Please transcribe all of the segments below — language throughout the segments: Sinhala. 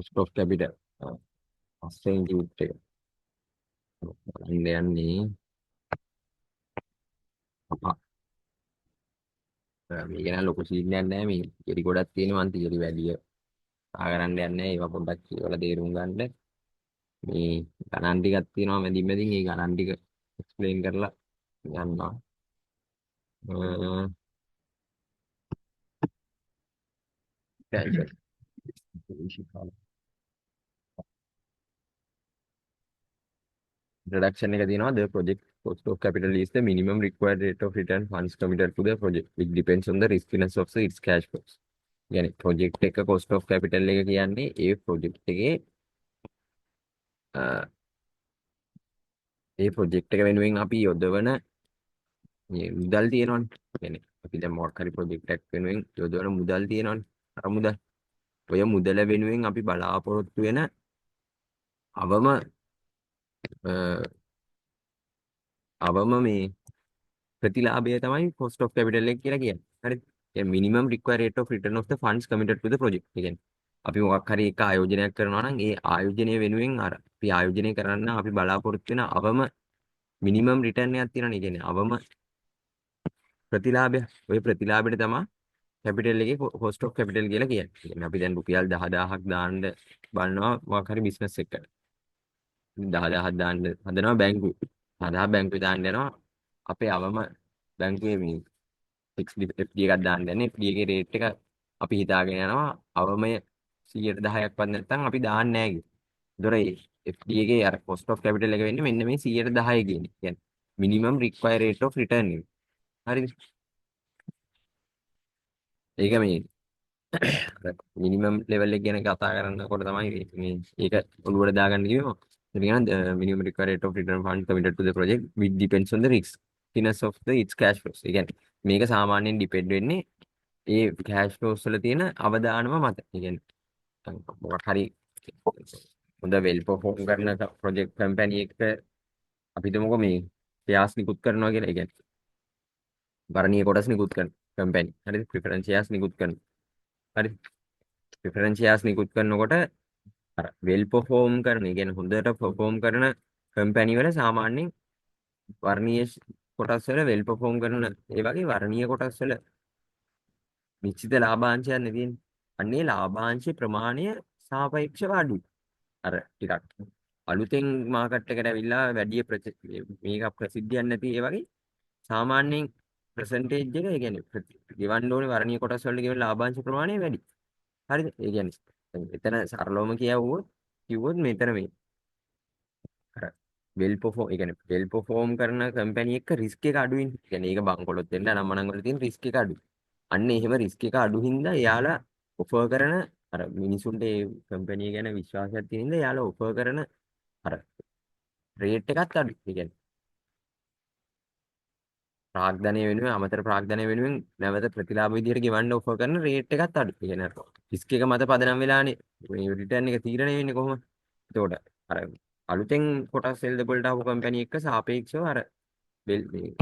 ස්ටොක් කැපිටල් අස්සෙන් කිව්ත් එක බලන්න යන්නේ මේක නම් ලොකු සීන් එකක් නෑ මේ ඉරි ගොඩක් තියෙනවා අන්ති ඉරි වැඩි ආගරන්න යන්නේ ඒවා පොඩ්ඩක් කියලා තේරුම් ගන්න මේ ගණන් ටිකක් තියෙනවා මැදින් මැදින් ඒ ගණන් ටික එක්ස්ප්ලেইন කරලා යනවා introduction එක තියෙනවා the project cost of capital is the minimum required rate of return funds committed to the project which depends on the riskiness of its cash flows. يعني project එක cost of capital එක කියන්නේ ඒ project එකේ ඒ project එක වෙනුවෙන් අපි යොදවන මේ මුදල් තියෙනවනේ. يعني අපි දැන් මොකක් හරි project එකක් වෙනුවෙන් යොදවන මුදල් තියෙනවනේ. අර මුදල්. ඔය මුදල වෙනුවෙන් අපි බලාපොරොත්තු වෙන අවම අවම මේ ප්‍රතිලාභය තමයි cost of capital එක කියලා කියන්නේ. හරිද? ඒ minimum required rate of return of the funds committed to the project. ඒ කියන්නේ අපි මොකක් හරි එක ආයෝජනයක් කරනවා නම් ඒ ආයෝජනය වෙනුවෙන් අර අපි ආයෝජනය කරන්න අපි බලාපොරොත්තු වෙන අවම මිනිමම් රිටර්න් එකක් තියෙනවනේ. ඒ කියන්නේ අවම ප්‍රතිලාභය. ওই ප්‍රතිලාභයට තමයි කැපිටල් එකේ cost of capital කියලා කියන්නේ. ඒ කියන්නේ අපි දැන් රුපියල් 10000ක් දාන්න බලනවා මොකක් හරි බිස්නස් එකකට. 10000ක් දාන්න හදනවා බැංකුවේ. 10000 බැංකුවේ දාන්න යනවා අපේ අවම බැංකුවේ මේ ෆික්ස්ඩ් FD එකක් දාන්න යන්නේ FD එකේ රේට් එක අපි හිතාගෙන යනවා අවමය 110ක්වත් නැත්නම් අපි දාන්නේ නැහැ කියලා. ඒතොර FD එකේ අර cost of capital එක වෙන්නේ මෙන්න මේ 110 කියන්නේ. කියන්නේ minimum required rate of return එක. හරිද? ඒක මේ මිනිමම් ලෙවල් එක ගැන කතා කරනකොට තමයි මේ ඒක ඔළුවට දාගන්න කිව්වම ඒක කියන minimum required rate of return fund committed to the project which depends on the riskiness of the its cash flows. ඒ කියන්නේ මේක සාමාන්‍යයෙන් depend වෙන්නේ ඒ cash flows වල තියෙන අවදානම මත. ඒ කියන්නේ මොකක් හරි හොඳ වෙල් perform කරන project company එක අපි හිතමුකෝ මේ shares නිකුත් කරනවා කියලා. ඒ කියන්නේ වර්ණීය කොටස් නිකුත් කරන company. හරිද? preference shares නිකුත් කරන. හරි. preference shares නිකුත් කරනකොට අර වෙල් perform කරන, ඒ කියන්නේ හොඳට perform කරන කම්පැනි වල සාමාන්‍යයෙන් වර්ණීය කොටස් වල වෙල් perform කරන ඒ වගේ වර්ණීය කොටස් වල නිශ්චිත ලාභාංශයක් නේ තියෙන්නේ. අන්නේ ලාභාංශේ ප්‍රමාණය සාපේක්ෂව අඩුයි. අර ටිකක් අලුතෙන් මාකට් එකට ඇවිල්ලා වැඩි මේක ප්‍රසිද්ධියක් නැති ඒ වගේ සාමාන්‍යයෙන් percentage එක ඒ කියන්නේ ගෙවන්න ඕනේ වර්ණීය කොටස් වලට ගෙවන ලාභාංශ ප්‍රමාණය වැඩි. හරිද? ඒ කියන්නේ එතන සරලවම කිව්වොත් මෙතන මේ අර වෙල් perform ඒ කියන්නේ වෙල් perform කරන කම්පැනි එක රිස්ක් එක අඩුයිනේ. ඒ කියන්නේ ඒක බංකොලොත් වෙන්න අනම්මනම් වල තියෙන රිස්ක් එක අඩුයි. අන්න එහෙම රිස්ක් එක අඩු හින්දා එයාලා ඔෆර් කරන අර මිනිසුන්ට ඒ කම්පැනි ගැන විශ්වාසයක් තියෙන හින්දා එයාලා ඔෆර් කරන අර රේට් එකත් අඩුයි. ඒ කියන්නේ ප්‍රාග්ධනය වෙනුවෙන් අමතර ප්‍රාග්ධනය වෙනුවෙන් නැවත ප්‍රතිලාභ විදියට ගෙවන්න ඔෆර් කරන රේට් එකත් අඩුයි. ඒ කියන්නේ රිස්ක් එක මත පදනම් වෙලානේ මේ රිටර්න් එක තීරණය වෙන්නේ කොහොමද? එතකොට අර අලුතෙන් කොටස් සෙල් දෙපළට ආපු කම්පැනි එක සාපේක්ෂව අර මේ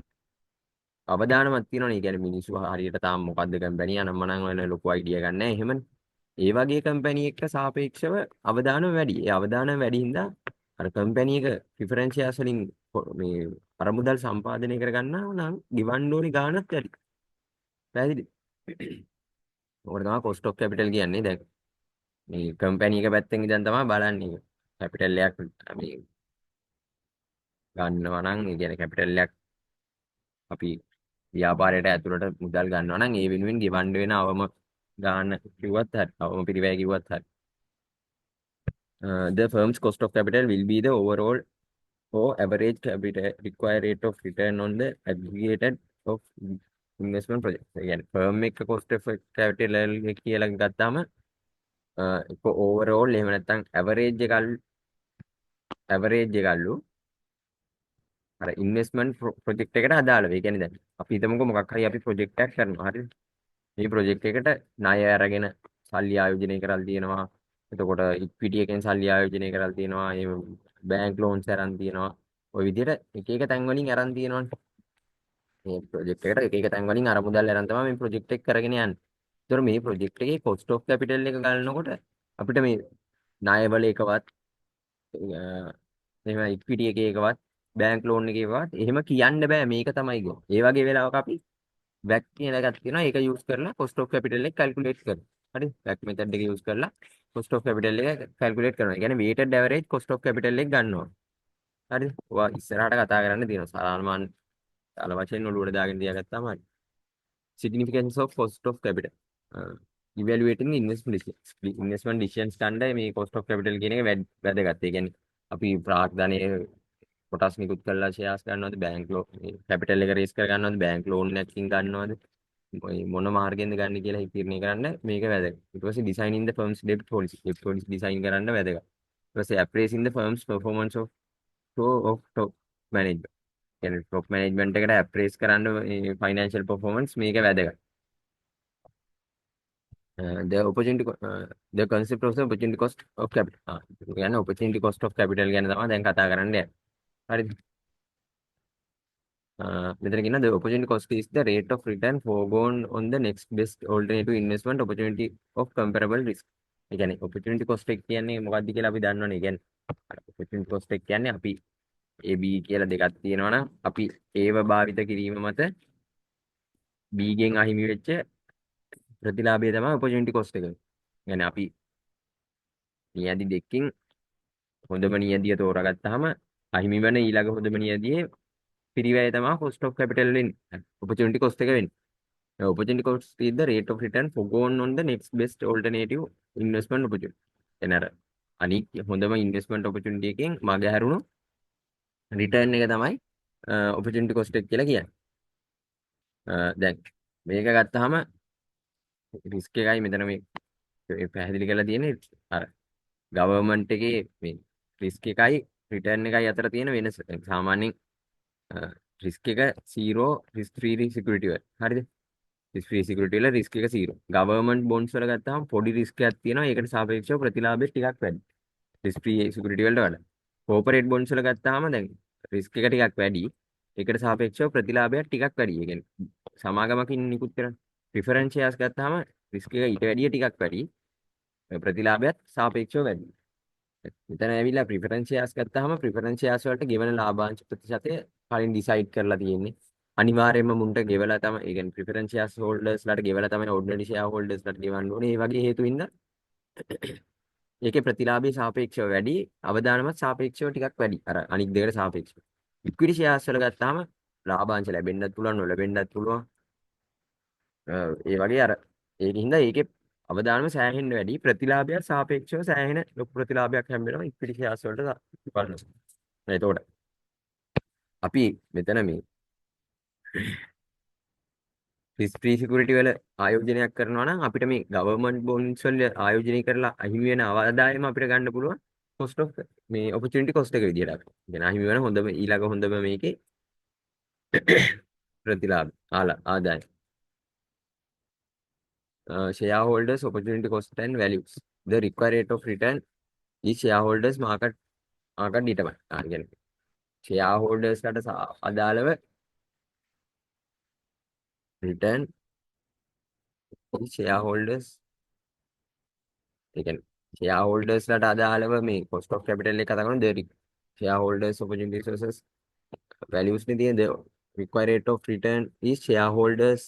අවදානමක් තියෙනවනේ. ඒ කියන්නේ මිනිස්සු හරියට තාම මොකද්ද කම්පැනි අනම්මනම් වෙන ලොකු අයිඩියා ගන්න නැහැ. එහෙමනේ. ඒ වගේ කම්පැනි එක්ක සාපේක්ෂව අවදානම වැඩි. ඒ අවදානම වැඩි හින්දා අර කම්පැනි එක ප්‍රිෆරන්ස් ෂෙයාර්ස් වලින් මේ අරමුදල් සම්පාදනය කරගන්නා නම් ගෙවන්න ඕනේ ගාණක් වැඩි. පැහැදිලිද? ඔකට තමයි cost of capital කියන්නේ. දැන් මේ කම්පැනි එක පැත්තෙන් ඉඳන් තමයි බලන්නේ. කැපිටල් එකක් මේ ගන්නවා නම් ඒ කියන්නේ කැපිටල් එකක් අපි ව්‍යාපාරයට ඇතුළට මුදල් ගන්නවා නම් ඒ වෙනුවෙන් ගෙවන්න වෙන අවම ගාන කිව්වත් හරි අවම පිරිවැය කිව්වත් හරි the firm's cost of capital will be the overall or average capital required rate of return on the aggregated of investment project. ඒ කියන්නේ firm එක cost of capital එක කියලා ගත්තාම ඒක overall එහෙම නැත්නම් average එකලු අර ඉන්වෙස්ට්මන්ට් ප්‍රොජෙක්ට් එකට අදාළව. ඒ කියන්නේ දැන් අපි හිතමුකෝ මොකක් හරි අපි ප්‍රොජෙක්ට් එකක් කරනවා. හරිද? මේ ප්‍රොජෙක්ට් එකට ණය අරගෙන සල්ලි ආයෝජනය කරලා තියෙනවා. එතකොට ඉක්විටි එකෙන් සල්ලි ආයෝජනය කරලා තියෙනවා. ඒ බැංක් ලෝන්ස් අරන් තියෙනවා. ওই විදිහට එක එක තැන් වලින් අරන් තියෙනවනේ. මේ ප්‍රොජෙක්ට් එකට එක එක තැන් වලින් අර මුදල් අරන් තමයි මේ ප්‍රොජෙක්ට් එක කරගෙන යන්නේ. ඒතර මේ ප්‍රොජෙක්ට් එකේ cost of capital එක ගන්නකොට අපිට මේ ණයවල එකවත් එහෙම ඉක්විටි එකේකවත් බැංක් ලෝන් එකේකවත් එහෙම කියන්න බෑ මේක තමයි ගෝ. ඒ වගේ වෙලාවක අපි වැක් කියන එකක් තියෙනවා. ඒක යූස් කරලා cost of capital එක calculate කරනවා. හරි? වැක් method එක යූස් කරලා cost of capital එක calculate කරනවා. ඒ කියන්නේ weighted average cost of capital එක ගන්නවා. හරි? ඔයා ඉස්සරහට කතා කරන්න තියෙනවා. සාමාන්‍ය සාල වශයෙන් ඔළුවට දාගෙන තියාගත්තාම හරි. Significance of cost of capital. Evaluating the investment decisions ගන්න මේ cost of capital කියන එක වැදගත්. ඒ කියන්නේ අපි ප්‍රාග්ධනයේ කොටස් නිකුත් කරලා ෂෙයාර්ස් ගන්නවද බැංක් ලෝන් කැපිටල් එක රේස් කර ගන්නවද බැංක් ලෝන් එකකින් ගන්නවද මොන මාර්ගෙන්ද ගන්න කියලා හිතන්නේ කරන්න මේක වැදගත්. ඊට පස්සේ designing the firm's debt policy design කරන්න වැදගත්. ඊට පස්සේ appraising the firm's performance of top management. කියන්නේ top management එකට appraise කරන්න financial performance මේක වැදගත්. The concept of the opportunity cost of capital. කියන්නේ opportunity cost of capital ගැන තමයි දැන් කතා කරන්න යන්නේ. හරිද? මෙතන කියනවා the opportunity cost is the rate of return foregone on the next best alternative investment opportunity of comparable risk. ඒ කියන්නේ opportunity cost එක කියන්නේ මොකක්ද කියලා අපි දන්නවනේ. ඒ කියන්නේ opportunity cost එක කියන්නේ අපි A B කියලා දෙකක් තියෙනවා නම් අපි ඒව භාවිත කිරීම මත B ගෙන් අහිමි වෙච්ච ප්‍රතිලාභය තමයි opportunity cost එක. يعني අපි නියැදි දෙකකින් හොඳම නියැදිය තෝරාගත්තාම අහිමි වෙන ඊළඟ හොඳම නියැදියේ පිරිවැය තමයි cost of capital වෙන්නේ. opportunity cost එක වෙන්නේ. Now, opportunity cost is the rate of return forgone on the next best alternative investment opportunity. එනර අනික් හොඳම investment opportunity එකෙන් මග හැරුණු return එක තමයි opportunity cost එක කියලා කියන්නේ. දැන් මේක ගත්තාම risk එකයි මෙතන මේ පැහැදිලි කරලා තියෙන්නේ අර government එකේ මේ risk එකයි return එකයි අතර තියෙන වෙනස. සාමාන්‍යයෙන් risk එක 0 risk free security වල. හරිද? risk free security වල risk එක 0. government bonds වල ගත්තාම පොඩි risk එකක් තියෙනවා. ඒකට සාපේක්ෂව ප්‍රතිලාභය ටිකක් වැඩි. risk free security වලට වඩා. corporate bonds වල ගත්තාම දැන් risk එක ටිකක් වැඩි. ඒකට සාපේක්ෂව ප්‍රතිලාභය ටිකක් වැඩි. ඒ කියන්නේ සමාගමකින් නිකුත් කරන preference shares ගත්තාම risk එක ඊට වැඩිය ටිකක් වැඩි. ප්‍රතිලාභයත් සාපේක්ෂව වැඩි. මෙතන ඇවිල්ලා preference shares ගත්තාම preference shares වලට ගෙවන ලාභාංශ ප්‍රතිශතය කලින් decide කරලා තියෙන්නේ. අනිවාර්යයෙන්ම මුන්ට ගෙවලා තමයි ඒ කියන්නේ preference shares holders ලාට ගෙවලා තමයි ordinary share holders ලාට ගෙවන්න ඕනේ. ඒ වගේ හේතු ඉන්න ඒකේ ප්‍රතිලාභය සාපේක්ෂව වැඩි, අවදානමත් සාපේක්ෂව ටිකක් වැඩි. අර අනික් දෙකට සාපේක්ෂව. equity shares වල ගත්තාම ලාභාංශ ලැබෙන්නත් පුළුවන්, නොලැබෙන්නත් පුළුවන්. ඒ වගේ අර ඒකින්ද ඒකේ අවදානම සෑහෙන්න වැඩි, ප්‍රතිලාභය සාපේක්ෂව සෑහෙන ලොකු ප්‍රතිලාභයක් හැම වෙලාවෙම equity shares වලට බලනවා. එතකොට අපි මෙතන මේ risk free security වල ආයෝජනයක් කරනවා නම් අපිට මේ government bonds වල ආයෝජනය කරලා අහිමි වෙන ආදායම අපිට ගන්න පුළුවන් cost of මේ opportunity cost එක විදියට අපිට. يعني අහිමි වෙන හොඳම ඊළඟ හොඳම මේකේ ප්‍රතිලාභ ආදායම. Shareholders opportunity cost and values. The required rate of return is shareholders market determine. يعني shareholders ලාට අදාළව return shareholders ඒ කියන්නේ shareholders ලාට අදාළව මේ cost of capital එක කතා කරනවා the shareholders opportunity resources values නේ තියෙන the required rate of return is shareholders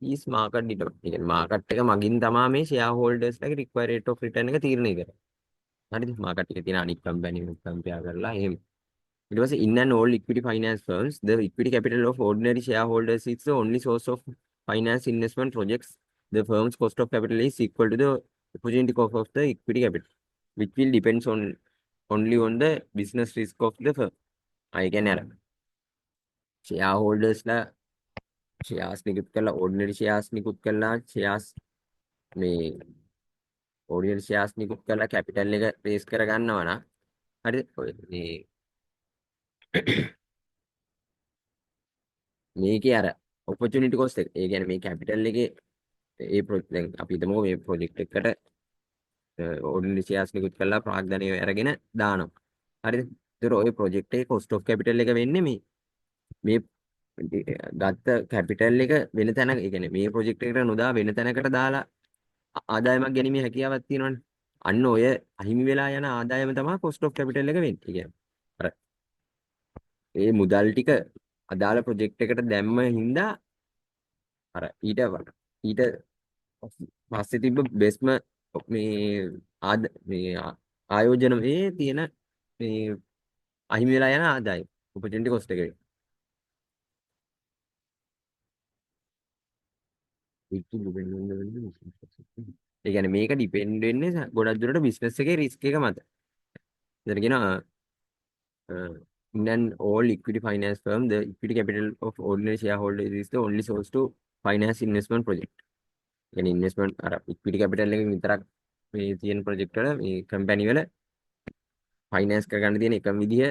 is market determined. ඒ කියන්නේ market එක මගින් තමයි මේ shareholders ලගේ required rate of return එක තීරණය කරන්නේ. හරිද? market එකේ තියෙන අනික් කම්පැනි කම්පෙයාර් කරලා එහෙම. ඊට පස්සේ in and all equity finance firms the equity capital of ordinary shareholders is the only source of finance investment projects. The firm's cost of capital is equal to the opportunity cost of the equity capital, which will depends on only on the business risk of the firm. I can add shareholders ලා shares නිකුත් කරලා ordinary shares නිකුත් කරලා shares මේ ordinary shares නිකුත් කරලා capital එක raise කර ගන්නවා නම් හරිද? මේ මේකේ අර opportunity cost එක. ඒ කියන්නේ මේ capital එකේ ඒ දැන් අපි හිතමු මේ project එකට ordinary shares නිකුත් කරලා ප්‍රාග්ධනය අරගෙන දානවා. හරිද? ඒතර ඔය project එකේ cost of capital එක වෙන්නේ මේ ගත්ත කැපිටල් එක වෙන තැනක, ඒ කියන්නේ මේ ප්‍රොජෙක්ට් එකට නොදා වෙන තැනකට දාලා ආදායමක් ගැනීමේ හැකියාවක් තියෙනවනේ. අන්න ඔය අහිමි වෙලා යන ආදායම තමයි cost of capital එක වෙන්නේ. ඒ කියන්නේ අර ඒ මුදල් ටික අදාළ ප්‍රොජෙක්ට් එකට දැම්ම හින්දා අර ඊට පස්සේ තිබ්බ බෙස්ම මේ මේ ආයෝජන මේ තියෙන මේ අහිමි වෙලා යන ආදායම opportunity cost එක. ඒ කියන්නේ මේක ඩිපෙන්ඩ් වෙන්නේ ගොඩක් දුරට බිස්නස් එකේ රිස්ක් එක මත. එතන කියනවා in an all equity finance firm, the equity capital of ordinary shareholders is the only source to finance investment project. يعني investment අර equity capital එකෙන් විතරක් මේ තියෙන project වල මේ company වල finance කරගන්න තියෙන එකම විදිය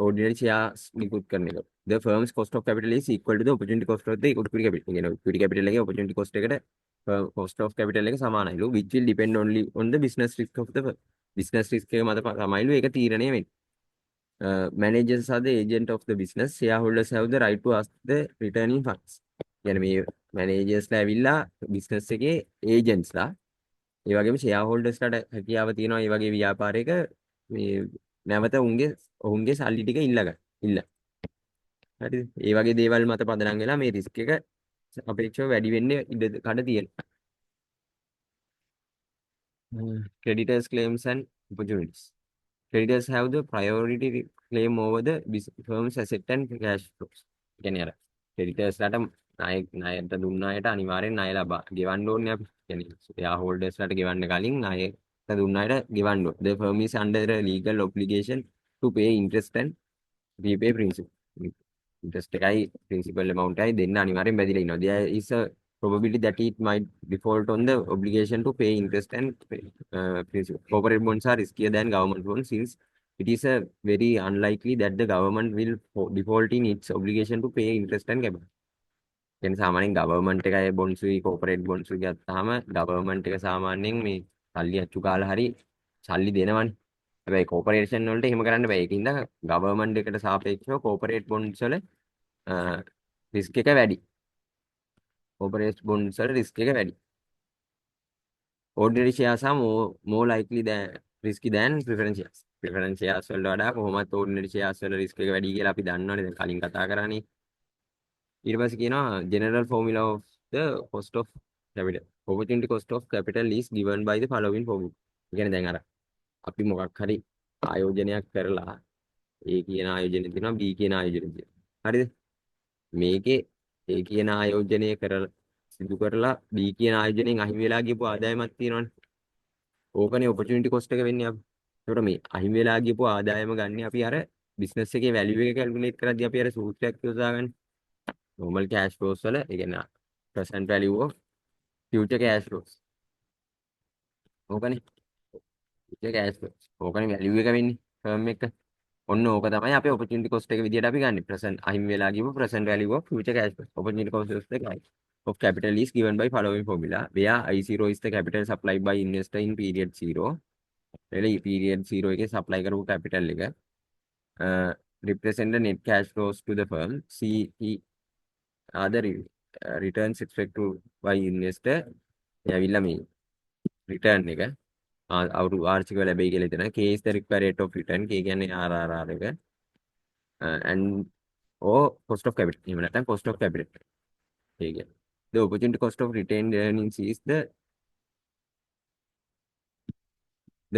ordinary shares නිකුත් කරන එක. The firm's cost of capital is equal to the opportunity cost of the equity capital. කියන equity capital එකේ opportunity cost එකට cost of capital එක සමානයිලු, which will depend only on the business risk of the firm. business risk එක මත තමයිලු ඒක තීරණය වෙන්නේ. Managers are the agent of the business. Shareholders have the right to ask the returning funds. يعني මේ managers ඇවිල්ලා business එකේ agents ලා, ඒ වගේම shareholders ලාට හැකියාව තියෙනවා මේ වගේ ව්‍යාපාරයක මේ නැවත ඔවුන්ගේ සල්ලි ටික ඉල්ල. හරිද? ඒ වගේ දේවල් මත පදනම් වෙලා මේ රිස්ක් එක අපේක්ෂව වැඩි වෙන්නේ ඉඩ කඩ තියෙනවා. Creditors claims and opportunities. Creditors have the priority claim over the firm's asset and cash flows. කියන්නේ අර creditors ලාට ණයට දුන්න අයට අනිවාර්යෙන් ණය ගෙවන්න ඕනේ අපි. කියන්නේ shareholders ලාට ගෙවන්න කලින් ණයට දුන්න අයට ගෙවන්න ඕනේ. The firm is under a legal obligation to pay interest and repay principal. interest එකයි principal amount එකයි දෙන්න අනිවාර්යෙන් බැඳිලා ඉන්නවා. There is a probability that it might default on the obligation to pay interest and principal. Corporate bonds are riskier than government bonds since it is a very unlikely that the government will default in its obligation to pay interest and capital. කියන්නේ සාමාන්‍යයෙන් government එකයි bonds උයි corporate bonds උයි ගත්තාම government එක සාමාන්‍යයෙන් මේ සල්ලි අච්චු කාලා හරි සල්ලි දෙනවනේ. හැබැයි corporation වලට එහෙම කරන්න බෑ. ඒකින්ද government එකට සාපේක්ෂව corporate bonds වල රිස්ක් එක වැඩි. corporate bonds වල රිස්ක් එක වැඩි. ordinary shares are more likely than risky than preference shares. preference shares වලට වඩා කොහොමත් ordinary shares වල රිස්ක් එක වැඩි කියලා අපි දන්නවනේ. දැන් කලින් කතා කරානේ. ඊට පස්සේ කියනවා general formula of the cost of capital. opportunity cost of capital is given by the following formula. ඒ කියන්නේ දැන් අර අපි මොකක් හරි ආයෝජනයක් කරලා A කියන ආයෝජනය තියෙනවා B කියන ආයෝජනය තියෙනවා. හරිද? මේකේ A කියන ආයෝජනය සිදු කරලා B කියන ආයෝජනයෙන් අහිමි වෙලා ගියපු ආදායමක් තියෙනවනේ. ඕකනේ opportunity cost එක වෙන්නේ අපි. ඒකට මේ අහිමි වෙලා ගියපු ආදායම ගන්න අපි අර බිස්නස් එකේ වැලියු එක කැල්කියුලේට් කරද්දී අපි අර සූත්‍රයක් යොදාගන්නේ. normal cash flows වල ඒ කියන්නේ present value of future cash flows. ඕකනේ. future cash flows. ඕකනේ වැලියු එක වෙන්නේ ෆර්ම් එක. ඔන්න ඕක තමයි අපේ opportunity cost එක විදියට අපි ගන්න. present අහිමි වෙලා ගියපු present value of future cash flows. opportunity cost of capital is given by following formula, where I0 is the capital supplied by investor in period 0. එළ period 0 එකේ supply කරපු capital එක represent the net cash flows to the firm. C are the returns expected by investor. එයාවිල්ලා මේ return එක අවුරු ආර්ථිකව ලැබෙයි කියලා හිතන. K is the required rate of return. K කියන්නේ RRR එක. And or cost of capital. එහෙම නැත්නම් cost of capital. ඒ කියන්නේ the opportunity cost of retained earnings is the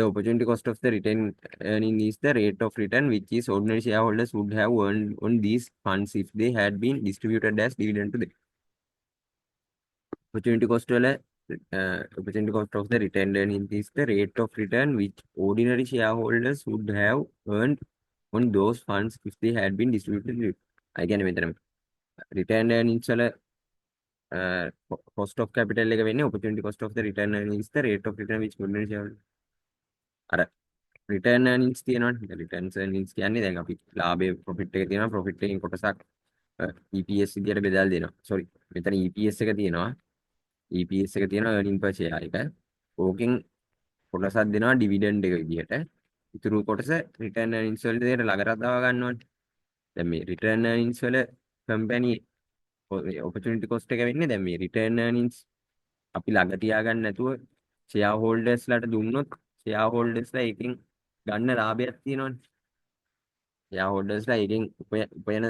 opportunity cost of the retained earning is the rate of return which is ordinary shareholders would have earned on these funds if they had been distributed as dividend to them. Opportunity cost වල opportunity cost of the retained earnings is the rate of return which ordinary shareholders would have earned on those funds if they had been distributed. I can මෙතන retained earnings වල cost of capital එක වෙන්නේ opportunity cost of the retained earnings is the rate of return which ordinary shareholders අර return earnings තියෙනවනේ. return earnings කියන්නේ දැන් අපි ලාභයේ profit එක තියෙනවා, profit එකෙන් කොටසක් EPS විදියට බෙදලා දෙනවා. sorry මෙතන EPS එක තියෙනවා. EPS එක තියෙනවා earning per share එක. ඕකෙන් කොටසක් දෙනවා dividend එක විදියට. ඉතුරු කොටස return earnings වලට දෙයට ළඟට දාව ගන්නවනේ. දැන් මේ return earnings වල කම්පැනි ඔපචුනිටි කොස්ට් එක වෙන්නේ දැන් මේ රිටර්න් earnings අපි ළඟ තියාගන්න නැතුව ෂෙයා හෝල්ඩර්ස්ලාට දුන්නොත් ෂෙයා හෝල්ඩර්ස්ලා එකෙන් ගන්න ලාභයක් තියෙනවනේ. ෂෙයා හෝල්ඩර්ස්ලා එකෙන් උපයන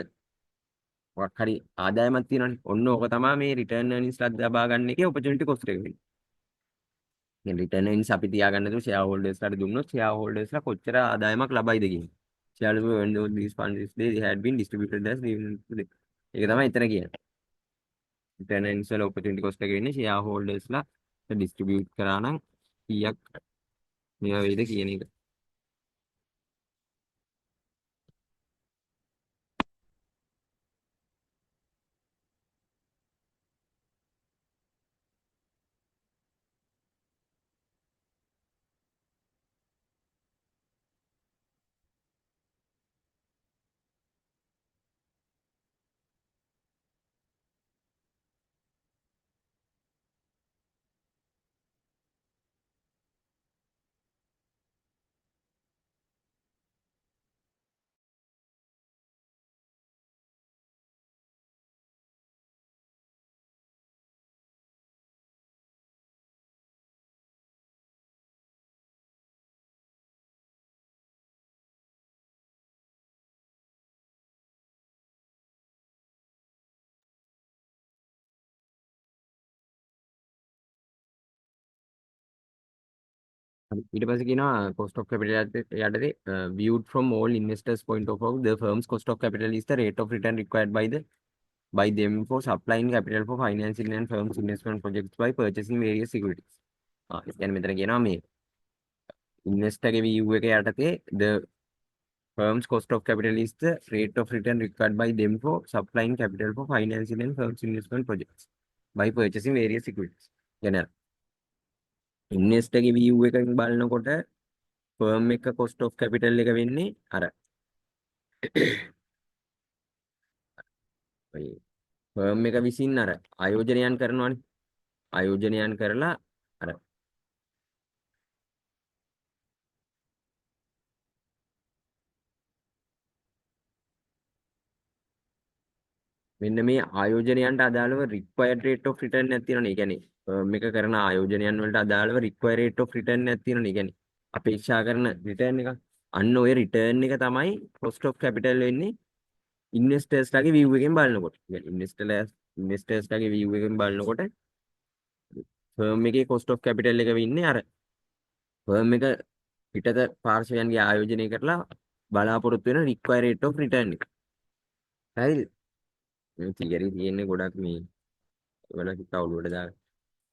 මොකක් හරි ආදායමක් තියෙනවනේ. ඔන්න ඕක තමයි මේ රිටර්න් earningsලා ලබා ගන්න එකේ ඔපචුනිටි කොස්ට් එක වෙන්නේ. දැන් රිටර්න් earnings අපි තියාගන්න නැතුව ෂෙයා හෝල්ඩර්ස්ලාට දුන්නොත් ෂෙයා හෝල්ඩර්ස්ලා කොච්චර ආදායමක් ලබයිද කියන්නේ. shareholders when these funds they had been distributed as dividends to them. ඒක තමයි එතන කියන්නේ. රිටර්න් earnings වල opportunity cost එක වෙන්නේ ෂෙයා හෝල්ඩර්ස්ලා ඩිස්ට්‍රිබියුට් කරා නම් කීයක් මේවා වේද කියන එක. ඊට පස්සේ කියනවා cost of capital යටතේ viewed from all investors point of view the firm's cost of capital is the rate of return required by them for supplying capital for financing and firm's investment projects by purchasing various securities. ඒ කියන්නේ මෙතන කියනවා මේ investor ගේ view එක යටතේ the firm's cost of capital is the rate of return required by them for supplying capital for financing and firm's investment projects by purchasing various securities. කියන්නේ investor ගේ view එකෙන් බලනකොට ෆර්ම් එක cost of capital එක වෙන්නේ අර ඔය ෆර්ම් එක විසින් අර ආයෝජනයන් කරනවානේ. ආයෝජනයන් කරලා අර මෙන්න මේ ආයෝජනයන්ට අදාළව required rate of return එකක් තියෙනවනේ. ඒ කියන්නේ ෆර්ම් එක කරන ආයෝජනයන් වලට අදාළව required rate of return එකක් තියෙනවනේ. ඒ කියන්නේ අපේක්ෂා කරන return එක. අන්න ඔය return එක තමයි cost of capital වෙන්නේ investors ලාගේ view එකෙන් බලනකොට. ඒ කියන්නේ investors ලාගේ view එකෙන් බලනකොට ෆර්ම් එකේ cost of capital එක වෙන්නේ අර ෆර්ම් එක පිටත පාර්ශවයන්ගේ ආයෝජනය කරලා බලාපොරොත්තු වෙන required rate of return එක. හරිද? මේ theory තියෙන්නේ ගොඩක් මේ වල කවුලුවට දාලා.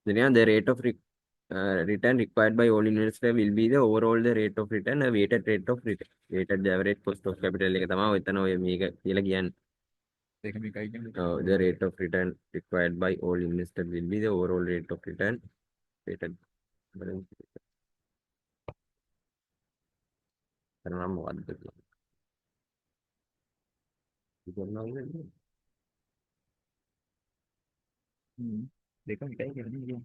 then the rate of return required by all investors will be the overall the rate of return a weighted rate of return. weighted average cost of capital එක තමයි ඔතන ඔය මේක කියලා කියන්නේ. ඒක මේකයි කියන්නේ. the rate of return required by all investors will be the overall rate of return weighted කරනවා මොකද්ද කියන්නේ. දෙකම එකයි කියන්නේ.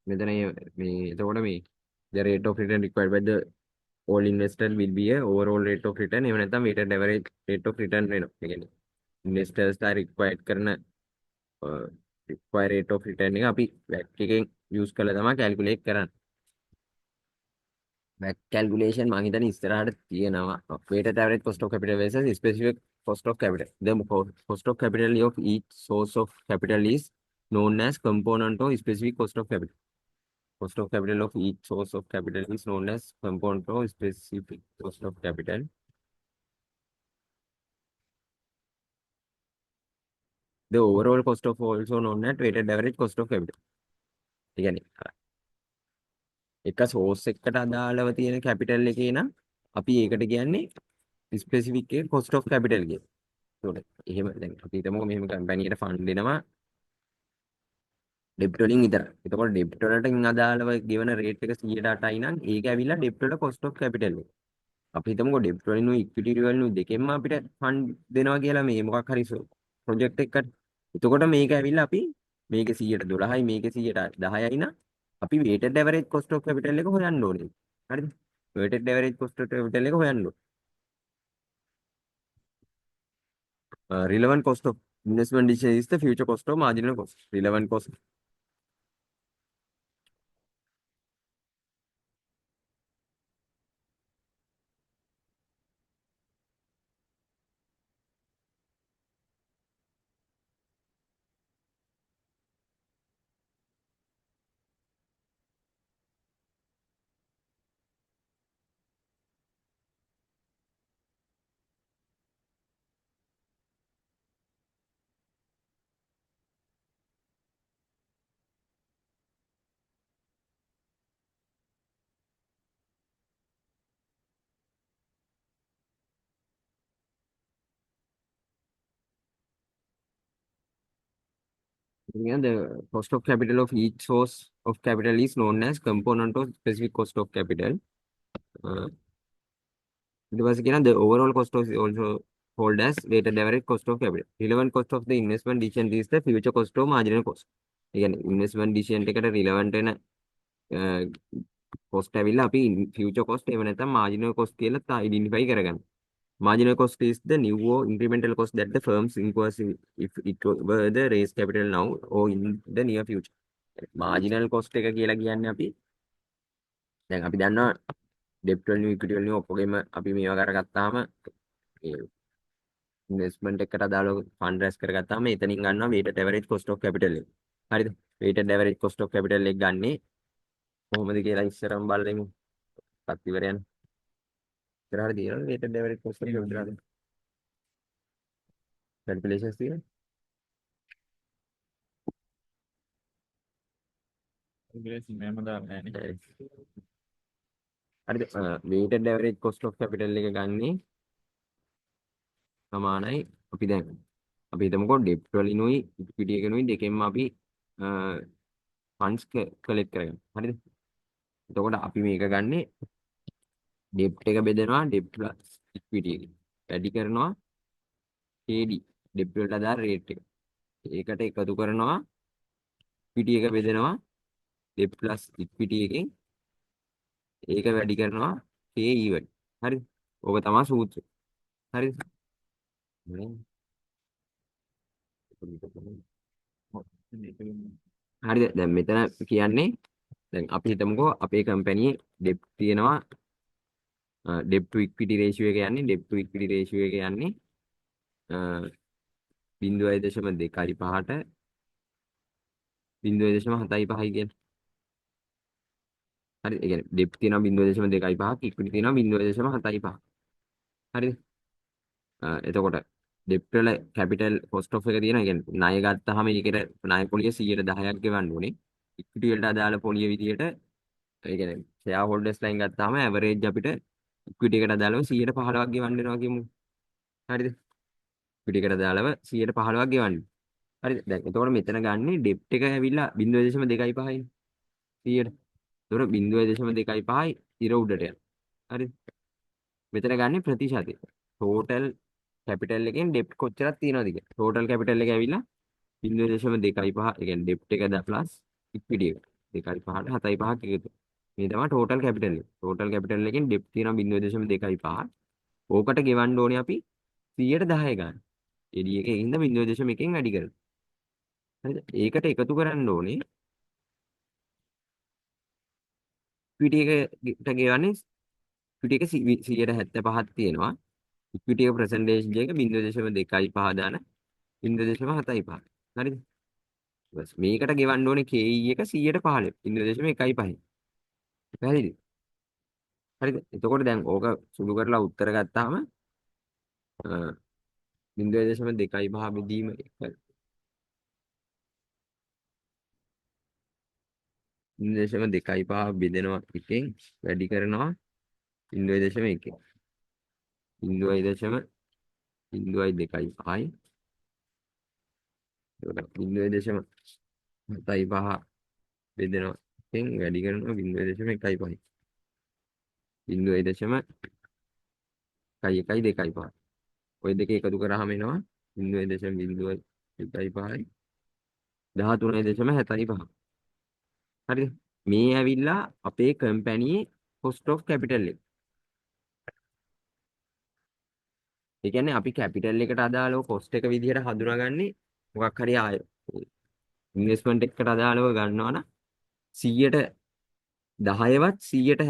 මෙතන මේ එතකොට මේ the rate of return required by the all investor will be a overall rate of return එහෙම නැත්නම් weighted average rate of return වෙනවා. ඒ කියන්නේ ඉන්වෙස්ටර්ස්ලා රික්වයර්ඩ් කරන රික්වයර් රේට් ඔෆ් රිටර්න් එක අපි WACC එකෙන් යූස් කරලා තමයි කැල්කියුලේට් කරන්නේ. WACC calculation මම හිතන්නේ ඉස්සරහට තියෙනවා. weighted average cost of capital versus specific cost of capital. The cost of capital of each source of capital is known as component of specific cost of capital. Cost of capital of each source of capital is known as component of specific cost of capital. The overall cost of also known as weighted average cost of capital. ඒ කියන්නේ එක source එකකට අදාළව තියෙන capital එකේ නම් අපි ඒකට කියන්නේ specific cost of capital කියලා. ඒකට එහෙම දැන් අපි හිතමුකෝ මෙහෙම කම්පැනි එකට ෆන්ඩ් දෙනවා ඩෙබ්ට් වලින් විතරයි. එතකොට ඩෙබ්ට් වලට අදාළව ගෙවන රේට් එක 108යි නම් ඒක ඇවිල්ලා ඩෙබ්ට් වල cost of capital එක. අපි හිතමුකෝ ඩෙබ්ට් වලින් ඉක්විටි වලින් දෙකෙන්ම අපිට ෆන්ඩ් දෙනවා කියලා මේ මොකක් හරි ප්‍රොජෙක්ට් එකකට. එතකොට මේක ඇවිල්ලා අපි මේක 112යි මේක 110යි නම් අපි weighted average cost of capital එක හොයන්න ඕනේ. හරිද? weighted average cost of capital එක හොයන්න ඕනේ. Relevant cost of investment decision is the future cost of marginal cost. Relevant cost. Yeah, the cost of capital of each source of capital is known as component of specific cost of capital. Uh, it was again the overall cost of also called as weighted average cost of capital. Relevant cost of the investment decision is the future cost of marginal cost. Again, investment decision එකට relevant වෙන cost ඇවිල්ලා අපි future cost එහෙම නැත්නම් marginal cost කියලා identify කරගන්න. Marginal cost is the new or incremental cost that the firms incurs if it were the raise capital now or in the near future. Marginal cost එක කියලා කියන්නේ අපි දැන් අපි දන්නවා debt වලින් equity වලින් ඔක්කොගෙම අපි මේවා කරගත්තාම ඒ investment එකට අදාළව fund raise කරගත්තාම එතනින් ගන්නවා weighted average cost of capital එක. හරිද? weighted average cost of capital එක ගන්නේ කොහොමද කියලා ඉස්සරහම බලමු. පත් ඉවරයන්. ඉස්සරහට දිනන weighted average cost of capital calculations තියෙනවා. මම දාන්නේ නැහැ. හරිද? weighted average cost of capital එක ගන්නේ සමානයි අපි දැන් අපි හිතමුකෝ debt වලිනුයි equity එකනුයි දෙකෙන්ම අපි funds collect කරගන්න. හරිද? එතකොට අපි මේක ගන්නේ debt එක බෙදනවා debt plus equity එක. වැඩි කරනවා KD debt වලට අදාළ rate එක. ඒකට එකතු කරනවා equity එක බෙදනවා debt plus equity එකෙන් ඒක වැඩි කරනවා KE වලින්. හරිද? ඕක තමයි සූත්‍රය. හරිද? හරිද? දැන් මෙතන කියන්නේ දැන් අපි හිතමුකෝ අපේ කම්පැනි debt තියෙනවා debt to equity ratio එක යන්නේ debt to equity ratio එක යන්නේ 0.25ට 0.75යි කියන්නේ. හරි ඒ කියන්නේ debt තියෙනවා 0.25ක් equity තියෙනවා 0.75. හරිද? එතකොට debt වල capital cost of එක තියෙනවා. ඒ කියන්නේ ණය ගත්තාම ඒකට ණය පොලිය 110ක් ගෙවන්න ඕනේ. equity වලට අදාළ පොලිය විදියට ඒ කියන්නේ ෂෙයා හෝල්ඩර්ස් ලයින් ගත්තාම ඇවරේජ් අපිට ඉක්විටි එකට අදාළව 115ක් ගෙවන්න වෙනවා කියමු. හරිද? ඉක්විටි එකට අදාළව 115ක් ගෙවන්න. හරිද? දැන් එතකොට මෙතන ගන්නේ ඩෙප්ට් එක ඇවිල්ලා 0.25යි 100ට. එතකොට 0.25යි ඉර උඩට යනවා. හරිද? මෙතන ගන්නේ ප්‍රතිශතය. ටෝටල් කැපිටල් එකෙන් ඩෙප්ට් කොච්චරක් තියෙනවද කියලා. ටෝටල් කැපිටල් එක ඇවිල්ලා 0.25 ඒ කියන්නේ ඩෙප්ට් එක ප්ලස් ඉක්විටි එක. 2.5ට 7.5ක් එකතු. මේ තමයි ටෝටල් කැපිටල් එක. ටෝටල් කැපිටල් එකෙන් ඩෙප්ට් තියෙනවා 0.25. ඕකට ගෙවන්න ඕනේ අපි 110 ගන්න. AD එකේ ඉඳ 0.1න් වැඩි කරනවා. හරිද? ඒකට එකතු කරන්න ඕනේ ඉක්විටි එකට ගෙවන්නේ ඉක්විටි එක 175ක් තියෙනවා. ඉක්විටි එක පර්සන්ටේජ් එක 0.25 දාන 0.75. හරිද? බස් මේකට ගෙවන්න ඕනේ KE එක 100ට 15 0.15. පැහැදිලිද? හරිද? එතකොට දැන් ඕක සුළු කරලා උත්තර ගත්තාම 0.25 බෙදීම 0.25 බෙදෙනවා එකෙන් වැඩි කරනවා 0.1. 0.25 0.75 බෙදෙනවා එකෙන් වැඩි කරනවා 0.15. 0.125. ඔය දෙක එකතු කරාම එනවා 0.025යි 13.75. හරිද? මේ ඇවිල්ලා අපේ කම්පැනියේ cost of capital එක. ඒ කියන්නේ අපි කැපිටල් එකට අදාළව cost එක විදිහට හඳුනාගන්නේ මොකක් හරි ආය ඉන්වෙස්ට්මන්ට් එකකට අදාළව ගන්නවා නම් 100ට 10වත් 100ට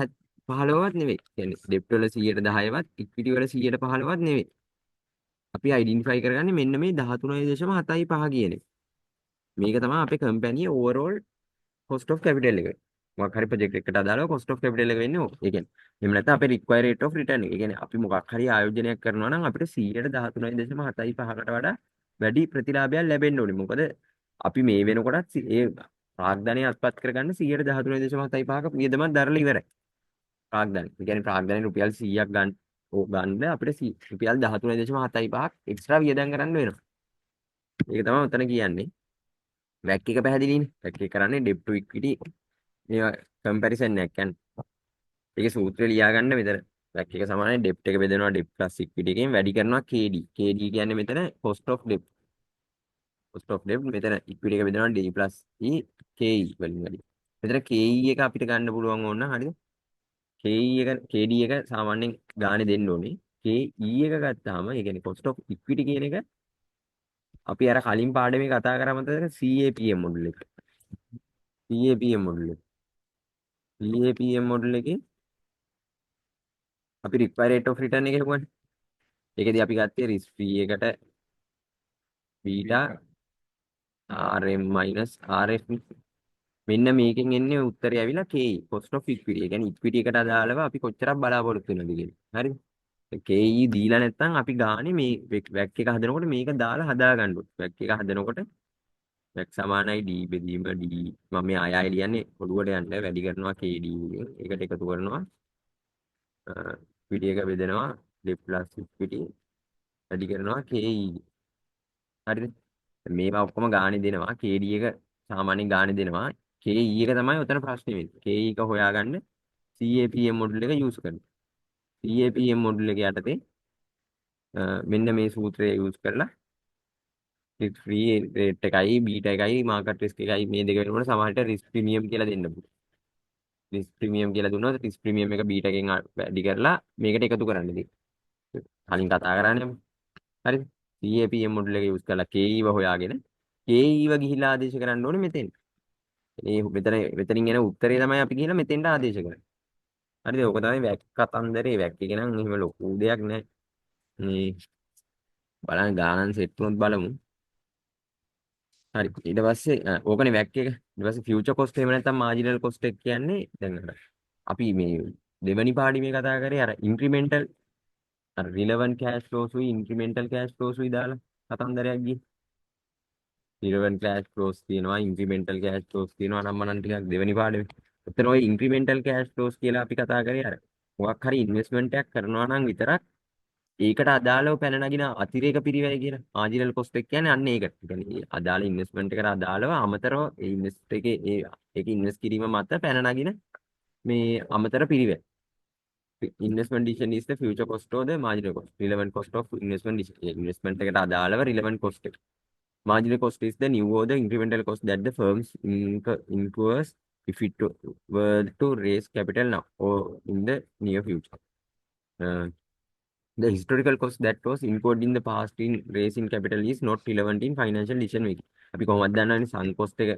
15වත් නෙවෙයි. කියන්නේ ඩෙප්ට් වල 100ට 10වත් ඉක්විටි වල 100ට 15වත් නෙවෙයි. අපි අයිඩෙන්ටිෆයි කරගන්නේ මෙන්න මේ 13.75 කියන එක. මේක තමයි අපේ කම්පැනියේ ඕවරෝල් cost of capital එක. මොකක් හරි ප්‍රොජෙක්ට් එකකට අදාළව cost of capital එක වෙන්නේ ඕක. ඒ කියන්නේ එහෙම නැත්නම් අපේ required rate of return එක. ඒ කියන්නේ අපි මොකක් හරි ආයෝජනයක් කරනවා නම් අපිට 100ට 13.75කට වඩා වැඩි ප්‍රතිලාභයක් ලැබෙන්න ඕනේ. මොකද අපි මේ වෙනකොටත් ඒ ප්‍රාග්ධනය අත්පත් කරගන්න 100ට 13.75ක වියදමක් දරලා ඉවරයි. ප්‍රාග්ධනය. ඒ කියන්නේ ප්‍රාග්ධනය රුපියල් 100ක් ගන්න අපිට රුපියල් 13.75ක් එක්ස්ට්‍රා වියදම් කරන්න වෙනවා. ඒක තමයි උතන කියන්නේ. වැක් එක පැහැදිලිනේ. වැක් එක කරන්නේ debt to equity මේවා කම්පැරිසන් එකක් කියන්නේ. ඒකේ සූත්‍රය ලියා ගන්න මෙතන. වැක් එක සමානයි debt එක බෙදෙනවා debt plus equity එකෙන් වැඩි කරනවා KD. KD කියන්නේ මෙතන cost of debt. cost of debt මෙතන equity එක බෙදෙනවා D plus E KE වලින් වැඩි. මෙතන KE එක අපිට ගන්න පුළුවන් ඕන හරිද? KE එක KD එක සාමාන්‍යයෙන් ගානේ දෙන්න ඕනේ. KE එක ගත්තාම ඒ කියන්නේ cost of equity කියන එක අපි අර කලින් පාඩමේ කතා කරා මතකද CAPM මොඩල් එක. CAPM මොඩල් එක. CAPM මොඩල් එකේ අපි required rate of return එක හුවනේ. ඒකදී අපි ගත්තේ risk free එකට බීටා RM RF. මෙන්න මේකෙන් එන්නේ උත්තරය ඇවිල්ලා KE cost of equity. ඒ කියන්නේ equity එකට අදාළව අපි කොච්චරක් බලාපොරොත්තු වෙනවද කියලා. හරිද? KE දීලා නැත්නම් අපි ගානේ මේ වැක් එක හදනකොට මේක දාලා හදා ගන්න ඕනේ. වැක් එක හදනකොට වැක් සමානයි D බෙදීම D මම මේ ආය ලියන්නේ ඔළුවට යන්න වැඩි කරනවා KD එකෙන්. ඒකට එකතු කරනවා equity එක බෙදෙනවා D plus equity වැඩි කරනවා KE. හරිද? මේවා ඔක්කොම ගානේ දෙනවා. KD එක සාමාන්‍යයෙන් ගානේ දෙනවා. KE එක තමයි උතන ප්‍රශ්නේ වෙන්නේ. KE එක හොයාගන්න CAPM මොඩල් එක යූස් කරනවා. CAPM මොඩල් එක යටතේ මෙන්න මේ සූත්‍රය යූස් කරලා රිස්ක් ෆ්‍රී රේට් එකයි බීටා එකයි මාකට් රිස්ක් එකයි මේ දෙක වෙනකොට සමහරට රිස්ක් ප්‍රීමියම් කියලා දෙන්න පුළුවන්. රිස්ක් ප්‍රීමියම් කියලා දුන්නොත් රිස්ක් ප්‍රීමියම් එක බීටා එකෙන් වැඩි කරලා මේකට එකතු කරන්න ඉතින්. කලින් කතා කරන්නේ හරිද? CAPM මොඩල් එක යූස් කරලා KE ව හොයාගෙන KE ව ගිහිලා ආදේශ කරන්න ඕනේ මෙතෙන්. මේ මෙතනින් එන උත්තරේ තමයි අපි ගිහිලා මෙතෙන්ට ආදේශ කරන්නේ. හරිද? ඕක තමයි වැක් කතන්දරේ. වැක් එක නම් එහෙම ලොකු දෙයක් නෑ. මේ බලන්න ගානන් සෙට් වුණොත් බලමු. හරි ඊට පස්සේ ඕකනේ වැක් එක. ඊට පස්සේ ෆියුචර් කොස්ට් එහෙම නැත්නම් මාජිනල් කොස්ට් එක කියන්නේ දැන් අර අපි මේ දෙවනි පාඩිමේ කතා කරේ අර ඉන්ක්‍රිමෙන්ටල් අර රිලෙවන්ට් කෑෂ් ෆ්ලෝස් උයි ඉන්ක්‍රිමෙන්ටල් කෑෂ් ෆ්ලෝස් උයි දාලා කතන්දරයක් ගියේ. රිලෙවන්ට් කෑෂ් ෆ්ලෝස් තියෙනවා ඉන්ක්‍රිමෙන්ටල් කෑෂ් ෆ්ලෝස් තියෙනවා නම් මනන් ටිකක් දෙවනි පාඩමේ. එතන ওই ඉන්ක්‍රිමෙන්ටල් කෑෂ් ෆ්ලෝස් කියලා අපි කතා කරේ අර මොකක් හරි ඉන්වෙස්ට්මන්ට් එකක් කරනවා නම් විතරක් ඒකට අදාළව පැන නගින අතිරේක පිරිවැය කියලා මාජිනල් කොස්ට් එක කියන්නේ අන්න ඒකට. ඒ කියන්නේ අදාළ ඉන්වෙස්ට්මන්ට් එකට අදාළව අමතරව ඒ ඉන්වෙස්ට් එකේ ඒක ඉන්වෙස්ට් කිරීම මත පැන නගින මේ අමතර පිරිවැය. Investment decision is the future cost or the marginal cost. Relevant cost of investment decision. Investment එකට අදාළව relevant cost එක. Marginal cost is the new or the incremental cost that the firms incurs if it were to raise capital now or in the near future. The historical cost that was incurred in the past in raising capital is not relevant in financial decision making. අපි කොහොමද දන්නවනේ sunk cost එක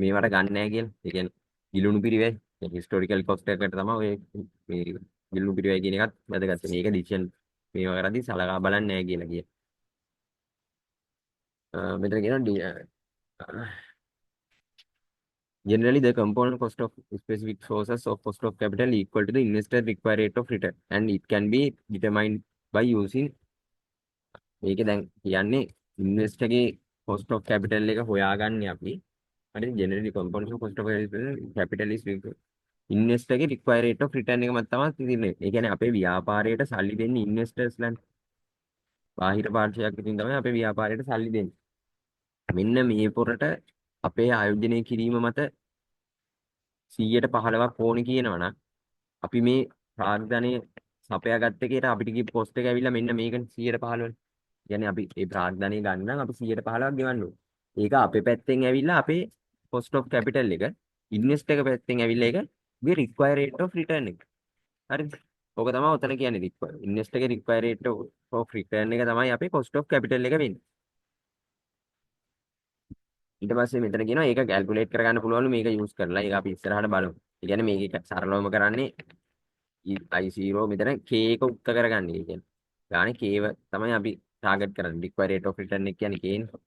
මේවට ගන්න නැහැ කියලා. ඒ කියන්නේ ගිලුණු පිරිවැය historical cost එකකට තමයි ඔය මේ ගිලුණු පිරිවැය කියන එකත් වැදගත්. මේක decision මේවා කරද්දී සලකා බලන්නේ නැහැ කියලා කිය. මෙතන කියනවා generally the component cost of specific sources of cost of capital equal to the investor required rate of return and it can be determined by using මේක දැන් කියන්නේ ඉන්වෙස්ට් එකේ cost of capital එක හොයාගන්නේ අපි. හරි generally components of cost of capital is investor එකේ required rate of return එකම තමයි තියෙන්නේ. ඒ කියන්නේ අපේ ව්‍යාපාරයට සල්ලි දෙන්නේ investors ලානේ. බාහිර පාර්ශ්වයක් විසින් තමයි අපේ ව්‍යාපාරයට සල්ලි දෙන්නේ. මෙන්න මේ පොරට අපේ ආයෝජනය කිරීම මත 100%ක් ඕනේ කියනවනම් අපි මේ ප්‍රාග්ධනය සපයාගත්ත එකට අපිට කිව්ව කොස්ට් එක ඇවිල්ලා මෙන්න මේකනේ 115. කියන්නේ අපි මේ ප්‍රාග්ධනය ගන්න නම් අපි 115ක් ගෙවන්න ඕනේ. ඒක අපේ පැත්තෙන් ඇවිල්ලා අපේ cost of capital එක ඉන්වෙස්ට් එක පැත්තෙන් ඇවිල්ලා ඒක මේ required rate of return එක. හරිද? ඕක තමයි උතන කියන්නේ required. ඉන්වෙස්ට් එකේ required rate of return එක තමයි අපේ cost of capital එක වෙන්නේ. ඊට පස්සේ මෙතන කියනවා ඒක කැල්කියුලේට් කරගන්න පුළුවන්ලු මේක යූස් කරලා. ඒක අපි ඉස්සරහට බලමු. ඒ කියන්නේ මේක සරලවම කරන්නේ I0 මෙතන K එක උක්ත කරගන්නේ. ඒ කියන්නේ ගානේ K තමයි අපි ටාගට් කරන්නේ. required rate of return එක කියන්නේ K නේ.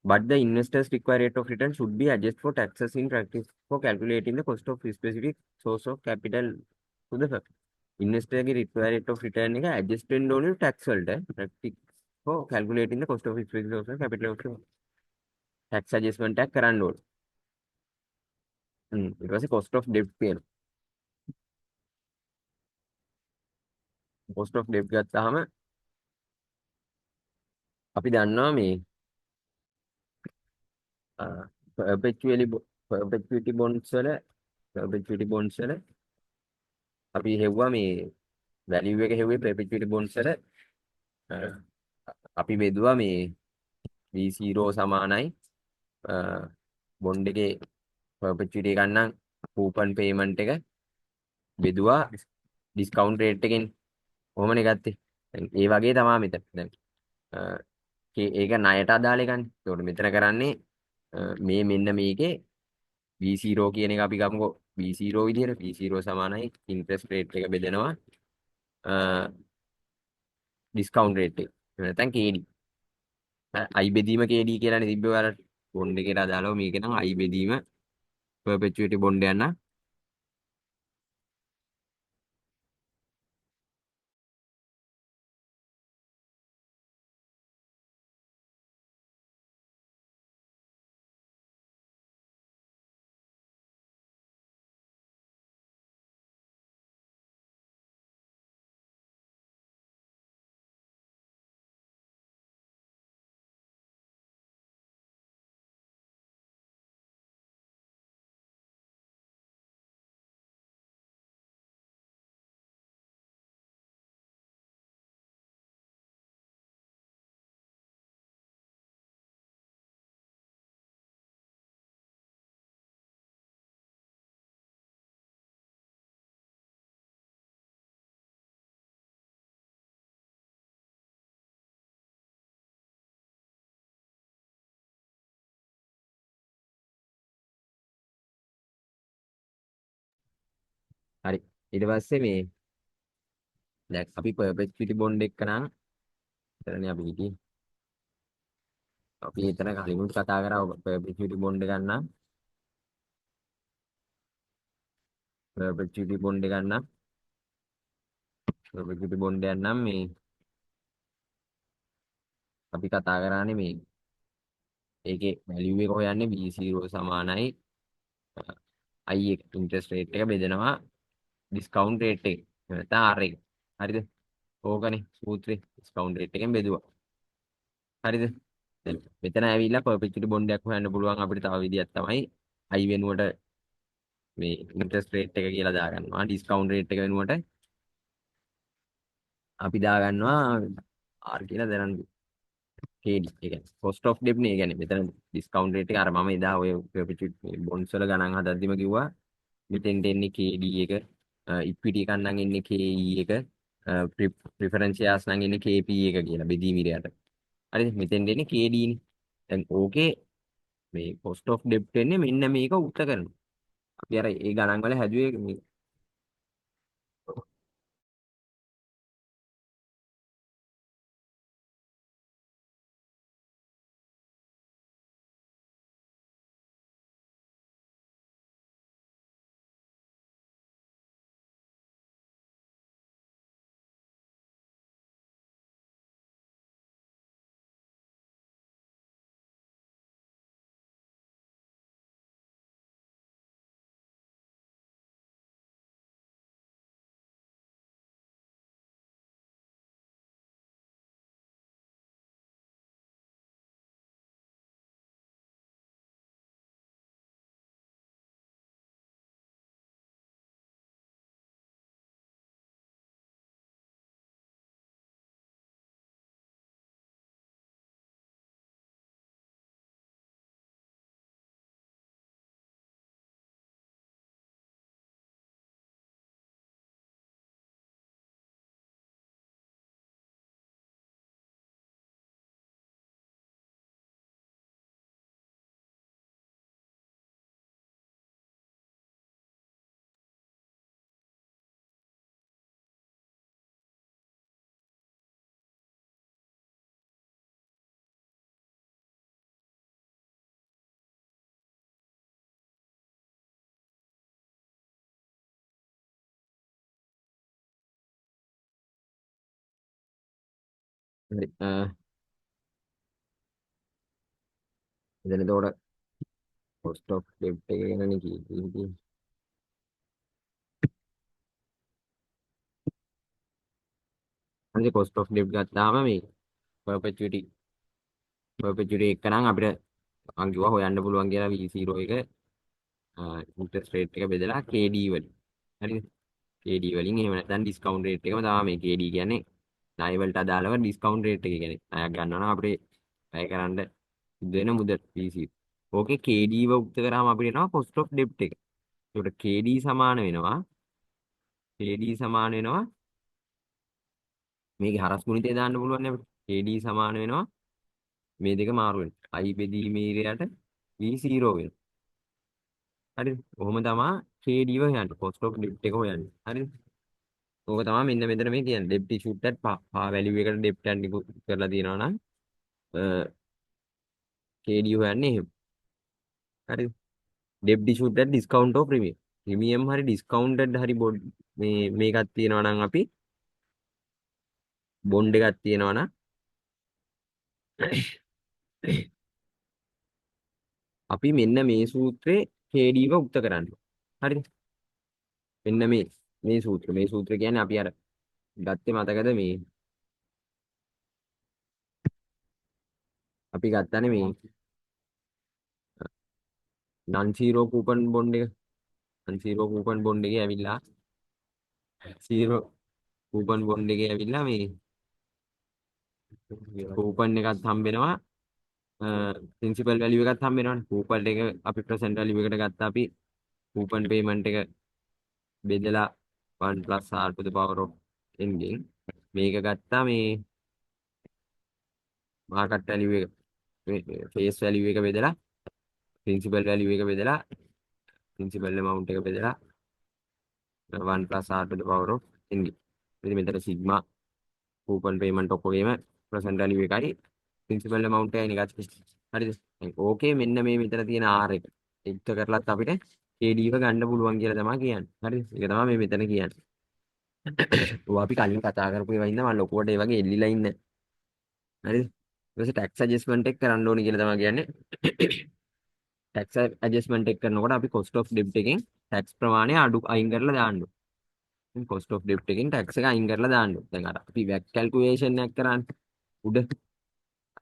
But the investor's required rate of return should be adjusted for taxes in practice for calculating the cost of specific source of capital to the firm. Investor की required rate of return එක adjust වෙන්න ඕනේ tax වලට practice for calculating the cost of specific source of capital of the firm. tax adjustment එකක් කරන්න ඕනේ. ඊට පස්සේ cost of debt කියනවා. cost of debt ගත්තාම අපි දන්නවා මේ perpetuity bonds වල අපි හෙව්වා මේ value එක හෙව්වේ perpetuity bonds වල අපි බෙදුවා මේ V0 සමානයි බොන්ඩ් එකේ perpetuity එක ගන්න coupon payment එක බෙදුවා discount rate එකෙන් කොහොමනේ ගත්තේ. දැන් ඒ වගේ තමයි මෙතන. දැන් ඒක ණයට අදාළ එකනේ. ඒකට මෙතන කරන්නේ මේ මෙන්න මේකේ V0 කියන එක අපි ගමුකෝ V0 විදිහට V0 සමානයි interest rate එක බෙදෙනවා discount rate එක. නැත්නම් KD. I බෙදීම KD කියලානේ තිබ්බේ ඔයාලට. බොන්ඩ් එකට අදාළව මේක නම් I බෙදීම perpetuity bond යන හරි. ඊට පස්සේ මේ දැන් අපි perpetuity bond එක නම් එතනනේ අපි හිටියේ. අපි එතන කලිමුත් කතා කරා perpetuity bond එක ගන්න. perpetuity bond එක ගන්න. perpetuity bond එක නම් මේ අපි කතා කරානේ මේ ඒකේ value එක හොයන්නේ V0 සමානයි I එක interest rate එක බෙදෙනවා discount rate එක. නැත්නම් R එක. හරිද? ඕකනේ සූත්‍රේ discount rate එකෙන් බෙදුවා. හරිද? දැන් මෙතන ඇවිල්ලා perpetuity bond එකක් හොයන්න පුළුවන් අපිට තව විදියක් තමයි I වෙනුවට මේ interest rate එක කියලා දාගන්නවා. discount rate එක වෙනුවට අපි දාගන්නවා R කියලා දැනන් KD. ඒ කියන්නේ cost of debt නේ. ඒ කියන්නේ මෙතන discount rate එක අර මම එදා ඔය perpetuity bonds වල ගණන් හදද්දිම කිව්වා මෙතෙන්ට එන්නේ KD එක equity එකක් නම් එන්නේ KE එක ප්‍රිෆරන්ස් ෂෙයාර්ස් නම් එන්නේ KP එක කියලා බෙදීම ඉරයට. හරිද? මෙතෙන් දෙන්නේ KD නේ. දැන් ඕකේ මේ cost of debt එන්නේ මෙන්න මේක උත්තර කරනවා. අපි අර ඒ ගණන් වල හැදුවේ මේ එතන එතකොට cost of debt එක ගැනනේ කියන්නේ. අනිත් cost of debt ගත්තාම මේ perpetuity එක නම් අපිට අංගුව හොයන්න පුළුවන් කියලා V0 එක ඉන්ට්‍රස්ට් රේට් එක බෙදලා KD වලින්. හරිද? KD වලින් එහෙම නැත්නම් ඩිස්කවුන්ට් රේට් එකම තමයි මේ KD කියන්නේ. ණය වලට අදාළව ඩිස්කවුන්ට් රේට් එක කියන්නේ. ණයක් ගන්නවා නම් අපිට අය කරන්න දෙන මුදල් V0. ඕකේ KD ව උක්ත කරාම අපිට එනවා cost of debt එක. ඒකට KD සමාන වෙනවා මේකේ හරස් ගුණිතය දාන්න පුළුවන් නේ අපිට. KD සමාන වෙනවා මේ දෙක මාරු වෙනවා. I බෙදීමේ ඉරයට V0 වෙනවා. හරිද? කොහොම තමයි KD ව හොයන්නේ. cost of debt එක හොයන්නේ. හරිද? ඕක තමයි මෙන්න මෙතන මේ කියන්නේ. debt issued at value එකට debt and කරලා තියෙනවා නම් KD හොයන්නේ එහෙම. හරිද? debt issued at discount of premium. premium හරි discounted හරි මේ මේකක් තියෙනවා නම් අපි බොන්ඩ් එකක් තියෙනවා නම් අපි මෙන්න මේ සූත්‍රේ KD ව උක්ත කරන්න. හරිද? මෙන්න මේ සූත්‍රය කියන්නේ අපි අර ගත්තේ මතකද මේ අපි ගත්තානේ මේ non zero coupon bond එක non zero coupon bond එකේ ඇවිල්ලා zero coupon bond එකේ ඇවිල්ලා මේ coupon එකත් හම්බ වෙනවා principal value එකත් හම්බ වෙනවනේ coupon එක අපි present value එකට ගත්තා අපි coupon payment එක බෙදලා 1 plus r to the power of n ගෙන් මේක ගත්තා මේ market value එක face value එක බෙදලා principal value එක බෙදලා principal amount එක බෙදලා 1 plus r to the power of n ගෙන් ඉතින් මෙතන sigma coupon payment ඔක්කොගේම present value එකයි principal amount එකයි නේ ගත්තේ හරිද දැන් ඕකේ මෙන්න මේ මෙතන තියෙන r එක එක්ක කරලත් අපිට KD එක ගන්න පුළුවන් කියලා තමයි කියන්නේ හරිද ඒක තමයි මේ මෙතන කියන්නේ ඔය අපි කලින් කතා කරපු ඒවා ඉන්න මම ලොකුවට ඒ වගේ එල්ලිලා ඉන්න හරිද ඊට පස්සේ tax adjustment එක කරන්න ඕනේ කියලා තමයි කියන්නේ tax adjustment එක කරනකොට අපි cost of debt එකෙන් tax ප්‍රමාණය අයින් කරලා දාන්න ඕනේ cost of debt එකෙන් tax එක අයින් කරලා දාන්න ඕනේ දැන් අර අපි VAT calculation එකක් කරන්නේ උඩ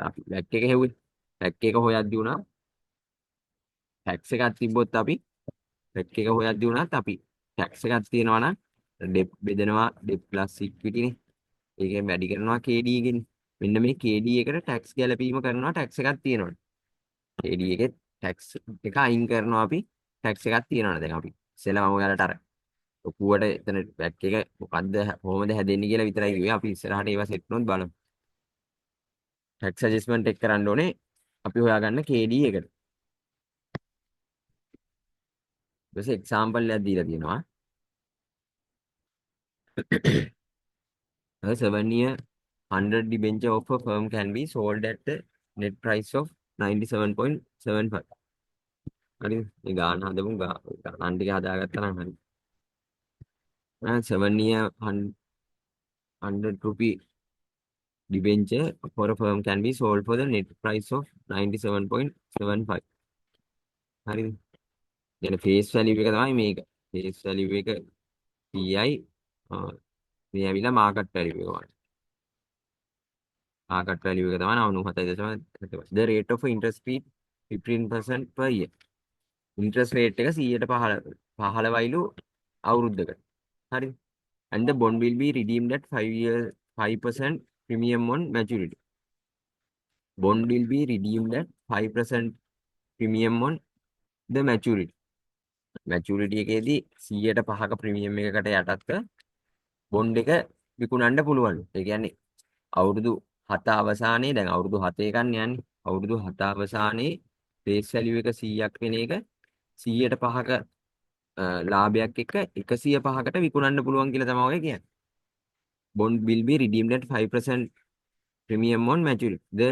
අපි VAT එක හෙව්වේ VAT එක හොයද්දී උනා tax එකක් තිබ්බොත් අපි VAT එක හොයද්දී උනත් අපි tax එකක් තියෙනවා නම් debt බෙදනවා debt plus equity නේ ඒකෙන් වැඩි කරනවා KD එකෙන් මෙන්න මේ KD එකට tax ගැලපීම කරනවා tax එකක් තියෙනවා KD එකේ tax එක අයින් කරනවා අපි tax එකක් තියෙනවා දැන් අපි ඉස්සෙල්ලා මම ඔයාලට අර ඔප්පුවට එතන බැක් එක මොකද්ද කොහොමද හැදෙන්නේ කියලා විතරයි කිව්වේ. අපි ඉස්සරහට ඒවා සෙට් වුණොත් බලමු. ටැක්ස් ඇඩ්ජස්ට්මන්ට් එක කරන්න ඕනේ. අපි හොයාගන්න KD එකට. ඊට පස්සේ එක්සැම්පල් එකක් දීලා තියෙනවා. A 7-year 100 debenture of a firm can be sold at the net price of 97.75. හරි මේ ගාන හදමු ගාන ටික හදාගත්තා නම් හරි. 7-year 100 rupee debenture for a firm can be sold for the net price of 97.75. හරිද? يعني face value එක තමයි මේක. face value එක 30යි. මේ ඇවිල්ලා market value එක වань. market value එක තමයි 97.75. The rate of interest rate 15% per year. interest rate එක 15%වයිලු අවුරුද්දකට. හරිද? And the bond will be redeemed at 5% premium on maturity. Bond will be redeemed at 5% premium on the maturity. maturity එකේදී 100%ක ප්‍රීමියම් එකකට යටත්ව බොන්ඩ් එක විකුණන්න පුළුවන්. ඒ කියන්නේ අවුරුදු 7 අවසානයේ දැන් අවුරුදු 7 එකක් යන්නේ. අවුරුදු 7 අවසානයේ face value එක 100ක් වෙන එක 100%ක ලාභයක් එක්ක 105කට විකුණන්න පුළුවන් කියලා තමයි ඔය කියන්නේ. Bond will be redeemed at 5% premium on maturity. The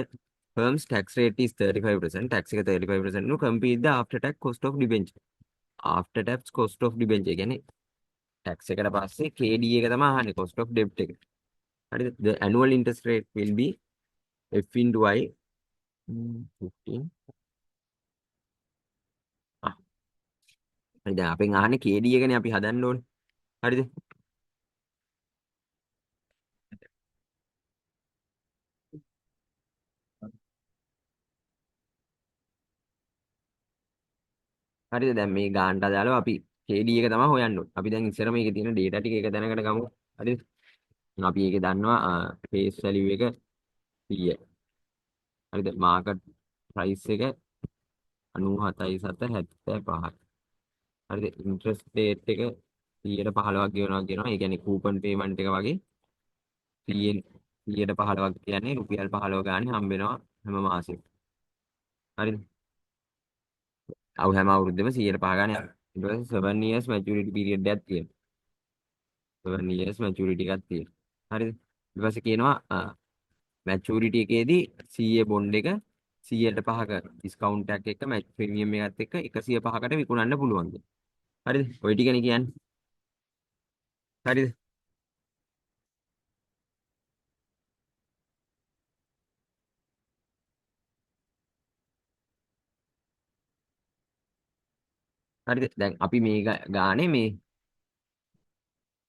firm's tax rate is 35%. tax එක 35% नु compute the after tax cost of debenture. after tax cost of debenture කියන්නේ tax එකට පස්සේ KD එක තමයි අහන්නේ cost of debt එක. හරිද? The annual interest rate will be F into I 15. ආ හරි දැන් අපෙන් අහන්නේ KD එකනේ අපි හදන්න ඕනේ. හරිද? හරිද? දැන් මේ ගානට අදාළව අපි KD එක තමයි හොයන්න ඕනේ. අපි දැන් ඉස්සර මේකේ තියෙන data ටික එක දැනකට ගමු. හරිද? අපි ඒකේ දන්නවා face value එක 100යි. හරිද? market price එක 97.75. හරිද? interest rate එක 115ක් ගෙවනවා කියනවා. ඒ කියන්නේ coupon payment එක වගේ 100න් 115ක් කියන්නේ රුපියල් 15 ගානේ හම්බ වෙනවා හැම මාසෙම. හරිද? හැම අවුරුද්දෙම 105 ගානේ. ඊට පස්සේ 7 years maturity period එකක් තියෙනවා. 7 years maturity එකක් තියෙනවා. හරිද? ඊට පස්සේ කියනවා maturity එකේදී 100 bond එක 100%ක discount එකක් එක්ක premium එකත් එක්ක 105කට විකුණන්න පුළුවන්. හරිද? ඔය ටිකනේ කියන්නේ. හරිද? හරිද? දැන් අපි මේ ගානේ මේ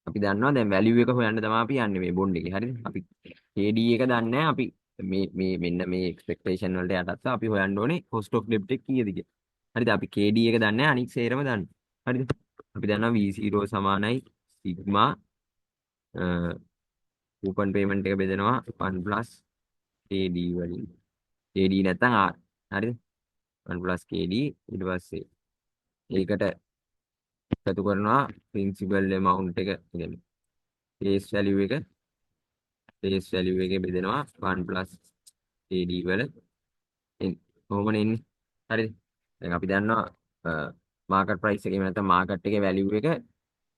අපි දන්නවා දැන් වැලියු එක හොයන්න තමයි අපි යන්නේ මේ බොන්ඩ් එකේ. හරිද? අපි KD එක දන්නේ නැහැ. අපි මේ මෙන්න මේ එක්ස්පෙක්ටේෂන් වලට යටත්ව අපි හොයන්න ඕනේ cost of debt එක කීයද කියලා. හරිද? අපි KD එක දන්නේ නැහැ. අනික් සේරම දන්නවා. හරිද? අපි දන්නවා V0 සමානයි සිග්මා coupon payment එක බෙදෙනවා 1 plus KD වලින්. KD නැත්තම් R. හරිද? 1 plus KD ඊට පස්සේ ඒකට එකතු කරනවා principal amount එක කියන්නේ face value එක බෙදෙනවා 1 plus AD වල කොහොමද එන්නේ හරිද දැන් අපි දන්නවා මාකට් ප්‍රයිස් එකේ නැත්නම් මාකට් එකේ වැලියු එක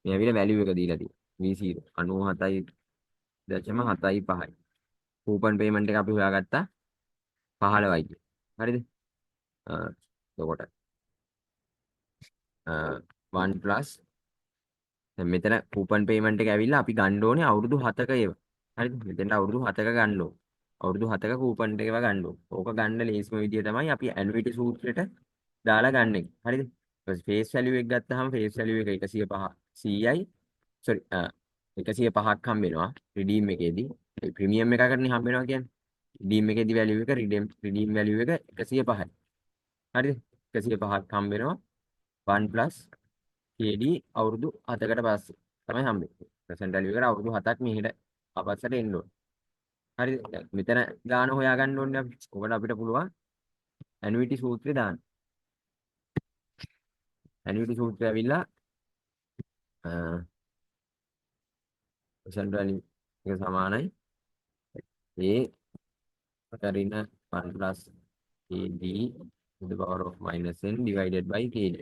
මේ ඇවිල්ලා වැලියු එක දීලා තියෙනවා V0 97.75යි කූපන් පේමන්ට් එක අපි හොයාගත්තා 15යි හරිද එතකොට 1 plus දැන් මෙතන කූපන් පේමන්ට් එක ඇවිල්ලා අපි ගන්න ඕනේ අවුරුදු 7ක ඒවා. හරිද? මෙතෙන්ට අවුරුදු 7ක ගන්න ඕනේ. අවුරුදු 7ක කූපන් එකව ගන්න ඕනේ. ඕක ගන්න ලේසිම විදිය තමයි අපි ඇනුයිටි සූත්‍රයට දාලා ගන්න එක. හරිද? ඊට ෆේස් වැලියු එක ගත්තාම ෆේස් වැලියු එක 105 100යි. සෝරි 105ක් හම්බ වෙනවා රිඩීම් එකේදී. ඒ ප්‍රීමියම් එකකටනේ හම්බ වෙනවා කියන්නේ. රිඩීම් එකේදී වැලියු එක රිඩීම් වැලියු එක 105යි. හරිද? 105ක් හම්බ වෙනවා 1 plus KD අවුරුදු 7කට පස්සේ තමයි හම්බෙන්නේ. ප්‍රසන්ට් වැලියු එකට අවුරුදු 7ක් මෙහෙට ආපස්සට එන්න ඕනේ. හරිද? දැන් මෙතන ගාන හොයාගන්න ඕනේ අපි. ඔකට අපිට පුළුවන් ඇනුයිටි සූත්‍රය දාන්න. ඇනුයිටි සූත්‍රය ඇවිල්ලා result value එක සමානයි a කරන 1 plus kd to the power of minus n divided by kd.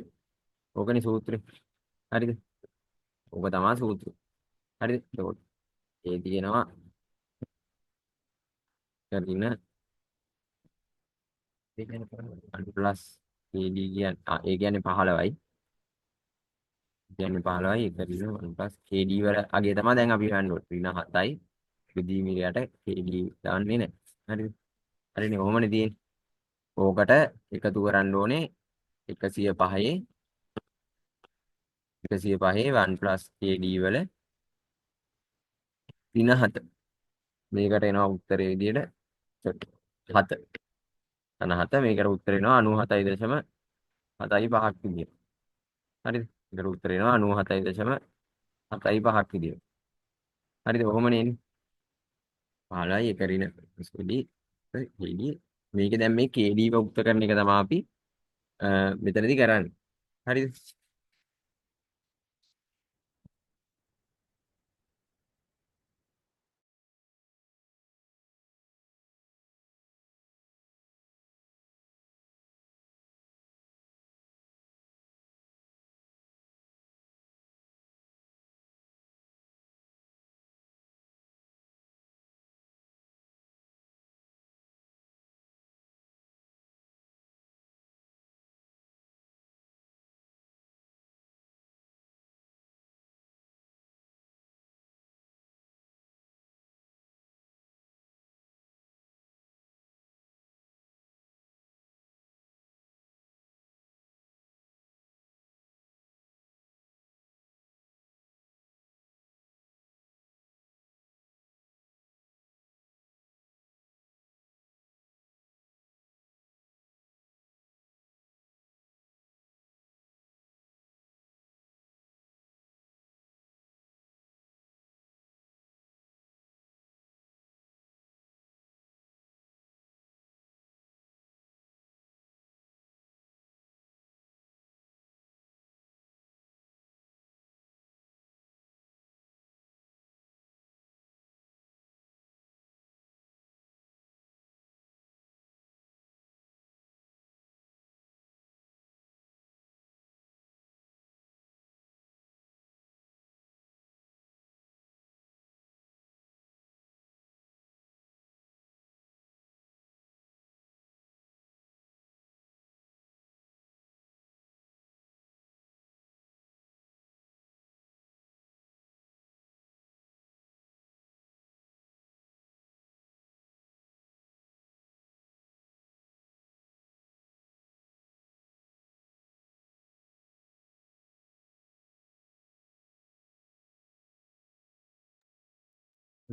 ඕකනේ සූත්‍රය. හරිද? ඕක තමයි සූත්‍රය. හරිද? එතකොට a තියෙනවා කරන 1 plus kd ඒ කියන්නේ 15යි. කියන්නේ 15යි ඒක ඍණ 1 plus kd වල අගය තමයි දැන් අපි හොයන්න ඕනේ. ඍණ 7යි. ඩීමීරයට kd දාන්නේ නැහැ. හරිද? හරිනේ කොහොමනේ තියෙන්නේ? ඕකට එකතු කරන්න ඕනේ 105 1 plus kd වල ඍණ 7. මේකට එනවා උත්තරේ විදියට 7. 97 මේකට උත්තරේ එනවා 97.75ක් විදියට. හරිද? මේකට උත්තරේ එනවා 97.75ක් විදියට. හරිද? කොහොමනේ එන්නේ? 15යි එක ඍණ kd kd මේක දැන් මේ kd වුක්ත කරන එක තමයි අපි මෙතනදී කරන්නේ. හරිද?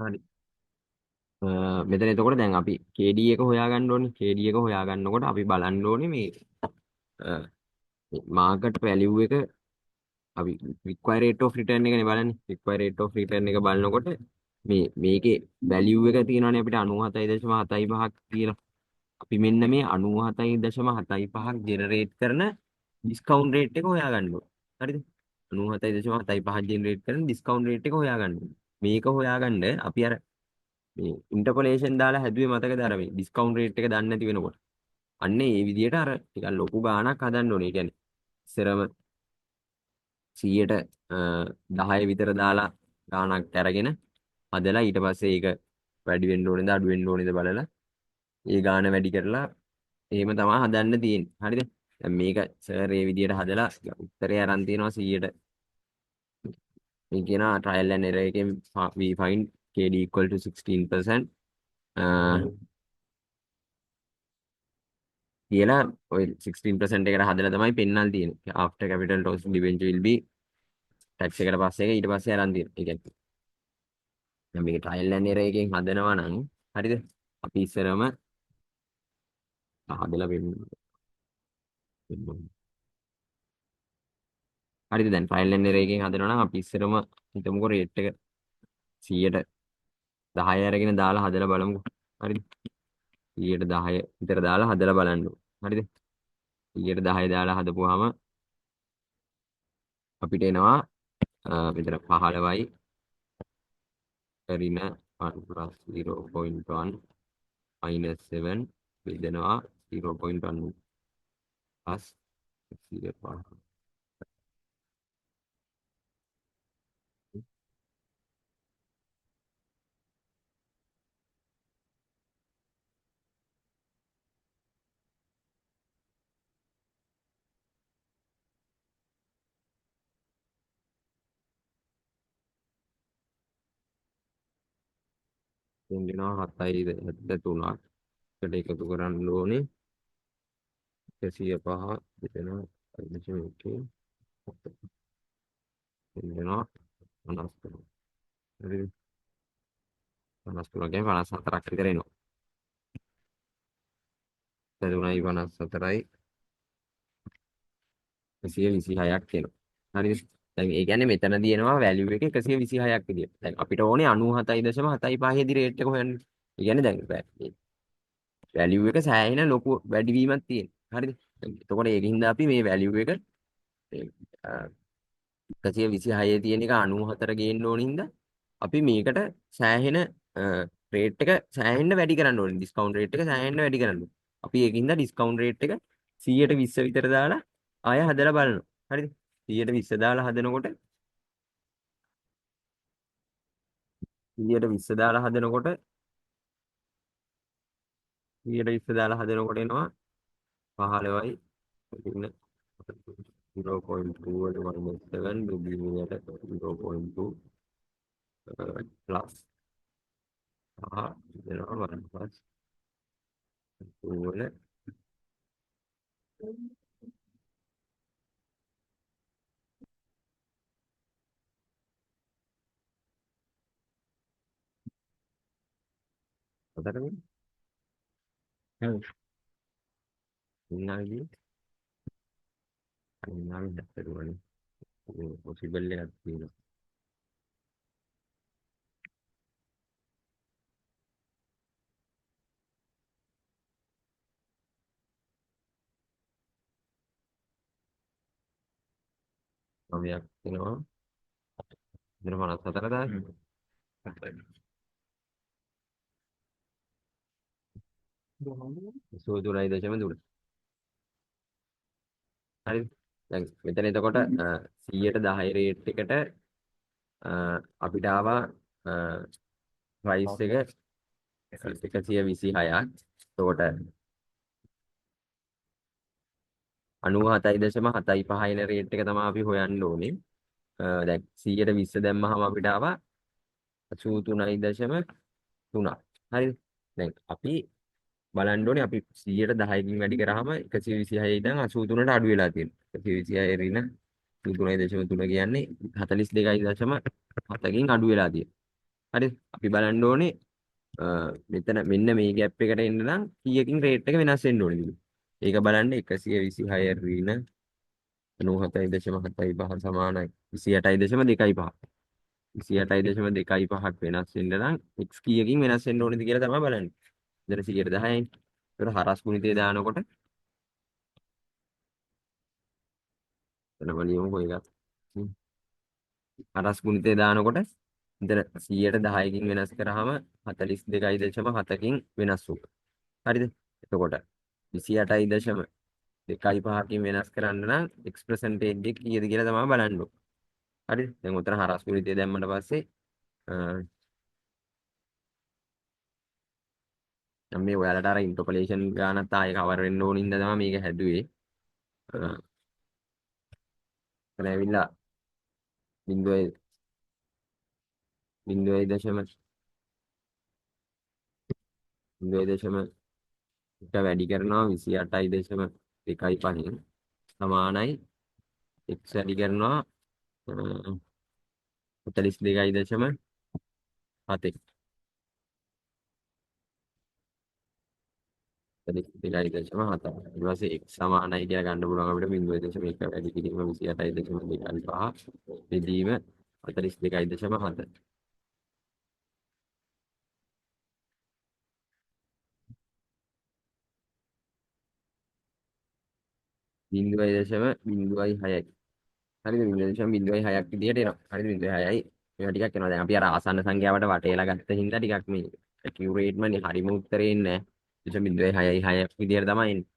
හරි. මෙතන එතකොට දැන් අපි KD එක හොයාගන්න ඕනේ. KD එක හොයාගන්නකොට අපි බලන්න ඕනේ මේ මාකට් වැලියු එක අපි require rate of return එකනේ බලන්නේ. require rate of return එක බලනකොට මේකේ වැලියු එක තියෙනවානේ අපිට 97.75ක් තියෙනවා. අපි මෙන්න මේ 97.75ක් ජෙනරේට් කරන ඩිස්කවුන්ට් රේට් එක හොයාගන්න ඕනේ. හරිද? 97.75 ජෙනරේට් කරන ඩිස්කවුන්ට් රේට් එක හොයාගන්න ඕනේ. මේක හොයාගන්න අපි අර මේ ඉන්ටර්පොලේෂන් දාලා හැදුවේ මතකද අර මේ ඩිස්කවුන්ට් රේට් එක දන්නේ නැති වෙනකොට. අන්න ඒ විදිහට අර ටිකක් ලොකු ගාණක් හදන්න ඕනේ. ඒ කියන්නේ ඉස්සරම 100ට 10 විතර දාලා ගාණක් අරගෙන හදලා ඊට පස්සේ ඒක වැඩි වෙන්න ඕනේද අඩු වෙන්න ඕනේද බලලා ඒ ගාණ වැඩි කරලා එහෙම තමයි හදන්න තියෙන්නේ. හරිද? දැන් මේක සර් ඒ විදිහට හදලා උත්තරේ අරන් තියෙනවා 100ට. මේ කියනවා trial and error එකෙන් we find KD equal to 16%. කියලා ඔය 16% එකට හදලා තමයි පෙන්නන්න තියෙන්නේ. after capital loss debenture will be tax එකට පස්සේ ඒක ඊට පස්සේ අරන් තියෙනවා. ඒ කියන්නේ දැන් මේක trial and error එකෙන් හදනවා නම් හරිද? අපි ඉස්සරම හදලා පෙන්නමු. හරිද? දැන් trial and error එකෙන් හදනවා නම් අපි ඉස්සරම හිතමුකෝ රේට් එක 100ට 10 අරගෙන දාලා හදලා බලමුකෝ. හරිද? 100ට 10 විතර දාලා හදලා බලන්න. හරිද? 100ට 10 දාලා හදපුවාම අපිට එනවා මෙතන 15යි ඍණ 1 plus 0.1 minus 7 බෙදෙනවා 0.1 plus 0.1. දෙනවා 7.73ක්. එකට එකතු කරන්න ඕනේ 105 දෙනවා 5.1 දෙනවා 53. හරිද? 53 කියන්නේ 54ක් විතර එනවා. 3යි 54යි 126ක් එනවා. හරිද? දැන් ඒ කියන්නේ මෙතනදී එනවා වැලියු එක 126ක් විදියට. දැන් අපිට ඕනේ 97.75 දී රේට් එක හොයන්න. ඒ කියන්නේ දැන් වැලියු එක සෑහෙන ලොකු වැඩිවීමක් තියෙන. හරිද? එතකොට ඒකින්ද අපි මේ වැලියු එක 126 තියෙන එක 94 ගේන්න ඕන හින්දා අපි මේකට සෑහෙන රේට් එක සෑහෙන්න වැඩි කරන්න ඕනේ. ඩිස්කවුන්ට් රේට් එක සෑහෙන්න වැඩි කරන්න ඕනේ. අපි ඒකින්ද ඩිස්කවුන්ට් රේට් එක 120 විතර දාලා ආය හදලා බලනවා. හරිද? 120 දාලා හදනකොට 120 දාලා හදනකොට 120 දාලා හදනකොට එනවා 15යි ඉන්න 0.2 වල -7 බෙදීමකට 0.2 ප්ලස් දෙනවා 1 ප්ලස් 2 වල හතරවෙනි ඉන්නාගේ ඉන්නාගේ හතරවෙනි පොසිබල් එකක් තියෙනවා. නවයක් තියෙනවා. ඉතින් 54 දාන්න. සෝදුරයි දශම දුර. හරිද? දැන් මෙතන එතකොට 100ට 10 රේට් එකට අපිට ආවා ප්‍රයිස් එක 126ක්. එතකොට 97.75 එන රේට් එක තමයි අපි හොයන්න ඕනේ. දැන් 100ට 20 දැම්මහම අපිට ආවා 83.3. හරිද? දැන් අපි බලන්න ඕනේ අපි 100ට 10කින් වැඩි කරාම 126 ඉඳන් 83ට අඩු වෙලා තියෙනවා. 126 රින 83.3 කියන්නේ 42.7කින් අඩු වෙලා තියෙනවා. හරිද? අපි බලන්න ඕනේ මෙතන මෙන්න මේ ગેප් එකට එන්න නම් කීයකින් රේට් එක වෙනස් වෙන්න ඕනේ කියලා. ඒක බලන්න 126 රින 97.75 සමානයි 28.25. 28.25ක් වෙනස් වෙන්න නම් x කීයකින් වෙනස් වෙන්න ඕනේද කියලා තමයි බලන්නේ. ඉතින් 110යි. ඒතර හරස් ගුණිතය දානකොට එතන බලමු කොහෙද. හරස් ගුණිතය දානකොට ඉතින් 100ට 10කින් වෙනස් කරාම 42.7කින් වෙනස් වුණා. හරිද? එතකොට 28.25කින් වෙනස් කරන්න නම් x percentage එක කීයද කියලා තමයි බලන්න ඕනේ. හරිද? දැන් උතන හරස් ගුණිතය දැම්මට පස්සේ දැන් මේ ඔයාලට අර ඉන්ටර්පොලේෂන් ගානත් ආයේ කවර් වෙන්න ඕන ඉඳ තමයි මේක හැදුවේ. එතන ඇවිල්ලා 0.0.1 වැඩි කරනවා 28.25 සමානයි x වැඩි කරනවා 42.7. 42.7. ඊට පස්සේ x සමානයි කියලා ගන්න පුළුවන් අපිට 0.1 වැඩි කිරීම 28.25 බෙදීම 42.7. 0.06යි. හරිද? 0.06ක් විදියට එනවා. හරිද? 0.6යි මේවා ටිකක් එනවා. දැන් අපි අර ආසන්න සංඛ්‍යාවට වටේලා ගත්ත හින්දා ටිකක් මේ ඇකියුරේට්මනේ හරිම උත්තරේ එන්නේ නැහැ. 0.6 විදියට තමයි එන්නේ.